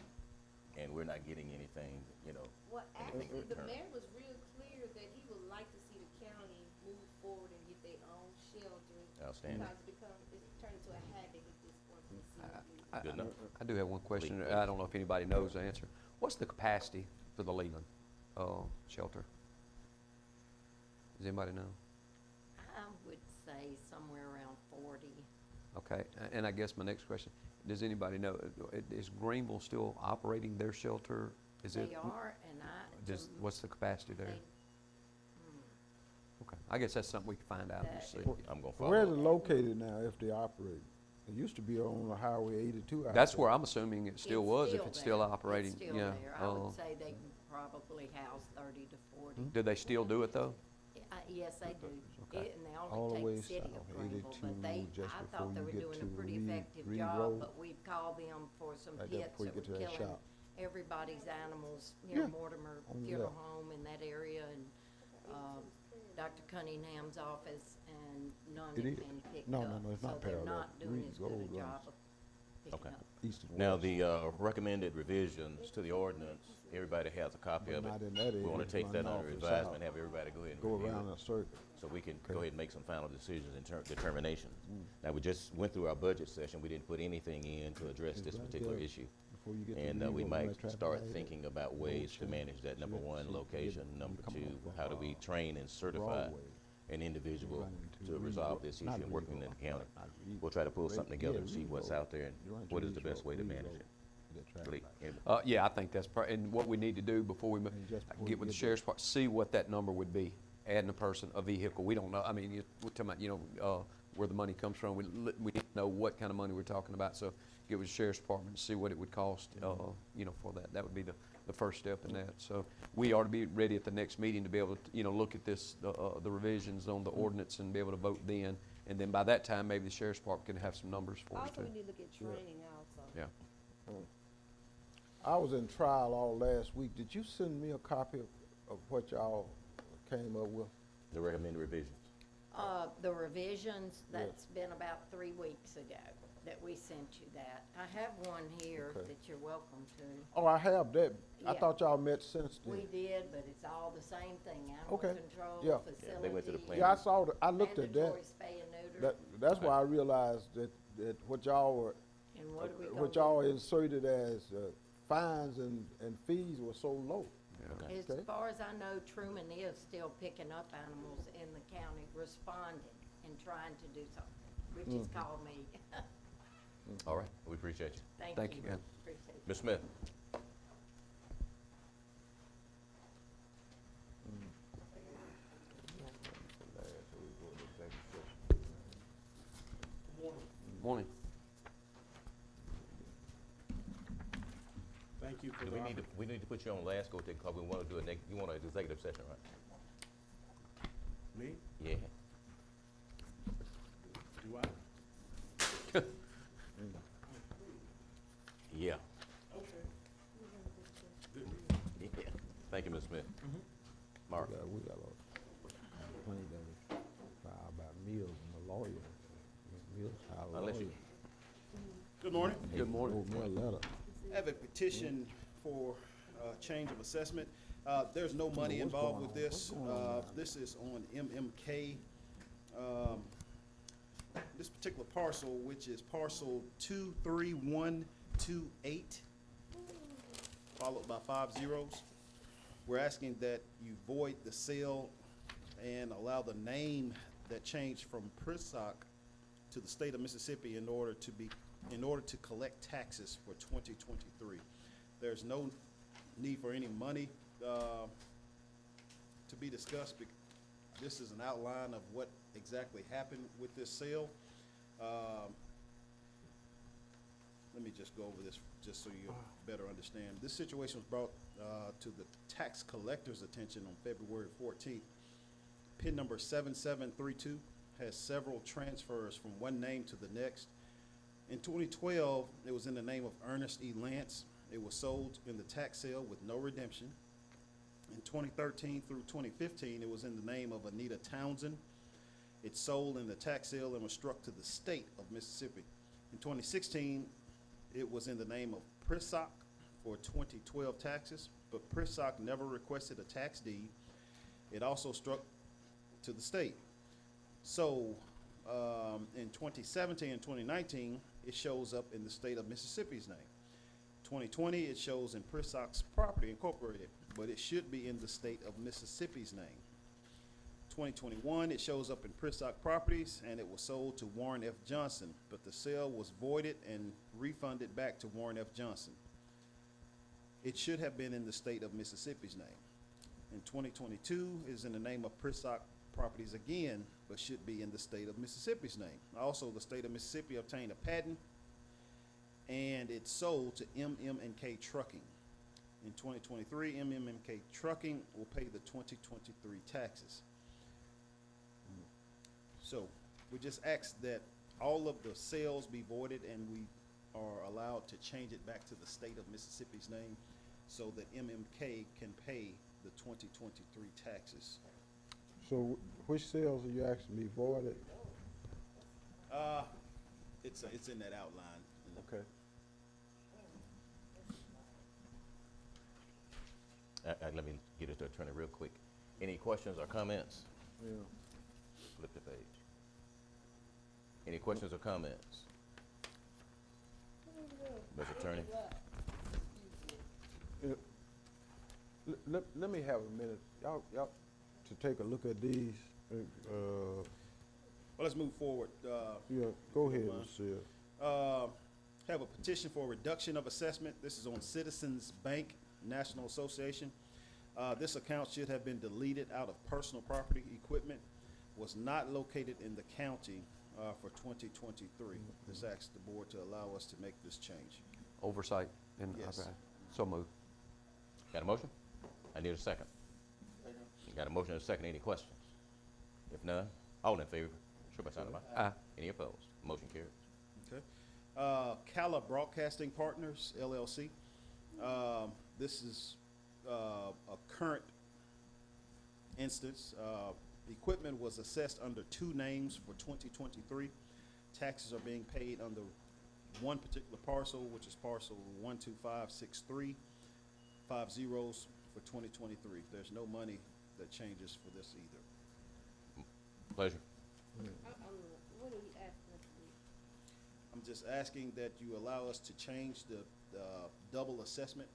and we're not getting anything, you know. Well, anything actually, in the return. mayor was real clear that he would like to see the county move forward and get their own shelter. Outstanding. Because it's turned into a habit at this point for the city. Good enough. I do have one question. Please. I don't know if anybody knows the answer. What's the capacity for the Leland shelter? Does anybody know? I would say somewhere around 40. Okay, and I guess my next question, does anybody know, is Greenville still operating their shelter? Is it? They are, and What's the capacity there? they- Okay, I guess that's something we can find out and see. I'm gonna follow Where is up. it located now if they operate? It used to be on the Highway 82 out That's there. where I'm assuming it still was, if it's still there. operating, It's still yeah. there. I would say they can probably house 30 to 40. Do they still do it though? Yes, they do. Okay. And they All the only way take the city south, of Greenville, but 82 just I before thought they you were get doing to a pretty Reed- effective Reed job, Road. but we've called them for some Right there pits before you that were get to that killing shop. everybody's animals near Yeah, Mortimer on the Funeral left. Home in that area, and, Dr. Cunningham's office, and none It have is. been picked No, up. no, no, it's not So they're parallel. not doing Reed as good Road a runs job of picking Okay. up. East and Now, west. the recommended revisions to the ordinance, everybody has a copy But of it. not in that We area, wanna it's take that running under off the advisement, south. have everybody go ahead and Go review around it, in a circle. so we can Okay. go ahead and make some final decisions and determinations. Now, we just went through our budget session, we didn't put anything in to address It's this right particular there issue. before you get to And Reed we Road, might that traffic start light, thinking about road ways to change. manage that, number See, one, see, location, you number come two, off how do we train and certify Broadway. an individual run into to Reed resolve Road. this issue Not and Reed working in Road, the county. not Reed We'll try to pull Road. something Yeah, together and see Reed what's Road. out there and You run into what is Reed the best Road, way to Reed manage Road. it. That traffic Lee, light. any- Yeah, I think that's, and what we need to do before we just before get you with the get sheriff's part, see what that number would be, adding a person, a vehicle, we don't know, I mean, we're talking about, where the money comes from, we need to know what kind of money we're talking about, so get with the sheriff's department, see what it would cost, for that would be the first step in that, so we ought to be ready at the next meeting to be able to, look at this, the revisions on the ordinance and be able to vote then, and then by that time, maybe the sheriff's department can have some numbers for us Also, too. we need to look at training also. Yeah. I was in trial all last week. Did you send me a copy of what y'all came up with? The recommended revisions. The revisions, that's been about 3 weeks ago. that we sent you that. I have one here Okay. that you're welcome to. Oh, I have that. I Yeah. thought y'all met since then. We did, but it's all the same thing, animal Okay. control, Yeah. facility. Yeah, they went to the plan. Yeah, I saw I looked at that. mandatory spay and neuter. That's why I realized that what y'all were, And what are we what gonna y'all inserted as fines and fees were so low. As Okay. far as I know, Truman is still picking up animals in the county, responding and trying to do something, which is Mhm. called me. All right, we appreciate you. Thank you. Appreciate it. Ms. Smith? Morning. Thank you for Do the we need to put you on last go to, because we want to do you want an executive session, right? Me? Yeah. Do I? Yeah. Okay. Yeah. Thank you, Ms. Smith. Mark? We got a complaint that was filed by Mills and the lawyer. Mills filed a Unless lawyer. you- Good morning. Good morning. Wrote me a letter. I have a petition for change of assessment. There's no money what's involved going with on? this. What's going on now? This is on MMK. This particular parcel, which is parcel 23128, followed by 5 zeros. We're asking that you void the sale and allow the name that changed from Prissock to the state of Mississippi in order to collect taxes for 2023. There's no need for any money to be discussed. This is an outline of what exactly happened with this sale. Let me just go over this just so you better understand. This situation was brought to the tax collector's attention on February 14th. PIN number 7732 has several transfers from one name to the next. In 2012, it was in the name of Ernest E. Lance. It was sold in the tax sale with no redemption. In 2013 through 2015, it was in the name of Anita Townsend. It sold in the tax sale and was struck to the state of Mississippi. In 2016, it was in the name of Prissock for 2012 taxes, but Prissock never requested a tax deed. It also struck to the state. So in 2017 and 2019, it shows up in the state of Mississippi's name. 2020, it shows in Prissock's Property Incorporated, but it should be in the state of Mississippi's name. 2021, it shows up in Prissock Properties, and it was sold to Warren F. Johnson, but the sale was voided and refunded back to Warren F. Johnson. It should have been in the state of Mississippi's name. In 2022, it is in the name of Prissock Properties again, but should be in the state of Mississippi's name. Also, the state of Mississippi obtained a patent, and it sold to MM&K Trucking. In 2023, MM&K Trucking will pay the 2023 taxes. So we just ask that all of the sales be voided and we are allowed to change it back to the state of Mississippi's name so that MMK can pay the 2023 taxes. So which sales are you asking me voided? It's in that outline. Okay. Let me get it to attorney real quick. Any questions or comments? Yeah. Flip the page. Any questions or comments? Mr. Attorney? Let me have a minute, y'all to take a look at these. Well, let's move forward. Yeah, go ahead, Ron. Mr. Sears. Have a petition for reduction of assessment. This is on Citizens Bank National Association. This account should have been deleted out of personal property equipment, was not located in the county for 2023. This asks the board to allow us to make this change. Oversight and, Yes. okay. So moved. Got a motion? I need a second. Got a motion and a second. Any questions? If none, all in favor, show by sign of aye. Aye. Any opposed? Motion carries. Okay. Cala Broadcasting Partners, LLC. This is a current instance. Equipment was assessed under two names for 2023. Taxes are being paid under one particular parcel, which is parcel 12563, 5 zeros for 2023. There's no money that changes for this either. Pleasure. What are you asking us to do? I'm just asking that you allow us to change the double assessment.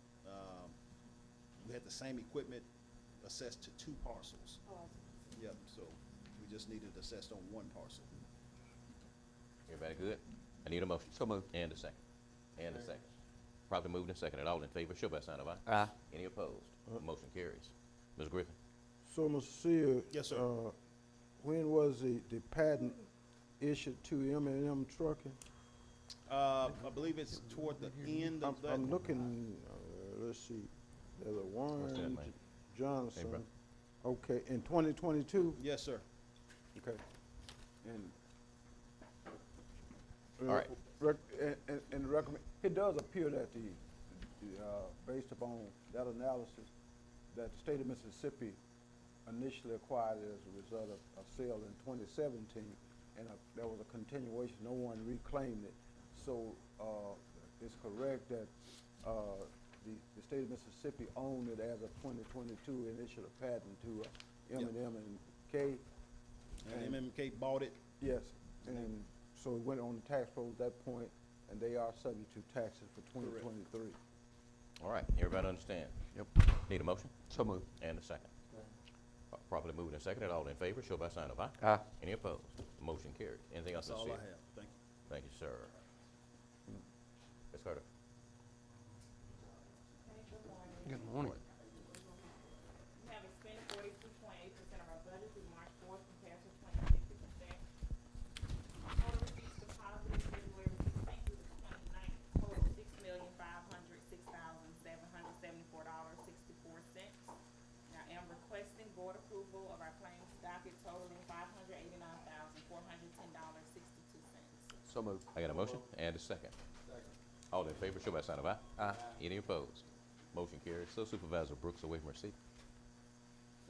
We had the same equipment assessed to 2 parcels. Oh, I see. Yep, so we just needed it assessed on 1 parcel. Everybody good? I need a motion. So moved. And a second. And a second. Properly moved and seconded. All in favor, show by sign of aye. Aye. Any opposed? Motion carries. Ms. Griffin? So, Mr. Seer. Yes, sir. When was the patent issued to M&M Trucking? I believe it's toward the end of that. I'm looking, let's see, there's a What's that, Warren man? Johnson. bro. Okay, in 2022? Yes, sir. Okay. And. All right. And recommend, it does appear that based upon that analysis, that the state of Mississippi initially acquired it as a result of a sale in 2017, and there was a continuation, no one reclaimed it. So, it's correct that, the state of Mississippi owned it as of 2022 and issued a patent to M&M and K. And MMK bought it. Yes, and so it went on the tax roll at that point, and they are subject to taxes for 2023. All right, everybody understand? Yep. Need a motion? So moved. And a second. Properly moved and seconded. All in favor, show by sign of aye. Aye. Any opposed? Motion carried. Anything else, That's Mr. all I Seer? have. Thank you. Thank you, sir. Ms. Carter? Good morning. We have expended 42.8% of our budget through March 4th compared to 2060%. Total receipts deposited February 16th through the 29th total $6,506,774.64. Now I am requesting board approval of our claims docket totaling $589,410.62. So moved. I got a motion and a second. All in favor, show by sign of aye. Aye. Any opposed? Motion carries. So Supervisor Brooks, away from her seat.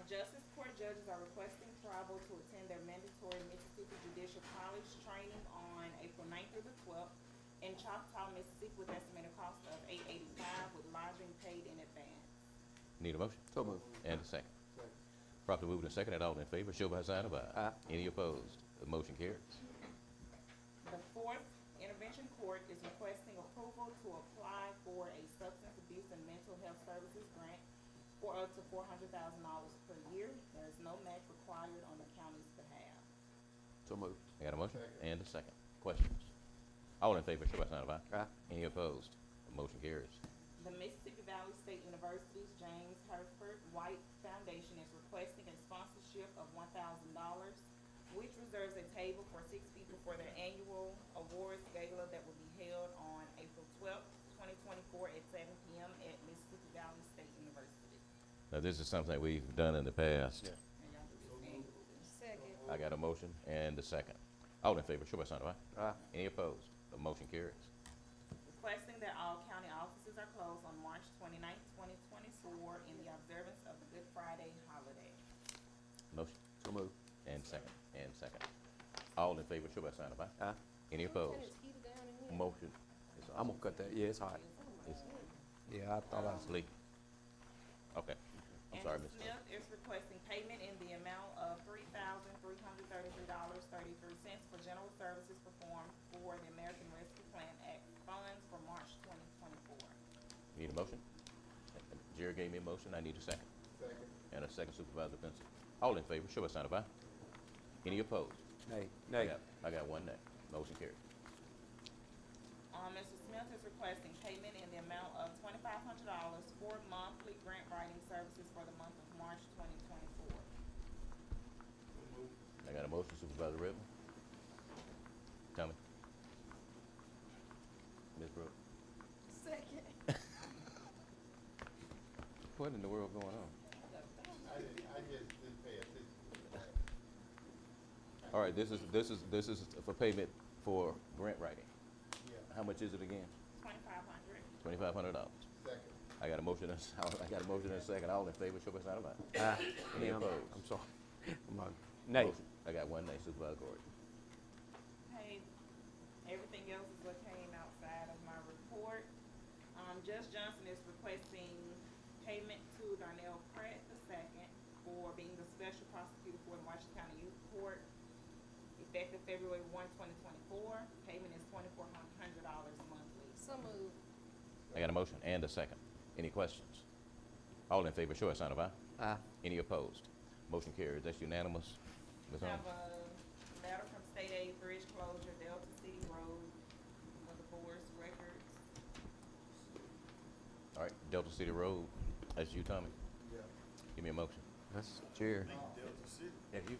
The Justice Court judges are requesting travel to attend their mandatory Mississippi Judicial College training on April 9th through the 12th in Choctaw, Mississippi, with estimated cost of $885 with lodging paid in advance. Need a motion? So moved. And a second. Properly moved and seconded. All in favor, show by sign of aye. Aye. Any opposed? The motion carries. The Fourth Intervention Court is requesting approval to apply for a substance abuse and mental health services grant for up to $400,000 per year. There is no match required on the county's behalf. So moved. I got a motion and a second. Questions? All in favor, show by sign of aye. Aye. Any opposed? The motion carries. The Mississippi Valley State University's James Herford White Foundation is requesting a sponsorship of $1,000, which reserves a table for 6 people for their annual awards gala that will be held on April 12th, 2024 at 7 p.m. at Mississippi Valley State University. Now, this is something we've done in the past. And y'all do this annually. Second. I got a motion and a second. All in favor, show by sign of aye. Aye. Any opposed? The motion carries. Requesting that all county offices are closed on March 29th, 2024 in the observance of the Good Friday holiday. Motion So moved. and second, and second. All in favor, show by sign of aye. Aye. Any opposed? Turn this heater down in here. Motion. I'm gonna cut that. Yeah, it's hot. Yeah, I thought I was. Lee. Okay. I'm sorry, Andrew Ms. Smith is requesting payment in the amount of $3,333.33 for general services performed for the American Rescue Plan Act funds for March 2024. Need a motion? Jerry gave me a motion. I need a second. Second. And a second, Supervisor Benson. All in favor, show by sign of aye. Any opposed? Nay. Nay. I got one nay. Motion carried. Mr. Smith is requesting payment in the amount of $2,500 for monthly grant writing services for the month of March 2024. I got a motion, Supervisor Redmond. Tell me. Ms. Brooks. Second. What in the world going on? I just didn't pay attention. All right, this is for payment for grant writing. Yeah. How much is it again? $2,500. $2,500. Second. I got a motion and a second. All in favor, show by sign of aye. Aye. Any Yeah, opposed? I'm sorry. I'm on. Nay. Motion. I got one nay, Supervisor Gordon. Paid, everything else is what came outside Judge Johnson is requesting payment to Darnell Pratt II for being the special prosecutor for the Washington County Youth Court, effective February 1, 2024. Payment is $2,400 monthly. So moved. I got a motion and a second. Any questions? All in favor, show a sign of aye. Aye. Any opposed? Motion carries. That's unanimous. Ms. Have Holmes. a letter from State Aid Bridge Closure, Delta City Road, for the board's records. All right, Delta City Road. That's you, Tommy. Yeah. Give me a motion. That's Jerry. Delta City. Yeah, you.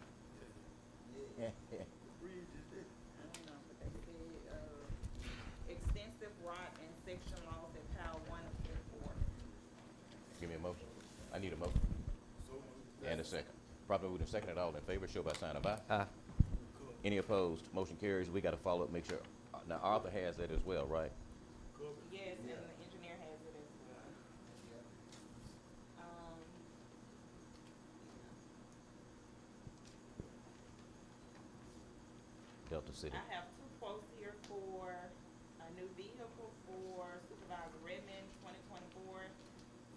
Extensive rot and section loss at Powell 1 and 4. Give me a motion. I need a motion. And a second. Probably moved and seconded. All in favor, show by sign of aye. Aye. Any opposed? Motion carries. We got to follow up, make sure. Now, Arthur has that as well, right? Yes, and the engineer has it as well. Delta City. I have 2 quotes here for a new vehicle for Supervisor Redmond, 2024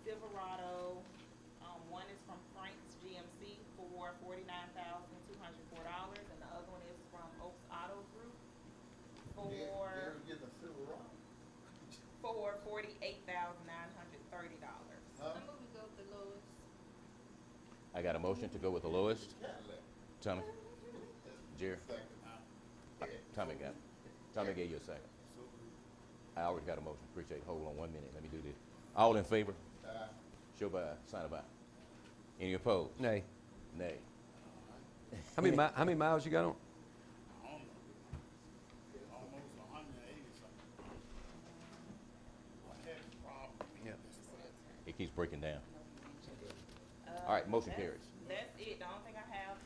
Silverado. One is from Frank's GMC for $49,204, and the other one is from Oaks Auto Group for $48,930. I move we go with the lowest. I got a motion to go with the lowest. Tommy? Jerry? Tommy got it. Tommy gave you a second. I already got a motion. Appreciate it. Hold on 1 minute. Let me do this. All in favor? Show by sign of aye. Any opposed? Nay. Nay. How many miles you got on? Almost 180 something. I had a problem. Yeah. It keeps breaking down. All right, motion carries. That's it. The only thing I have,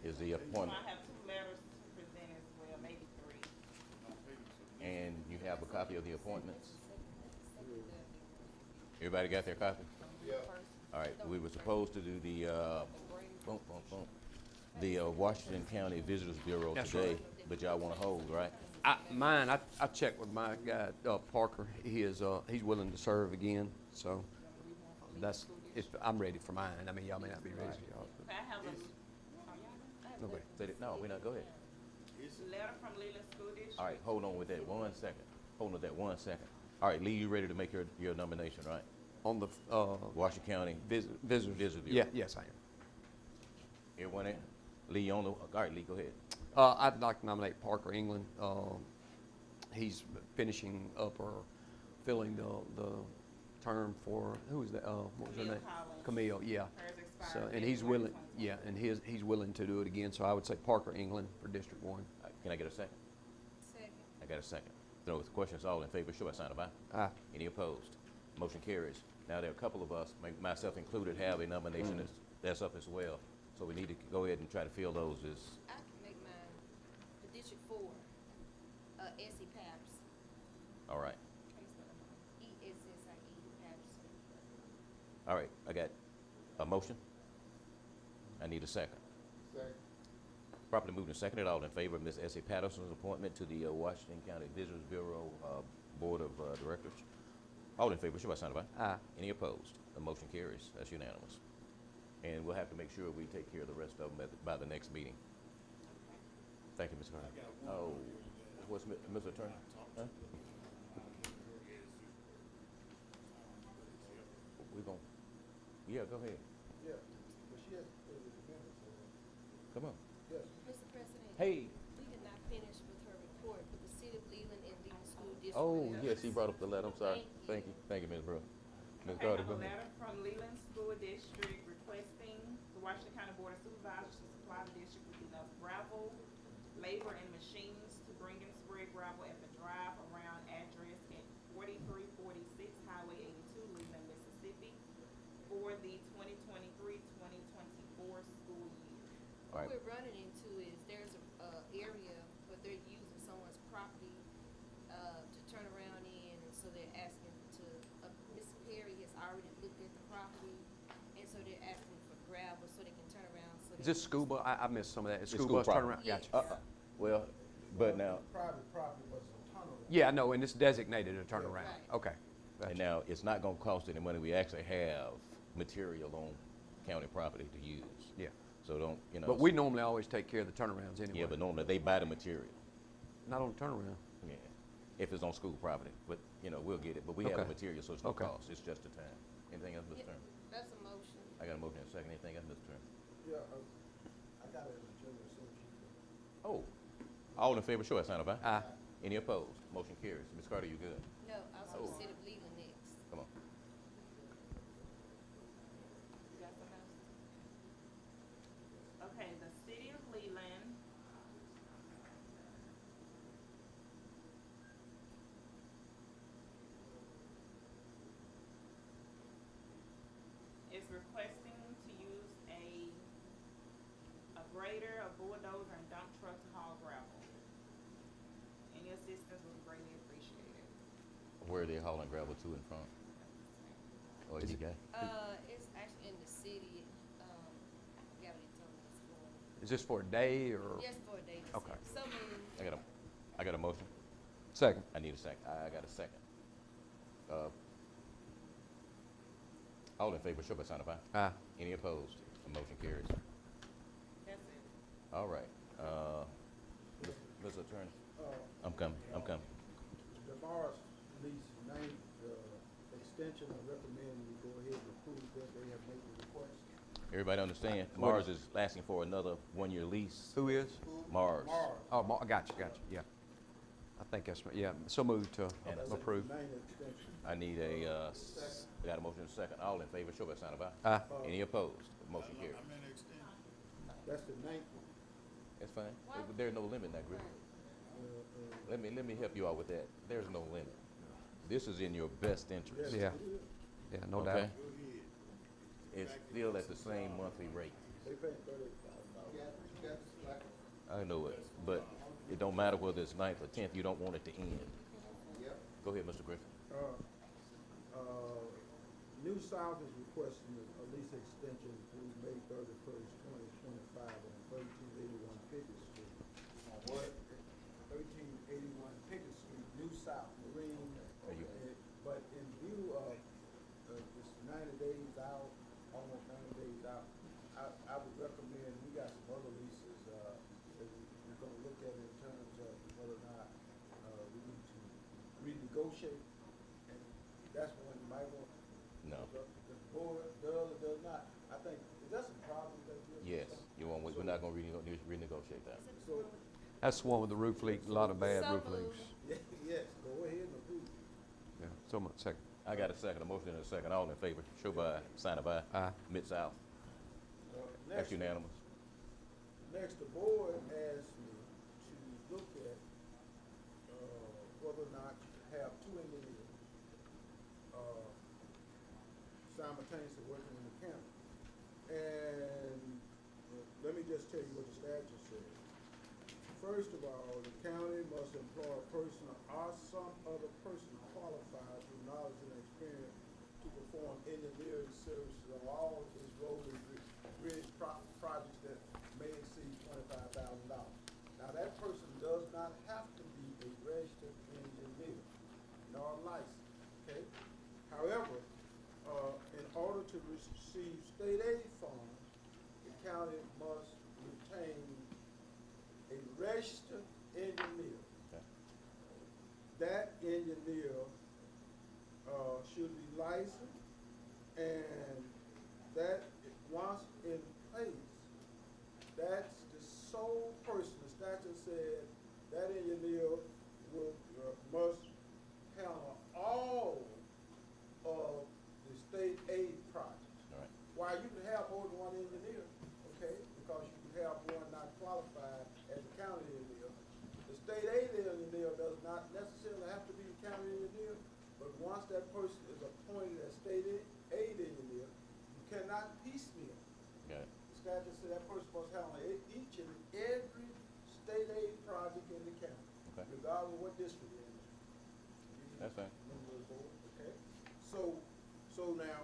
Is the appointment. I have 2 letters to present as well, maybe 3. And you have a copy of the appointments? Everybody got their copy? Yeah. All right, we were supposed to do the, the Washington County Visitors Bureau That's today, right. but y'all want to hold, right? I checked with my guy, Parker. He's willing to serve again, so that's, I'm ready for mine. I mean, y'all may not be ready for y'all. I have a No, wait, say it. No, we're not, go ahead. letter from Leland School District. All right, hold on with that 1 second. Hold on with that 1 second. All right, Lee, you ready to make your nomination, right? On the, Washington County visitors. Visitor Bureau. Yeah, yes, I am. Everyone in? Lee, on the, all right, Lee, go ahead. I'd like to nominate Parker England. He's finishing up or filling the term for, who was that? What was her name? Camille, yeah. So, and he's willing, yeah, and he's willing to do it again, so I would say Parker England for District 1. Can I get a second? Second. I got a second. No questions, all in favor, show by sign of aye. Aye. Any opposed? Motion carries. Now, there are a couple of us, myself included, have a nomination that's up as well. So we need to go ahead and try to fill those as, I can make mine, the District 4, Essie Patterson. all right. E-S-S-I-E Patterson. All right, I got a motion. I need a second. Second. Properly moved and seconded, all in favor of Ms. Essie Patterson's appointment to the Washington County Visitors Bureau Board of Directors. All in favor, show by sign of aye. Aye. Any opposed? The motion carries. That's unanimous. And we'll have to make sure we take care of the rest of them by the next meeting. Thank you, Ms. Carter. Oh, what's Mr. Attorney? Huh? We're going, yeah, go ahead. Yeah, but she has to put it in minutes. Come on. Yes. Mr. President. Hey. We did not finish with her report, but the City of Leland and Leland School District. Oh, yes, he brought up the letter. I'm sorry. Thank you. Thank you, Ms. Brewer. Ms. I Carter, have go a ahead. letter from Leland School District requesting the Washington County Board of Supervisors to supply the district with enough gravel, labor, and machines to bring and spread gravel at the drive around address at 4346 Highway 82, Leland, Mississippi, for the 2023-2024 school year. All right. What we're running into is there's a area where they're using someone's property to turn around in, and so they're asking to, Ms. Perry has already looked at the property, and so they're asking for gravel so they can turn around. So Is this scuba? I missed some of that. Is It's scuba school turnaround? property. Gotcha. Well, but now, Private property, but it's a tunnel. Yeah, I know, and it's designated a turnaround. Right. Okay. Gotcha. And now, it's not gonna cost any money. We actually have material on county property to use. Yeah. So don't, you know. But we normally always take care of the turnarounds anyway. Yeah, but normally they buy the material. Not on turnaround. Yeah, if it's on school property, but, you know, we'll get it, but we have the Okay. material, so it's no Okay. cost, it's just the time. Anything else, Mr. Turner? That's a motion. I got a motion and a second, anything else, Mr. Turner? Yeah, I got it in the general assembly. Oh, all in favor, show a sign of aye. Aye. Any opposed? Motion carries. Ms. Carter, you good? No, I was Oh. on the city of Leland next. Come on. You got something else? Okay, the city of Leland is requesting to use a grader, a bulldozer, and dump truck to haul gravel. Any assistance would be greatly appreciated. Where are they hauling gravel to and from? Oh, is he guy? It's actually in the city, I forgot what he told me it's for. Is this for a day or? Just for a day. this Okay. year. So many. I got a motion. Second. I need a second. I got a second. All in favor, show by sign of aye. Aye. Any opposed? The motion carries. That's it. All right, Mr. Attorney, I'm coming. The Morris lease name, extension, I recommend we go ahead and approve that. They have made the request. Everybody understand, Mars is asking for another one-year lease. Who is? Mars. Oh, gotcha, yeah. I think that's, yeah, so moved to And a approve. Name extension. I need a, got a motion and a second. All in favor, show by sign of aye. Aye. Any opposed? The motion carries. That's the ninth one. That's fine. There's no limit in that group. Let me help you out with that. There's no limit. This is in your best interest. Yeah, yeah, no doubt. Okay? It's still at the same monthly rate. They pay $38,000. I know it, but it don't matter whether it's 9th or 10th, you don't want it to end. Go ahead, Mr. Griffin. New South is requesting a lease extension through May 31st, 2025 on 1381 Pickett Street. On what? 1381 Pickett Street, New South, Marine. But in view of this 90 days out, almost 90 days out, I would recommend, we got some other leases that we're gonna look at in terms of whether or not we need to renegotiate. And that's one you might want. No. The board does or does not. I think, is that some problems that you're? Yes, we're not gonna renegotiate that. So, That's the one with the roof leak, a lot of bad So roof leaks. yes, go ahead and approve. Yeah, so much, second. I got a second, a motion and a second. All in favor, show by sign of aye. Aye. Mid-South. That's Next, unanimous. next, the board asked me to look at, whether or not you could have two engineers, simultaneously working in the county. And let me just tell you what the statute says. First of all, the county must employ a person or some other person qualified with knowledge and experience to perform engineering services on all its road and bridge projects that may exceed $25,000. Now, that person does not have to be a registered engineer nor licensed, okay? However, in order to receive state aid funds, the county must retain a registered engineer. Okay. That engineer should be licensed, and that, once in place, that's the sole person, the statute said, that engineer must handle all of the state aid projects. All right. While you can have more than one engineer, okay, because you can have one not qualified as a county engineer. The state aid engineer does not necessarily have to be the county engineer, but once that person is appointed as state aid engineer, you cannot piecemeal. Got it. The statute says that person must handle each and every state aid project in the county, Okay. regardless of what district it is. That's fine. Member of the board, okay? So now,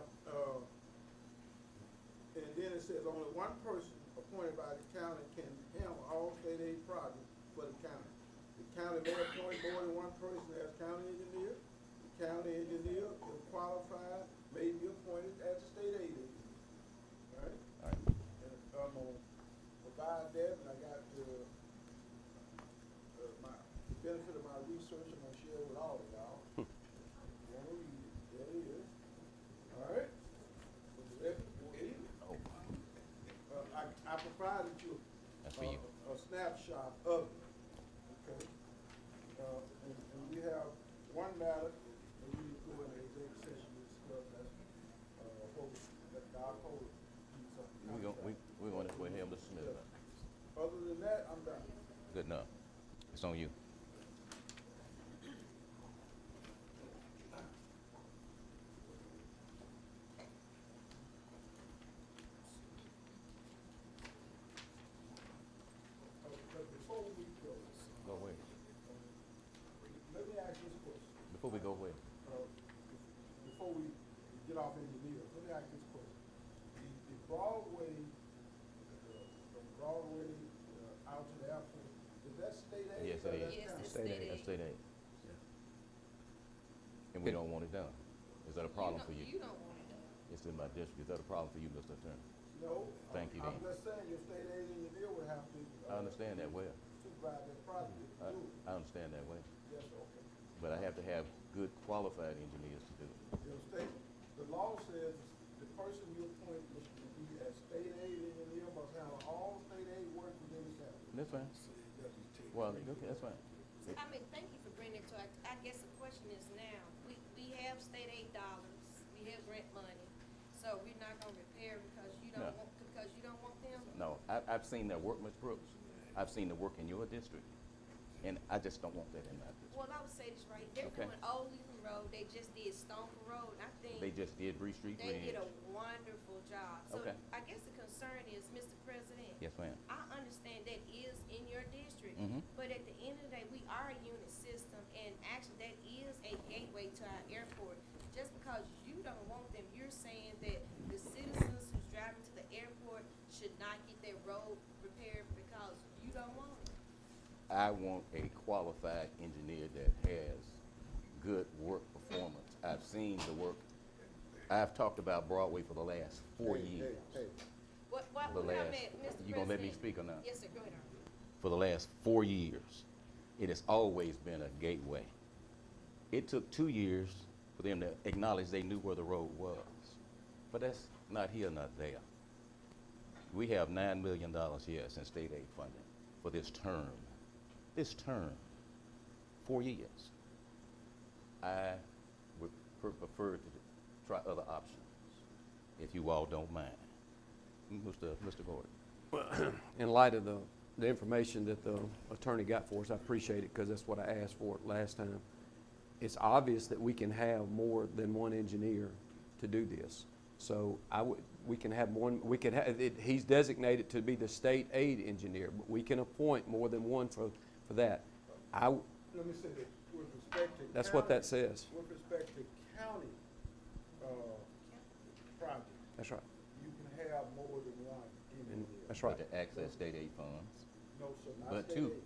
and then it says only one person appointed by the county can handle all state aid projects for the county. The county may appoint more than one person as county engineer. The county engineer qualified, may be appointed as a state aid agent. Right? All right. And I'm gonna provide that, and I got the benefit of my research, I'm gonna share with all of y'all. You wanna read it, there it is. All right? I provided you That's for you. a snapshot of it, okay? And we have one matter, and we need to go into executive session to discuss that our code needs something. We're going to go ahead and submit it. Other than that, I'm done. Good enough. It's on you. But before we go, Go away. let me ask this question. Before we go away. Before we get off engineers, let me ask this question. The Broadway, from Broadway out to the airport, is that state aid? Yes, or it that's is. county? That's state aid. And we don't want it done. Is that a problem for you? You don't want it done. It's in my district. Is that a problem for you, Mr. Attorney? No. Thank you, I'm Dean. just saying your state aid engineer would have to. I understand that well. Supervise that project to do it. I understand that way. Yes, okay. But I have to have good qualified engineers to do it. Your state, the law says the person you appoint must be a state aid engineer, must handle all state aid work within the county. That's fine. Well, okay, that's fine. I mean, thank you for bringing it to, I guess the question is now, we have state aid dollars, we have grant money, so we're not gonna repair because you No. don't want them? No, I've seen their work, Ms. Brooks. I've seen the work in your district, and I just don't want that in my district. Well, I would say this right, they're Okay. doing Old Leland Road, they just did Stoneford Road, and I think They just did Bree Street they Bridge. did a wonderful job. So Okay. I guess the concern is, Mr. President. Yes, ma'am. I understand that is in your district, Mhm. but at the end of the day, we are a unit system, and actually that is a gateway to our airport. Just because you don't want them, you're saying that the citizens who's driving to the airport should not get their road repaired because you don't want it. I want a qualified engineer that has good work performance. I've seen the work. I've talked about Broadway for the last 4 years. What The I'm last- at, Mr. President. You gonna let me speak or not? Yes, sir, go ahead. For the last 4 years, it has always been a gateway. It took 2 years for them to acknowledge they knew where the road was. But that's not here, not there. We have $9 million, yes, in state aid funding for this term. This term, 4 years. I would prefer to try other options, if you all don't mind. Mr. Gordon. Well, in light of the information that the attorney got for us, I appreciate it because that's what I asked for last time. It's obvious that we can have more than one engineer to do this. So we can have one, he's designated to be the state aid engineer, but we can appoint more than one for that. Let me say that with respect to. That's what that says. With respect to county, projects. That's right. You can have more than one engineer. That's right. To access state aid funds. No, sir, not But state two. aid.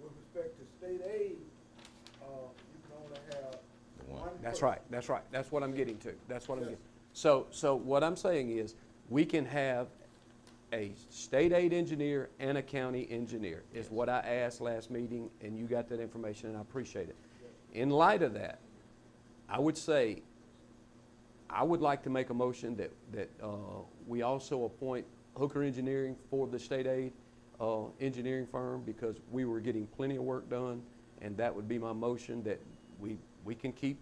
With respect to state aid, you can only have one. That's person. right, that's right. That's what I'm getting to. That's what I'm getting. So what I'm saying is, we can have a state aid engineer and a county engineer, is what I asked last meeting, and you got that information, and I appreciate it. In light of that, I would say, I would like to make a motion that we also appoint Hooker Engineering for the state aid engineering firm, because we were getting plenty of work done, and that would be my motion, that we can keep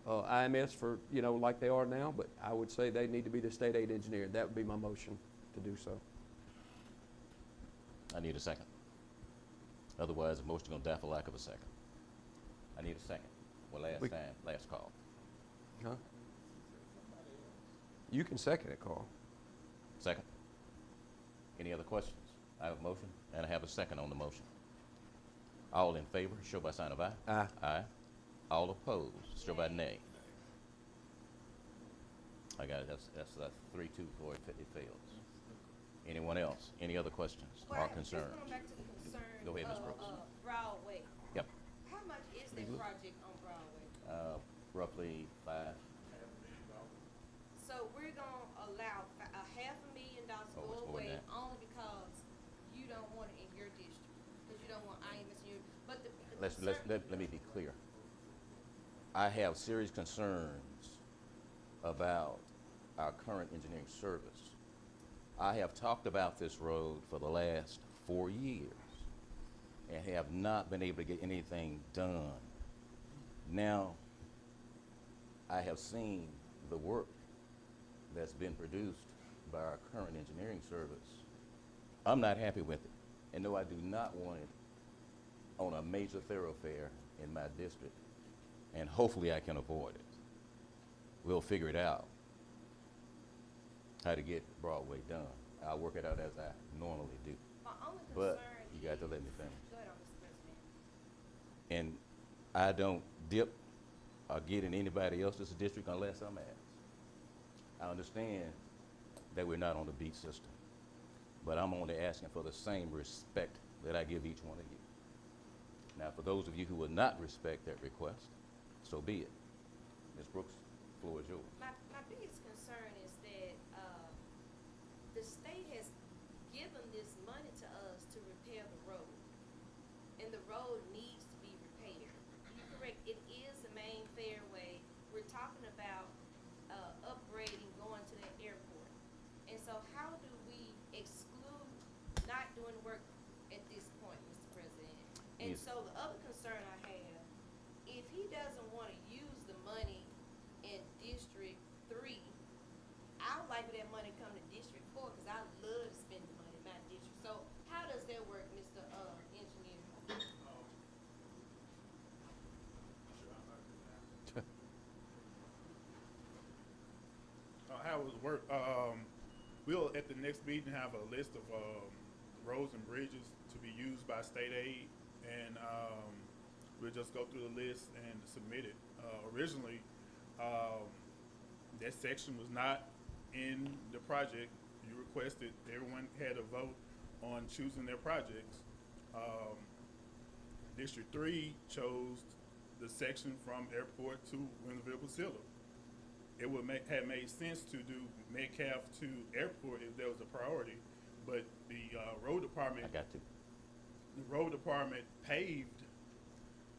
IMS for, like they are now, but I would say they need to be the state aid engineer. That would be my motion to do so. I need a second. Otherwise, the motion's gonna die for lack of a second. I need a second. Well, last call. Huh? You can second it, Carl. Second. Any other questions? I have a motion, and I have a second on the motion. All in favor, show by sign of aye. Aye. Aye. All opposed, show by nay. I got it, that's 3-2 for it fails. Anyone else? Any other questions or concerns? Just going back to the concern Go ahead, Ms. Brooks. Broadway. Yep. How much is that Mhm. project on Broadway? Roughly 5. dollars Oh, it's go more than away that. only because you don't want it in your district, because you don't want IMS in your, but the Let me be clear. I have serious concerns about our current engineering service. I have talked about this road for the last 4 years and have not been able to get anything done. Now, I have seen the work that's been produced by our current engineering service. I'm not happy with it. And no, I do not want it on a major thoroughfare in my district. And hopefully I can avoid it. We'll figure it out, how to get Broadway done. I'll work it out as I normally do. My only But concern you got to let me finish. Go ahead, Mr. President. And I don't dip or get in anybody else's district unless I'm asked. I understand that we're not on the beat system, but I'm only asking for the same respect that I give each one of you. Now, for those of you who will not respect that request, so be it. Ms. Brooks, the floor is yours. My biggest concern is that, the state has given this money to us to repair the road, and the road needs to be repaired. You're correct, it is the main fairway. We're talking about, upgrading, going to the airport. And so how do we exclude not doing work at this point, Mr. President? And Yes. so the other concern I have, if he doesn't wanna use the money in District 3, I would like for that money to come to District 4, cause I love to spend the money in my district. So how does that work, Mr. Engineer? How it would work, we'll at the next meeting have a list of, roads and bridges to be used by state aid, and, we'll just go through the list and submit it. Originally, that section was not in the project. You requested, everyone had a vote on choosing their projects. District 3 chose the section from airport to Winterville-Basilla. It would have made sense to do Metcalf to airport if there was a priority, but the road department. I got to. The road department paved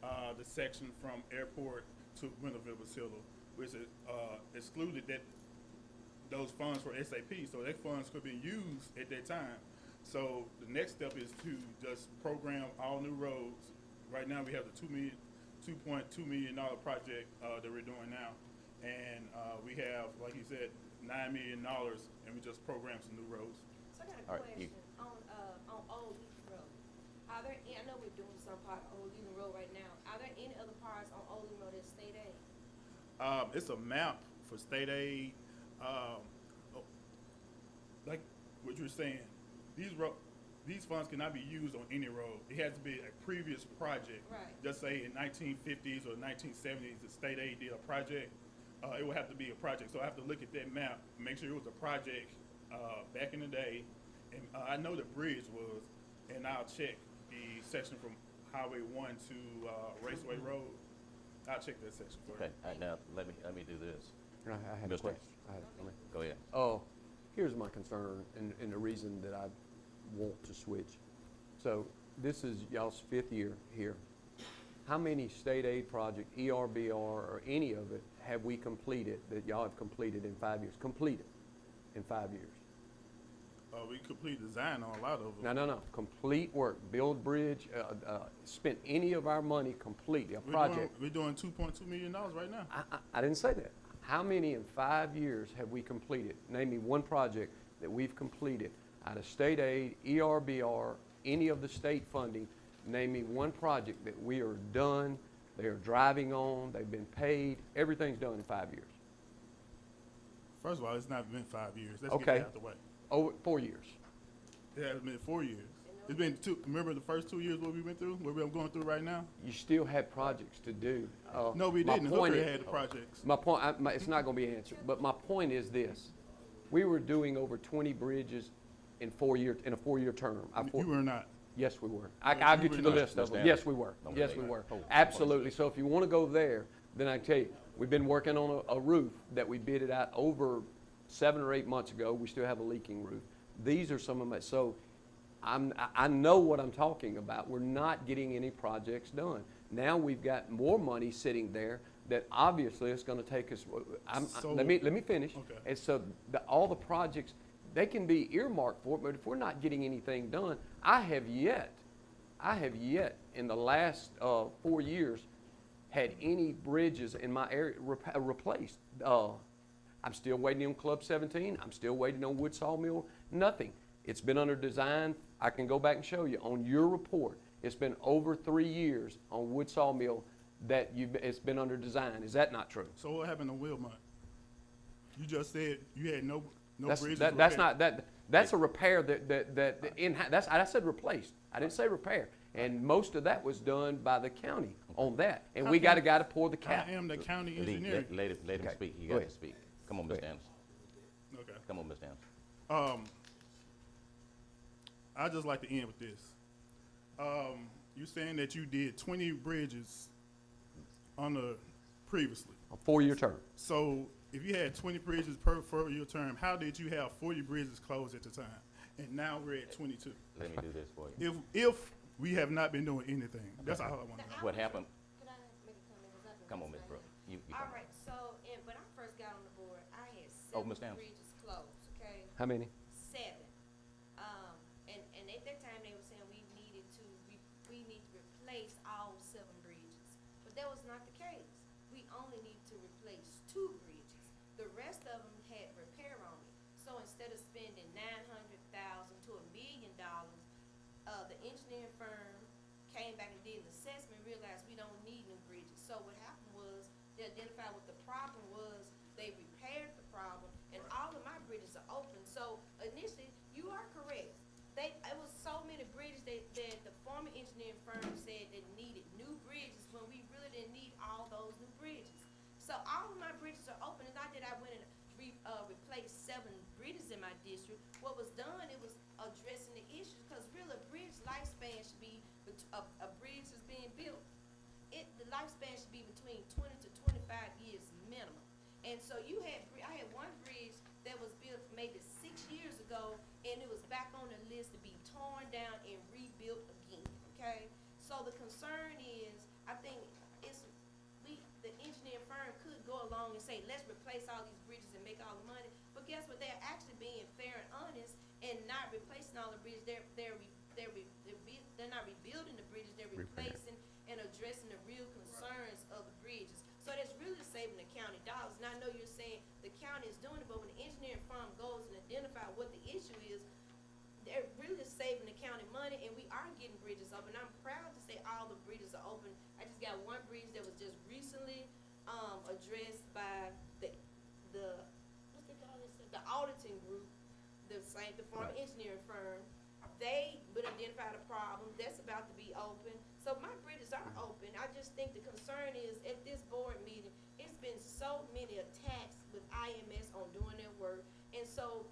the section from airport to Winterville-Basilla, which excluded those funds for SAP, so that funds could be used at that time. So the next step is to just program all new roads. Right now, we have the $2.2 million project that we're doing now. And we have, like you said, $9 million, and we just programmed some new roads. So I got a All right, question on Old Leland Road. Are there, I know we're doing some part of Old Leland Road right now. Are there any other parts on Old Leland Road that's state aid? It's a map for state aid. Like what you were saying, these funds cannot be used on any road. It has to be a previous project. Right. Just say in 1950s or 1970s, the state aid did a project. It would have to be a project. So I have to look at that map, make sure it was a project back in the day. And I know the bridge was, and I'll check the section from Highway 1 to Raceway Road. I'll check that section for you. Okay, now let me do this. I had a Mr. question. Go ahead. Here's my concern and the reason that I want to switch. So this is y'all's 5th year here. How many state aid project, ERBR, or any of it have we completed that y'all have completed in 5 years? Completed in 5 years? We complete design on a lot of them. No. Complete work, build bridge, spent any of our money completely, a project. We're doing $2.2 million right now. I didn't say that. How many in 5 years have we completed? Name me one project that we've completed out of state aid, ERBR, any of the state funding. Name me one project that we are done, they are driving on, they've been paid, everything's done in 5 years. First of all, it's not been 5 years. Let's Okay. get that out the way. Over 4 years. It has been 4 years. It's been remember the first 2 years what we went through, what we're going through right now? You still had projects to do. No, we my didn't. point Hooker is- had the projects. My point, it's not gonna be answered, but my point is this. We were doing over 20 bridges in a 4-year term. You were not. Yes, we were. I'll get you the list of them. Yes, we were. Don't Yes, say we that. were. Oh, Absolutely. So if you want to go there, then I tell you, we've been working on a roof that we bidded out over 7 or 8 months ago. We still have a leaking roof. These are some of my, so I know what I'm talking about. We're not getting any projects done. Now we've got more money sitting there that obviously it's gonna take us, let me finish. Okay. And so all the projects, they can be earmarked for it, but if we're not getting anything done, I have yet in the last 4 years had any bridges in my area replaced. I'm still waiting on Club 17. I'm still waiting on Wood Sawmill. Nothing. It's been under design. I can go back and show you on your report. It's been over 3 years on Wood Sawmill that it's been under design. Is that not true? So what happened to Wilmot? You just said you had no bridges. That's not that. That's a repair I said replaced. I didn't say repair. And most of that was done by the county on that. And we got a guy to pour the cap. I am the county engineer. Let him speak. You got to speak. Come on, Mr. Anderson. Okay. Come on, Mr. Anderson. I just like to end with this. You saying that you did 20 bridges previously. A 4-year term. So if you had 20 bridges per 4-year term, how did you have 40 bridges closed at the time? And now we're at 22. Let me do this for you. If we have not been doing anything, that's all I want to know. What happened? Could I make a comment? 'Cause I've been Come on, Ms. listening. Brooks. You All come. right, so, when I first got on the board, I had Oh, 7 Ms. Downs. bridges closed, okay? How many? 7. And at that time, they were saying we need to replace all 7 bridges. But that was not the case. We only need to replace 2 bridges. The rest of them had repair on it. So instead of spending $900,000 to $1 million, the engineering firm came back and did an assessment, realized we don't need new bridges. So what happened was, they identified what the problem was, they repaired the problem, and all of my bridges are open. So initially, you are correct. It was so many bridges that the former engineering firm said that needed new bridges when we really didn't need all those new bridges. So all of my bridges are open. It's not that I went and replaced 7 bridges in my district. What was done, it was addressing the issues, because really a bridge lifespan should be, a bridge is being built, the lifespan should be between 20 to 25 years minimum. And so I had one bridge that was built maybe 6 years ago, and it was back on the list to be torn down and rebuilt again, okay? So the concern is, I think the engineering firm could go along and say, let's replace all these bridges and make all the money, but guess what, they're actually being fair and honest and not replacing all the bridges, they're not rebuilding the bridges, they're replacing and addressing the real concerns of the bridges. So that's really saving the county dollars. And I know you're saying the county is doing it, but when the engineering firm goes and identifies what the issue is, they're really saving the county money, and we are getting bridges open. I'm proud to say all the bridges are open. I just got one bridge that was just recently addressed by the what's they call this? The auditing group, the former engineering firm. They would identify the problem. That's about to be open. So my bridges are open. I just think the concern is at this board meeting, it's been so many attacks with IMS on doing their work, and so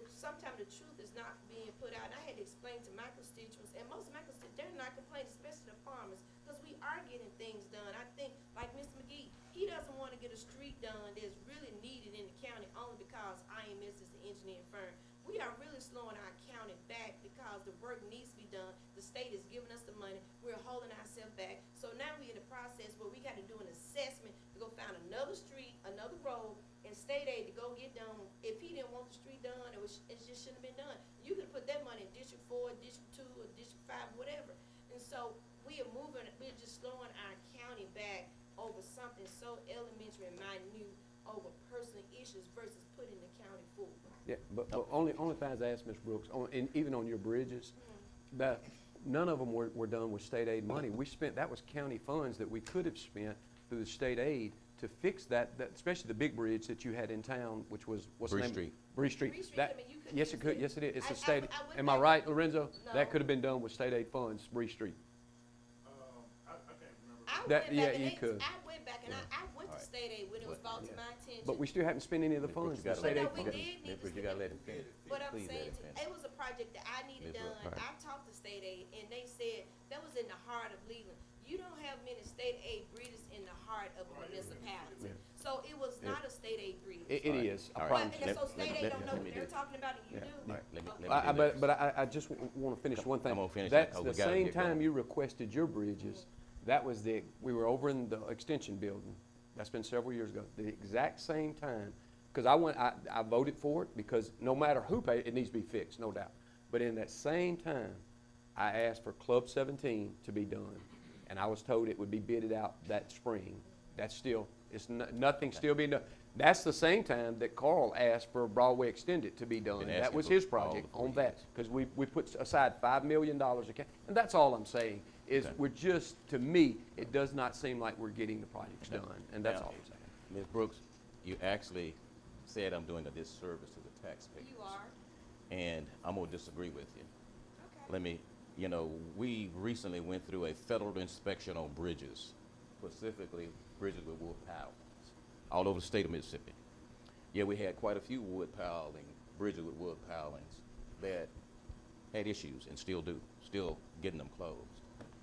sometimes the truth is not being put out. And I had to explain to my constituents, and most of my constituents, they're not complaining, especially the farmers, because we are getting things done. I think, like Mr. McGee, he doesn't want to get a street done that's really needed in the county only because IMS is the engineering firm. We are really slowing our county back because the work needs to be done. The state is giving us the money. We're holding ourselves back. So now we're in the process where we got to do an assessment to go find another street, another road, and state aid to go get done. If he didn't want the street done, it just shouldn't have been done. You could put that money in District 4, District 2, or District 5, whatever. And so we are moving, we're just slowing our county back over something so elementary and minute over personal issues versus putting the county forward. Yeah, but only things I asked Ms. Brooks, and even on your bridges, that none of them were done with state aid money. That was county funds that we could have spent through the state aid to fix that, especially the big bridge that you had in town, which was, what's the name? Street. Bree Street. Bree Street, That, I mean, you could yes, it use could, it. yes, it is. It's I a state, went am I back- right, Lorenzo? No. That could have been done with state aid funds, Bree Street. I can't remember. I That- went yeah, back and you could. I went back and I went to state aid when it was brought to my attention. But we still haven't spent any of the Ms. Brooks, funds. you The gotta state let aid him we funds. did finish. need Ms. to Brooks, you spend gotta let him finish. But I'm Please let saying, him finish. it was a project that I needed Ms. done. Brooks. I talked to state aid, and they said that was in the heart of Leland. You don't have many state aid bridges in the heart of a municipality. So it was not a state aid bridge. It All right. is, I All right. promise And you. so state aid don't know let what me they're do- talking about and you do? All right, let me I- do But, this. but I just want to finish one thing. I'm gonna finish That's that, 'cause the we gotta same get time going. you requested your bridges, that was we were over in the extension building. That's been several years ago. The exact same time, because I voted for it because no matter who paid, it needs to be fixed, no doubt. But in that same time, I asked for Club 17 to be done, and I was told it would be bidded out that spring. That's still, nothing still being done. That's the same time that Carl asked for Broadway Extended to be done. Been That asking was for his all project the 4 on that, years. because we put aside $5 million account, and that's all I'm saying, is Okay. we're just, to me, it does not seem like we're getting the projects Okay. done, and that's Now, all I'm saying. Ms. Brooks, you actually said I'm doing a disservice to the taxpayers. You are. And I'm gonna disagree with you. Okay. Let me, we recently went through a federal inspection on bridges, specifically bridges with wood pilings, all over the state of Mississippi. Yeah, we had quite a few bridges with wood pilings that had issues and still do, still getting them closed.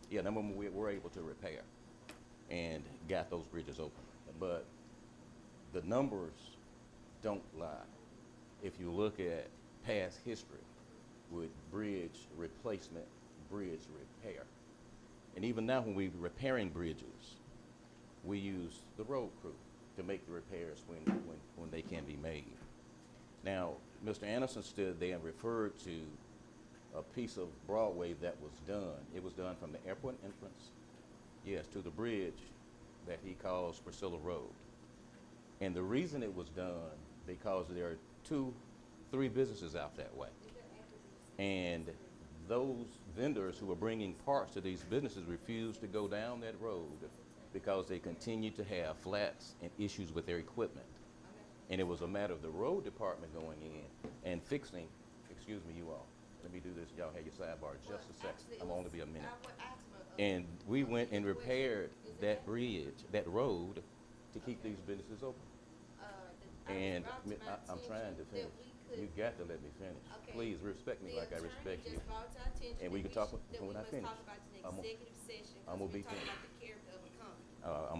Yeah, number one, we were able to repair and got those bridges open. But the numbers don't lie. If you look at past history with bridge replacement, bridge repair, and even now when we're repairing bridges, we use the road crew to make the repairs when they can be made. Now, Mr. Anderson stood there and referred to a piece of Broadway that was done. It was done from the airport entrance, yes, to the bridge that he calls Priscilla Road. And the reason it was done, because there are 3 businesses out that way. And those vendors who were bringing parts to these businesses refused to go down that road because they continued to have flats and issues with their equipment. And it was a matter of the road department going in and fixing, excuse me, you all, let me do this, y'all have your sidebar just a second, I'm only be a minute. And we went and repaired that bridge, that road, to keep these businesses open. And I'm trying to finish. You got to let me finish. Okay. Please respect me like I respect you. And we can talk when I finish. I'm gonna be finished. I'm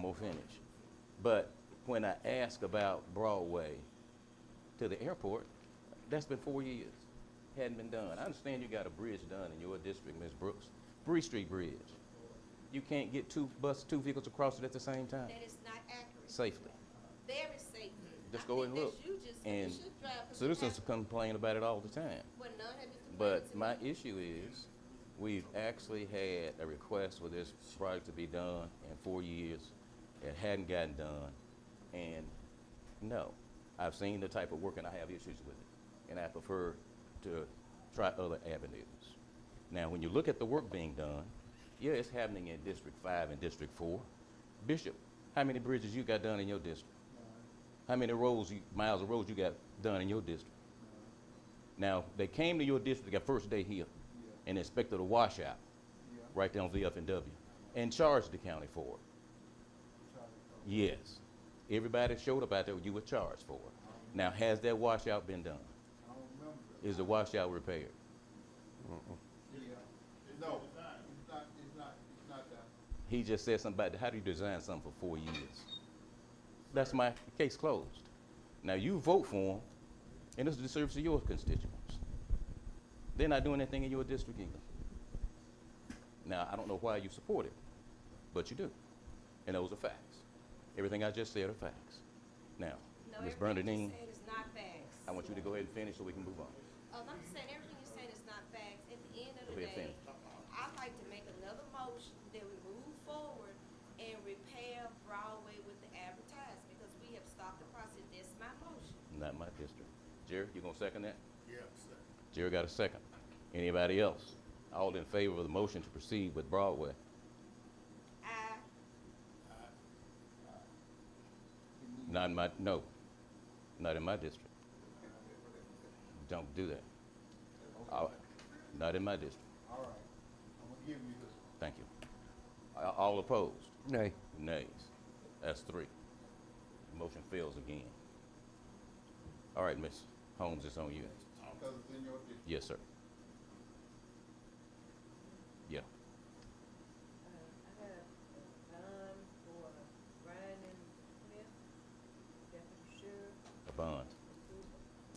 gonna finish. But when I ask about Broadway to the airport, that's been 4 years. Hadn't been done. I understand you got a bridge done in your district, Ms. Brooks. Bree Street Bridge. You can't get two vehicles across it at the same time That is not accurate. safely. Very safe. Just I go think and look. that's you just- And you should drive 'cause citizens you complain about it all the time. Well, none have been complaining But to my me. issue is, we've actually had a request for this project to be done in 4 years. It hadn't gotten done. And no, I've seen the type of work and I have issues with it. And I prefer to try other avenues. Now, when you look at the work being done, yeah, it's happening in District 5 and District 4. Bishop, how many bridges you got done in your district? How many miles of roads you got done in your district? Now, they came to your district that first day here and inspected a washout right there on VF&W and charged the county for it. Yes. Everybody showed up out there, you were charged for it. Now, has that washout been done? Is the washout repaired? No, it's not that. He just said something about how do you design something for 4 years? That's my case closed. Now you vote for them, and this is the service of your constituents. They're not doing anything in your district either. Now, I don't know why you support it, but you do. And those are facts. Everything I just said are facts. Now, No, Ms. everything Bernadine, you said is not facts. I want you to go ahead and finish so we can move on. I'm just saying, everything you're saying is not facts. At the end of Go the ahead, day, finish. I'd like to make another motion that we move forward and repair Broadway with the advertisement, because we have stopped the process. That's my motion. Not my district. Jerry, you gonna second that? Yes. Jerry got a second. Anybody else? All in favor of the motion to proceed with Broadway? Not in my, no, not in my district. Don't do that. Not in my district. All right, I'm gonna give you this. Thank you. All opposed? Nay. Nays. That's 3. Motion fails again. All right, Ms. Holmes, it's on you. Because it's in your district. Yes, sir. Yeah. I have a bond for Ryan and Smith.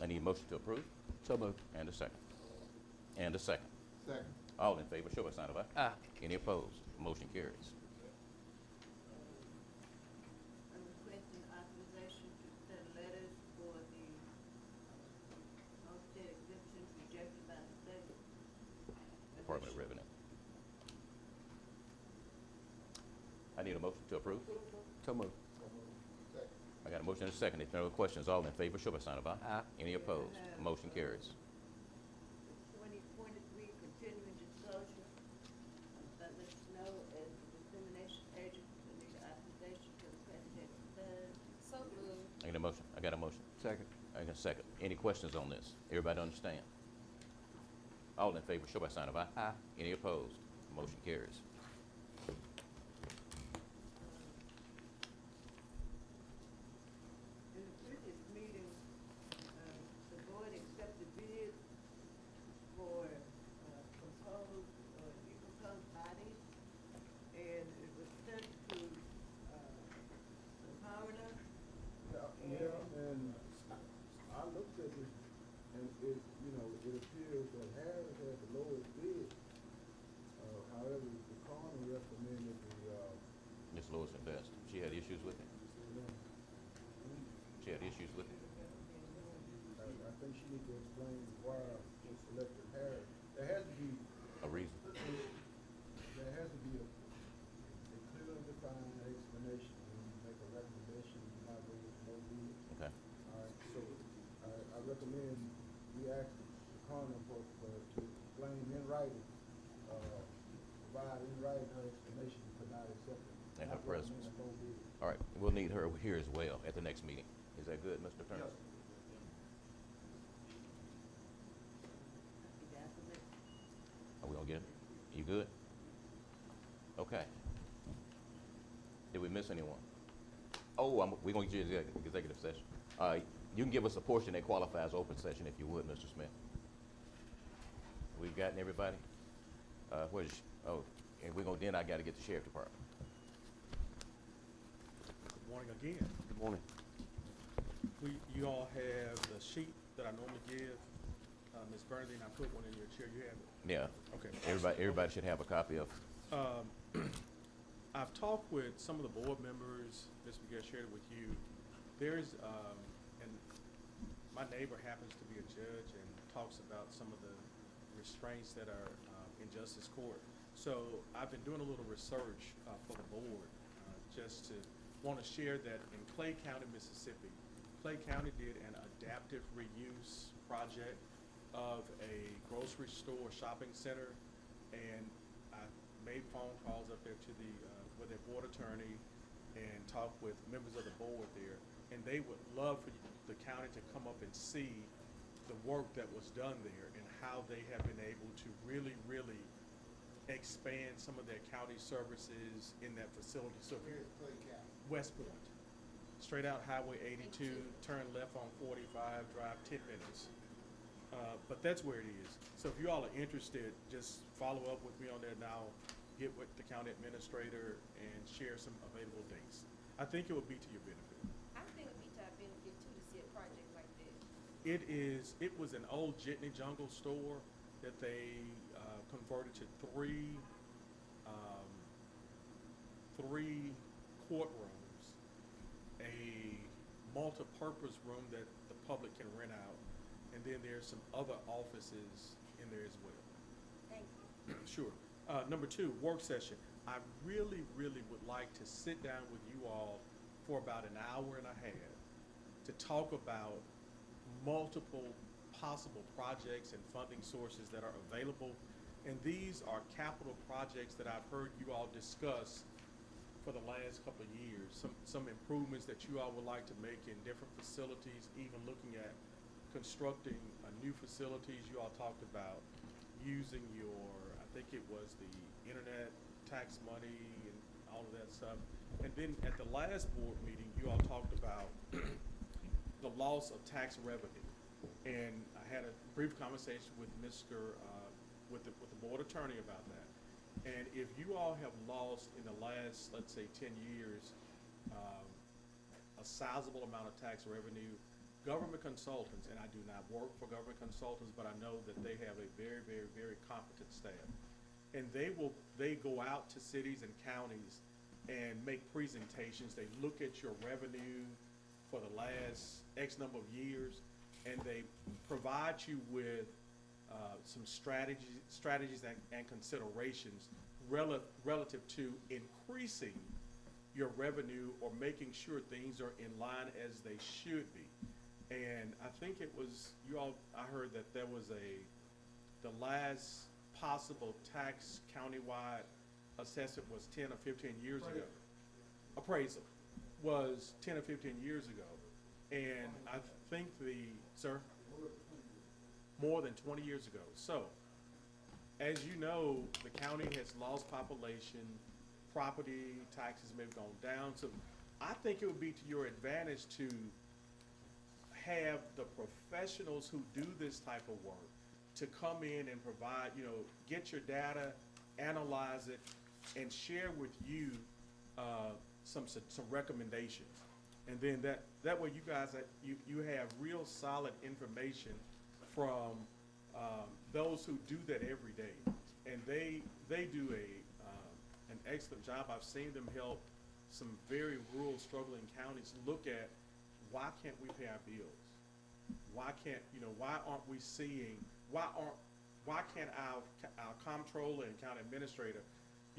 I need a motion to approve. So moved. And a second. And a second. Second. All in favor, show by sign of aye. Aye. Any opposed? Motion carries. I'm requesting authorization to send letters for the homestead exemptions rejected by the state. Department of Revenue. I need a motion to approve. So moved. I got a motion and a second. If there are no questions, all in favor, show by sign of aye. Aye. Any opposed? Motion carries. 2023 continuing disclosure. Let us know as the dissemination agent, we need authorization to request that done. So moved. I got a motion. I got a motion. Second. I got a second. Any questions on this? Everybody understand? All in favor, show by sign of aye. Aye. Any opposed? Motion carries. In the previous meeting, the board accepted bids for proposed, proposed bodies, and it was sent to Paula. Yeah, and I looked at it, and it, you know, it appears that Harris had the lowest bid. However, the coroner recommended the, Ms. Lewis and Best, she had issues with it? She had issues with it? I think she needs to explain why she selected Harris. There has to be, A reason? there has to be a clearly defined explanation when you make a recommendation, you're not going to no bid. Okay. All right, so I recommend we ask the coroner to explain in writing, provide in writing her explanation for not accepting. And her not recommending presence. no bid. All right, we'll need her here as well at the next meeting. Is that good, Mr. Attorney? Are we gonna get it? You good? Okay. Did we miss anyone? Oh, we're gonna get you executive session. You can give us a portion that qualifies open session if you would, Mr. Smith. We've gotten everybody? Then I gotta get the sheriff department. Good morning again. Good morning. You all have the sheet that I normally give. Ms. Bernadine, I put one in your chair. You have it? Yeah. Okay. Everybody should have a copy of. I've talked with some of the board members. Ms. McGill shared it with you. There's, and my neighbor happens to be a judge and talks about some of the restraints that are in justice court. So I've been doing a little research for the board, just to want to share that in Clay County, Mississippi, Clay County did an adaptive reuse project of a grocery store shopping center, and I made phone calls up there to the with their board attorney and talked with members of the board there, and they would love for the county to come up and see the work that was done there and how they have been able to really expand some of their county services in that facility. So here at Clay County, West Point, straight out Highway 82, turn left on 45, drive 10 minutes. But that's where it is. So if you all are interested, just follow up with me on there now, get with the county administrator and share some available dates. I think it would be to your benefit. I think it'd be to our benefit too to see a project like this. It was an old Jitney Jungle store that they converted to three courtrooms, a multi-purpose room that the public can rent out, and then there's some other offices in there as well. Thank you. Sure. Number two, work session. I really would like to sit down with you all for about an hour and a half to talk about multiple possible projects and funding sources that are available. And these are capital projects that I've heard you all discuss for the last couple of years. Some improvements that you all would like to make in different facilities, even looking at constructing new facilities. You all talked about using your, I think it was the internet tax money and all of that stuff. And then at the last board meeting, you all talked about the loss of tax revenue. And I had a brief conversation with with the board attorney about that. And if you all have lost in the last, let's say, 10 years, a sizable amount of tax revenue, government consultants, and I do not work for government consultants, but I know that they have a very, very, very competent staff. And they go out to cities and counties and make presentations. They look at your revenue for the last X number of years, and they provide you with some strategies and considerations relative to increasing your revenue or making sure things are in line as they should be. And I think it was, I heard that there was the last possible tax countywide assessment was 10 or 15 years ago. Appraisal was 10 or 15 years ago. And I think sir? More than 20 years ago. So, as you know, the county has lost population, property taxes may have gone down. So I think it would be to your advantage to have the professionals who do this type of work to come in and provide, get your data, analyze it, and share with you some recommendations. And then that way you guys, you have real solid information from those who do that every day. And they do an excellent job. I've seen them help some very rural, struggling counties look at why can't we pay our bills? Why can't, why aren't we seeing, why can't our comptroller and county administrator,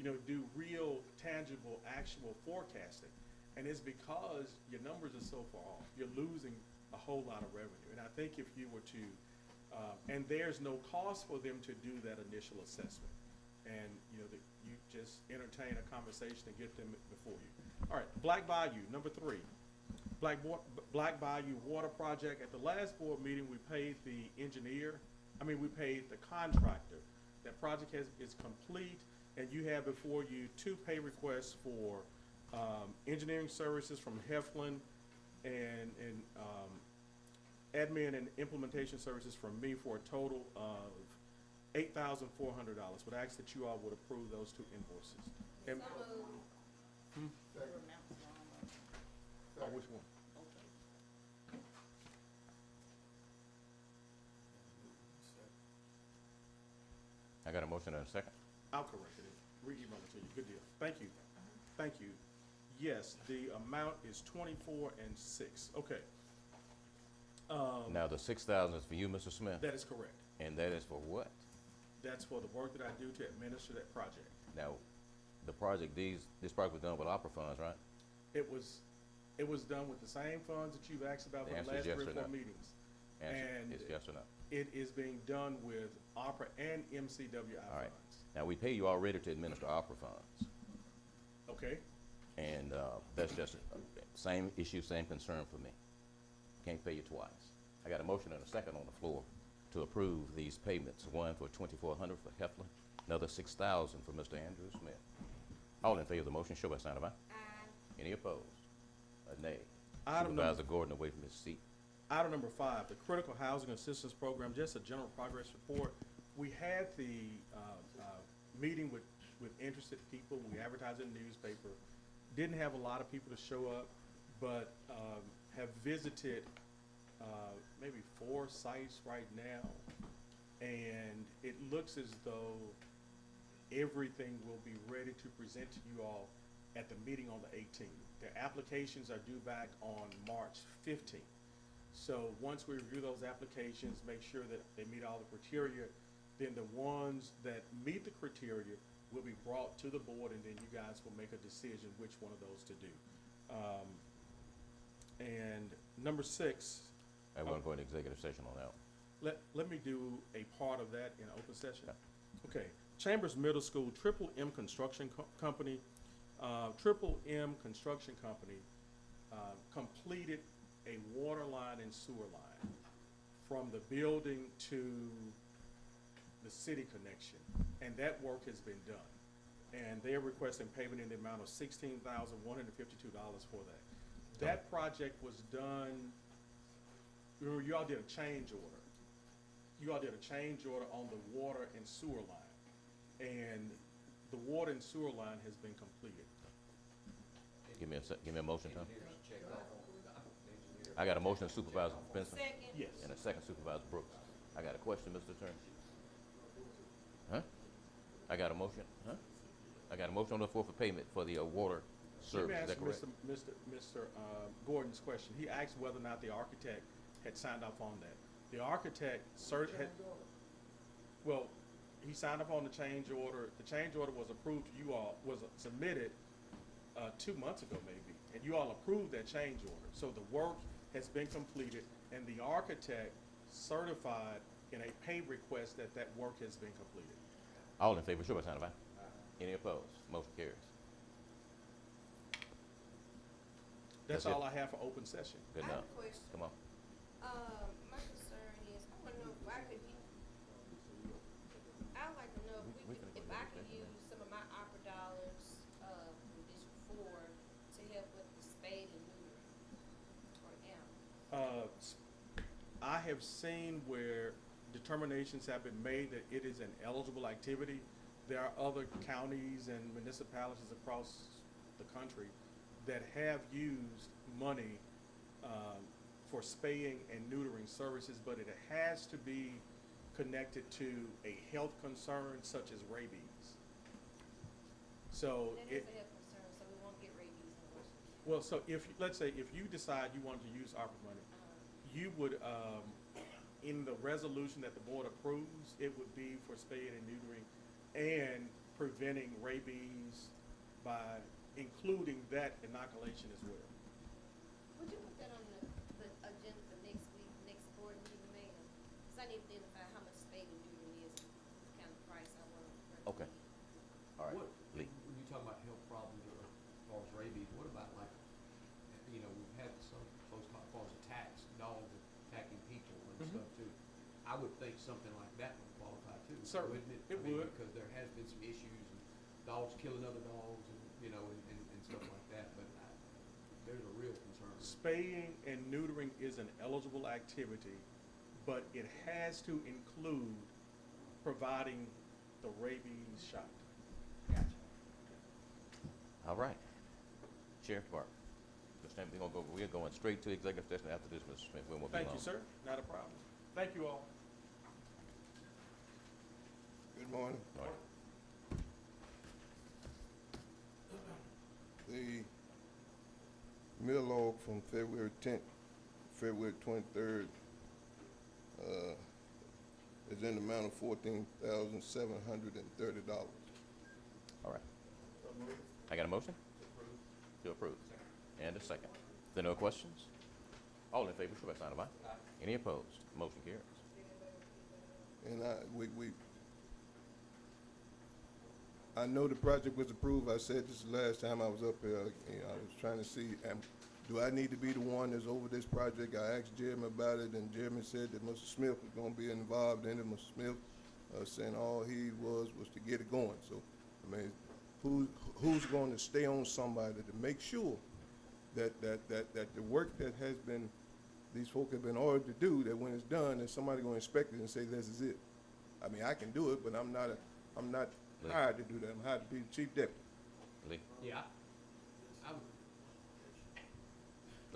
do real, tangible, actual forecasting? And it's because your numbers are so far off. You're losing a whole lot of revenue. And I think if you were to, and there's no cost for them to do that initial assessment. And, you just entertain a conversation and get them before you. All right, Black Bayou, number 3. Black Bayou Water Project. At the last board meeting, we paid the we paid the contractor. That project is complete, and you have before you 2 pay requests for engineering services from Heflin and admin and implementation services from me for a total of $8,400. Would I ask that you all would approve those 2 invoices? And, which one? I got a motion and a second. I'll correct it. Re-email it to you. Good deal. Thank you. Thank you. Yes, the amount is 24 and 6. Okay. Now the 6,000 is for you, Mr. Smith? That is correct. And that is for what? That's for the work that I do to administer that project. Now, the project, this project was done with opera funds, right? It was done with the same funds that you've asked about The for the answer is last yes 3 or or 4 no. meetings. Answer And is yes or no. it is being done with opera and MCWI All right. funds. Now, we pay you already to administer opera funds. Okay. And that's just same issue, same concern for me. Can't pay you twice. I got a motion and a second on the floor to approve these payments. One for $2,400 for Heflin, another $6,000 for Mr. Andrew Smith. All in favor of the motion, show by sign of aye. Aye. Any opposed? A nay. Supervisor Gordon away from his seat. Item number 5, the Critical Housing Assistance Program, just a general progress report. We had the meeting with interested people. We advertised in the newspaper. Didn't have a lot of people to show up, but have visited maybe 4 sites right now. And it looks as though everything will be ready to present to you all at the meeting on the 18th. Their applications are due back on March 15th. So once we review those applications, make sure that they meet all the criteria, then the ones that meet the criteria will be brought to the board, and then you guys will make a decision which one of those to do. And number 6. I want to go into executive session on that one. Let me do a part of that in open session. Okay. Chambers Middle School, Triple M Construction Company. Triple M Construction Company completed a water line and sewer line from the building to the city connection, and that work has been done. And they are requesting payment in the amount of $16,152 for that. That project was done, remember you all did a change order. You all did a change order on the water and sewer line, and the water and sewer line has been completed. Give me a motion, Tom. I got a motion Supervisor Benson. Second. Yes. And a second Supervisor Brooks. I got a question, Mr. Attorney. Huh? I got a motion, huh? I got a motion on the floor for payment for the water Let service, me is ask that correct? Mr. Gordon's question. He asked whether or not the architect had signed off on that. The architect well, he signed off on the change order. The change order was approved to you all, was submitted 2 months ago maybe, and you all approved that change order. So the work has been completed, and the architect certified in a pay request that that work has been completed. All in favor, show by sign of aye. Any opposed? Motion carries. That's That's it. all I have for open session. Good I have enough. a question. Come on. My concern is, I wanna know if I could, I'd like to know if I could use some of my opera dollars, from District 4 to help with the spade and neuter or animals. I have seen where determinations have been made that it is an eligible activity. There are other counties and municipalities across the country that have used money for spaying and neutering services, but it has to be connected to a health concern such as rabies. So That is a health concern, so we won't get rabies in Washington. well, so if, let's say, if you decide you want to use ARPA money, you would, in the resolution that the board approves, it would be for spaying and neutering and preventing rabies by including that inoculation as well. Would you put that on the agenda for next week, next board meeting, ma'am? Cause I need to identify how much spade and neutering is, and what kind of price I want. Okay. All right. What, Lee. when you talk about health problems or as far as rabies, what about like, you know, we've had some close call as far as attacks, dogs attacking people and stuff too. I would think something like that would qualify too, Certainly. wouldn't it? It I mean, would. because there has been some issues and dogs killing other dogs and, you know, and stuff like that, but there's a real concern. Spaying and neutering is an eligible activity, but it has to include providing the rabies shot. All right. Sheriff Department. Mr. Smith, we're going straight to executive session after this, Mr. Smith. We won't be Thank you, long. sir. Not a problem. Thank you all. Good morning. All right. The mill log from February 10th, February 23rd, is in the amount of $14,730. All right. I got a motion? To approve. And a second. There are no questions? All in favor, show by sign of aye. Any opposed? Motion carries. And I know the project was approved. I said this the last time I was up here. I was trying to see, do I need to be the one that's over this project? I asked Jeremy about it, and Jeremy said that Mr. Smith was gonna be involved in it. Mr. Smith saying all he was to get it going. So, I mean, who's going to stay on somebody to make sure that the work that has been, these folk have been ordered to do, that when it's done, that somebody gonna inspect it and say this is it. I mean, I can do it, but I'm not Lee. hired to do that. I'm hired to be the chief deputy. Lee? Yeah, I would,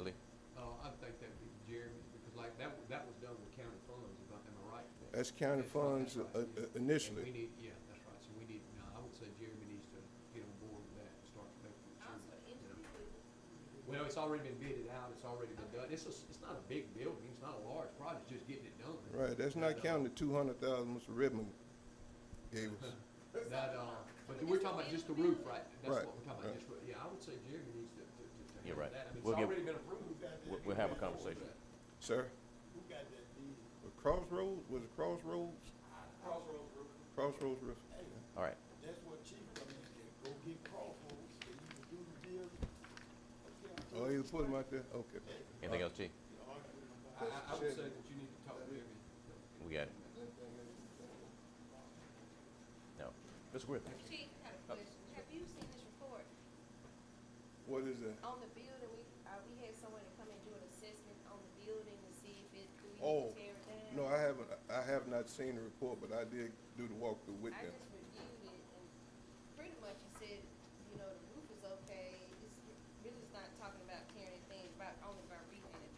Lee? I think that'd be Jeremy, because like that was done with county funds, am I right? That's county funds initially. And we need, yeah, that's right, so we need, no, I would say Jeremy needs to get on board with that and start making sure, you know. Well, it's already been bidded out, it's already been done, it's not a big building, it's not a large project, just getting it done. Right, that's not counting the 200,000 Mr. Redmond gave us. That, but we're talking about just the roof, right? That's Right, what we're talking about, right. just, yeah, I would say Jeremy needs to You're handle right. that, I mean, We'll it's give- already been approved. We'll have a conversation. Sir? Crossroads, was it Crossroads? Crossroads Roof. All right. That's what chief come in there, go get Crossroads, they need to do the deal. Oh, you put them out there? Okay. Anything else, Chief? I would say that you need to talk to Jeremy. We got it. No. Mr. Griffin? Chief, I have a question. Have you seen this report? What is that? On the building, we had someone to come and do an assessment on the building to see if it, do we need Oh, to tear it down? no, I have not seen the report, but I did do the walkthrough with I them. just reviewed it, and pretty much he said, you know, the roof is okay, it's really not talking about tearing anything, it's about, only about repainting.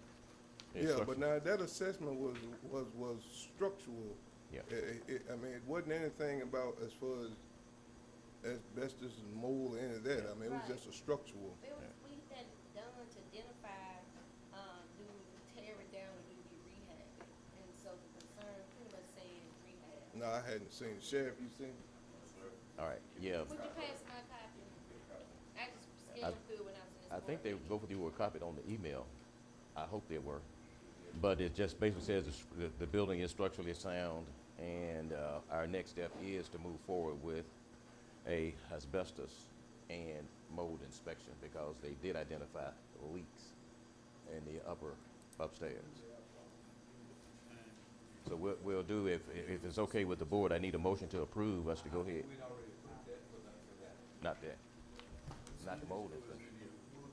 Yeah, but now that assessment was structural. Yeah. I mean, it wasn't anything about as far as asbestos and mold or any of that. I mean, it was just a structural. It was, we had done to identify, do we tear it down or do we rehab it? And so the concern pretty much saying rehab. No, I hadn't seen it. Sheriff, you seen it? All right, yeah. Would you pass my copy? I just I- skimmed through when I was in this I think they, board both of you were copied on the email. I hope they were. But it just basically says the building is structurally sound, and our next step is to move forward with a asbestos and mold inspection, because they did identify leaks in the upstairs. So we'll do, if it's okay with the board, I need a motion to approve us to go ahead. Not that. Not the mold inspection.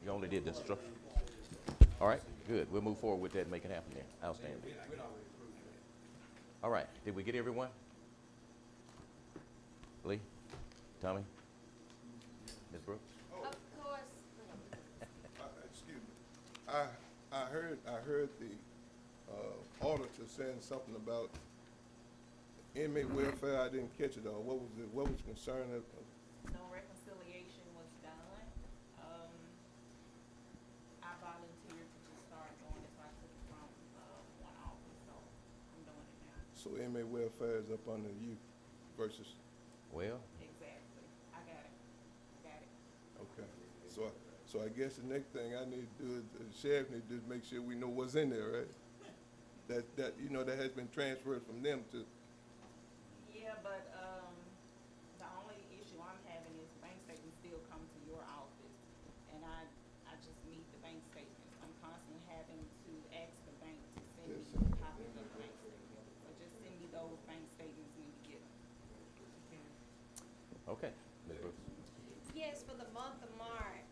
You only did the structure. All right, good. We'll move forward with that and make it happen there. Outstanding. All right, did we get everyone? Lee? Tommy? Ms. Brooks? Of course. Excuse me. I heard the auditor saying something about inmate welfare. I didn't catch it all. What was the concern of? No reconciliation was done. I volunteered to just start doing it, so I took it from, one office, so I'm doing it now. So inmate welfare is up under you versus, Well, Exactly. I got it. okay. So I guess the next thing I need to do is, the sheriff need to make sure we know what's in there, right? That, you know, that has been transferred from them to, Yeah, but, the only issue I'm having is bank statements still come to your office, and I just meet the bank statements. I'm constantly having to ask the bank to send me copies of the bank statements. So just send me those bank statements when you get them. okay. Ms. Brooks? Yes, for the month of March.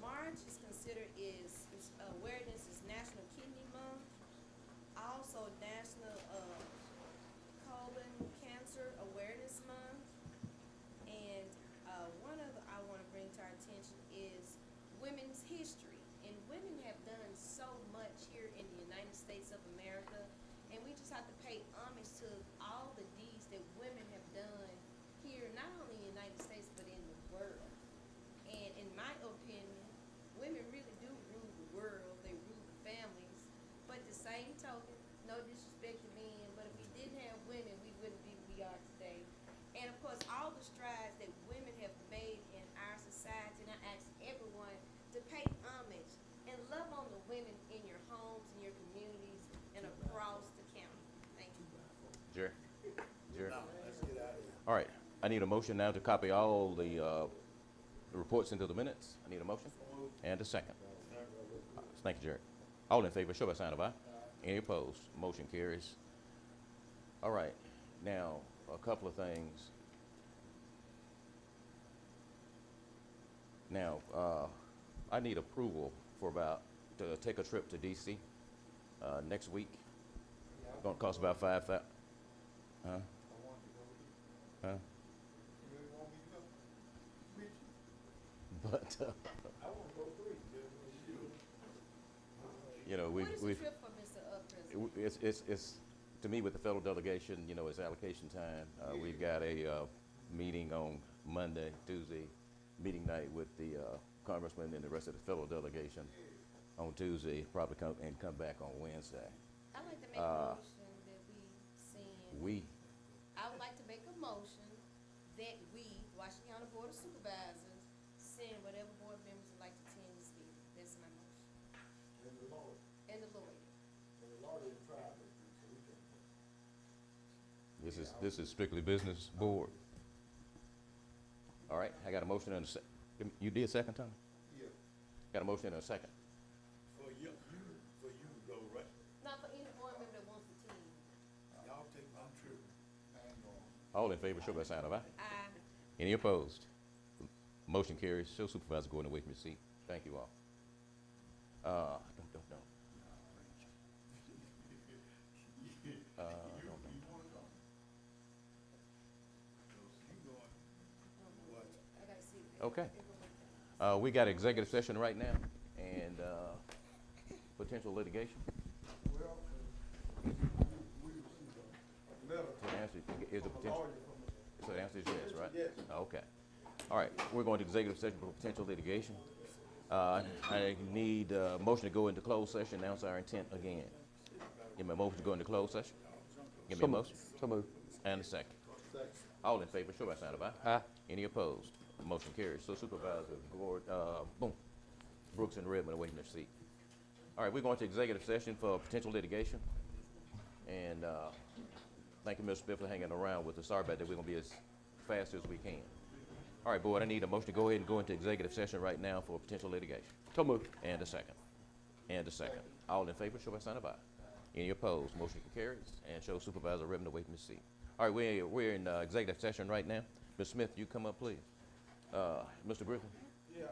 March is considered awareness is National Kidney Month. Also National, Colon Cancer Awareness Month. And, one of the, I wanna bring to our attention is women's history. And women have done so much here in the United States of America. And we just have to pay homage to all the deeds that women have done here, not only in the United States, but in the world. And in my opinion, women really do rule the world, they rule the families. But the same token, no disrespect to men, but if we didn't have women, we wouldn't be who we are today. And of course, all the strides that women have made in our society, and I ask everyone to pay homage and love on the women in your homes, in your communities, and across the county. Thank you. Jerry? Jerry? All right, I need a motion now to copy all the reports into the minutes. I need a motion and a second. Thank you, Jerry. All in favor, show by sign of aye. Any opposed? Motion carries. All right, now, a couple of things. Now, I need approval to take a trip to DC next week. Gonna cost about $5,000. Huh? Huh? But, you know, What is the we've, trip for Mr. President? it's, to me, with the federal delegation, you know, it's allocation time. We've got a meeting on Monday, Tuesday, meeting night with the congressman and the rest of the federal delegation on Tuesday, probably come back on Wednesday. I'd like to make a motion that we send. I would like to make a motion that we, Washington County Board of Supervisors, send whatever board members would like to attend this meeting. That's my motion. And the lawyer. And the lawyer. This is strictly business board. All right, I got a motion and a you did second, Tommy? Yeah. Got a motion and a second. For you to go, right? Not for any board member that wants to attend. Y'all take my trip. All in favor, show by sign of aye. Aye. Any opposed? Motion carries. Show Supervisor Gordon away from your seat. Thank you all. Don't. I gotta see. Okay. We got executive session right now and potential litigation. So the answer is yes, right? Yes. Okay. All right, we're going to executive session for potential litigation. I need a motion to go into closed session, announce our intent again. Give me a motion to go into closed session. Give me a motion. So moved. And a second. All in favor, show by sign of aye. Aye. Any opposed? Motion carries. So Supervisor Gord, Brooks and Redmond away from their seat. All right, we're going to executive session for potential litigation. And thank you, Mr. Smith, for hanging around with us. Sorry about that. We're going to be as fast as we can. All right, board, I need a motion to go ahead and go into executive session right now for potential litigation. So moved. And a second. And a second. All in favor, show by sign of aye. Any opposed? Motion carries. And show Supervisor Redmond away from his seat. All right, we're in executive session right now. Ms. Smith, you come up, please. Mr. Griffin? Yeah,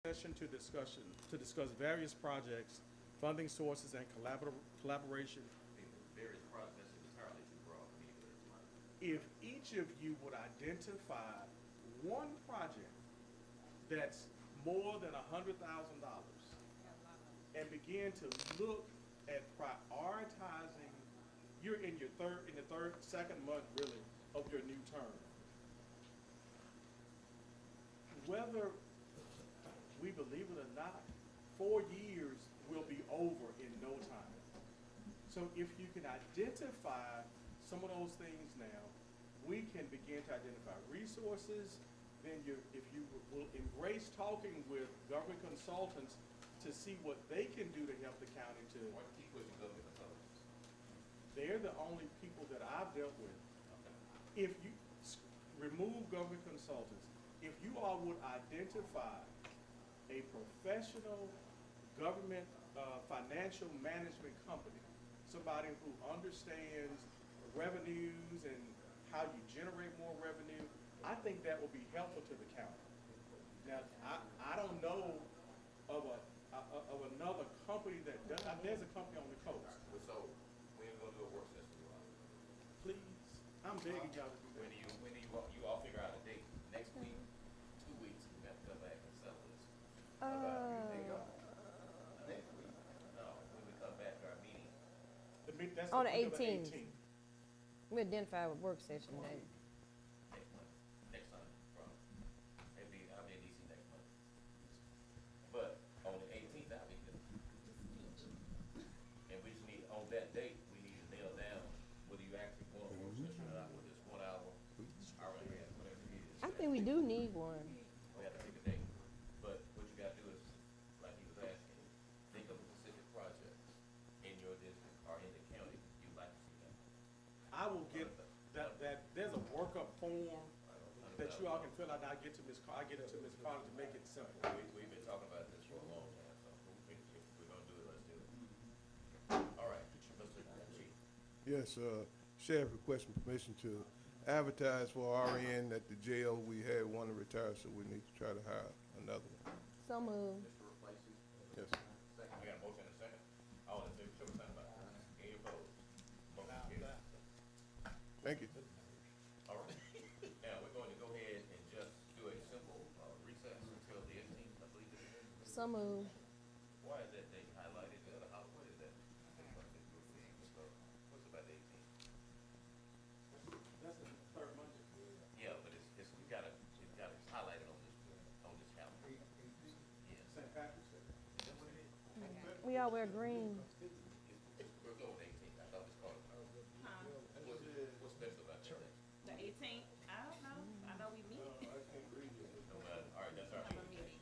Session to discuss various projects, funding sources, and collaboration. Various projects is entirely too broad for me to put into my. If each of you would identify one project that's more than $100,000 and begin to look at prioritizing, you're in your second month really of your new term. Whether we believe it or not, 4 years will be over in no time. So if you can identify some of those things now, we can begin to identify resources. Then if you will embrace talking with government consultants to see what they can do to help the county to. Why do you keep pushing government consultants? They're the only people that I've dealt with. If you remove government consultants, if you all would identify a professional government financial management company, somebody who understands revenues and how you generate more revenue, I think that will be helpful to the county. Now, I don't know of another company that does. There's a company on the coast. So when are we gonna do a work session? Please, I'm begging y'all to do that. When do you all figure out a date? Next week, 2 weeks, we have to come back and settle this. Next week? No, when we come back to our meeting. That's On the week of 18th. We identify a work session date. Next month, next time, probably. I'll be in DC next month. But on the 18th, I'll be here. And we just need, on that date, we need to nail down whether you actually want a work session or not, whether it's 1 hour, hour and a half, whatever it is. I think we do need one. We have to pick a date. But what you gotta do is, like he was asking, think of a specific project in your district or in the county you'd like to see done. I will get there's a workup form that you all can fill out, and I get it to Ms. Carter to make it simple. We've been talking about this for a long time, so if we're gonna do it, let's do it. All right, Mr. Chief. Yes, Sheriff requesting permission to advertise for RN at the jail. We had one to retire, so we need to try to hire another one. So moved. Mr. Replaces. Yes. Second, we got a motion and a second. All in favor, show of sign by. Any opposed? Motion carries. Thank you. All right. Now, we're going to go ahead and just do a simple recess until the 18th, I believe it is. So moved. Why is that date highlighted? What is that? What's about the 18th? That's the third Monday. Yeah, but it's highlighted on this calendar. Yes. St. Patrick's Day. Is that what it is? We all wear green. We're going 18th. I thought it was called. What's special about that day? The 18th, I don't know. I know we meet. No matter. All right, that's our meeting.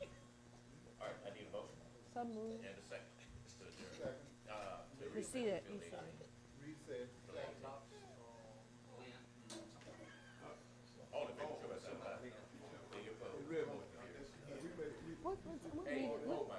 All right, I need a motion. So moved. And a second. To adjourn. To We see that. recess until the 18th. Reset. Till the 18th. All in favor, show by sign of aye. Any opposed? Motion carries. What meeting? Oh, my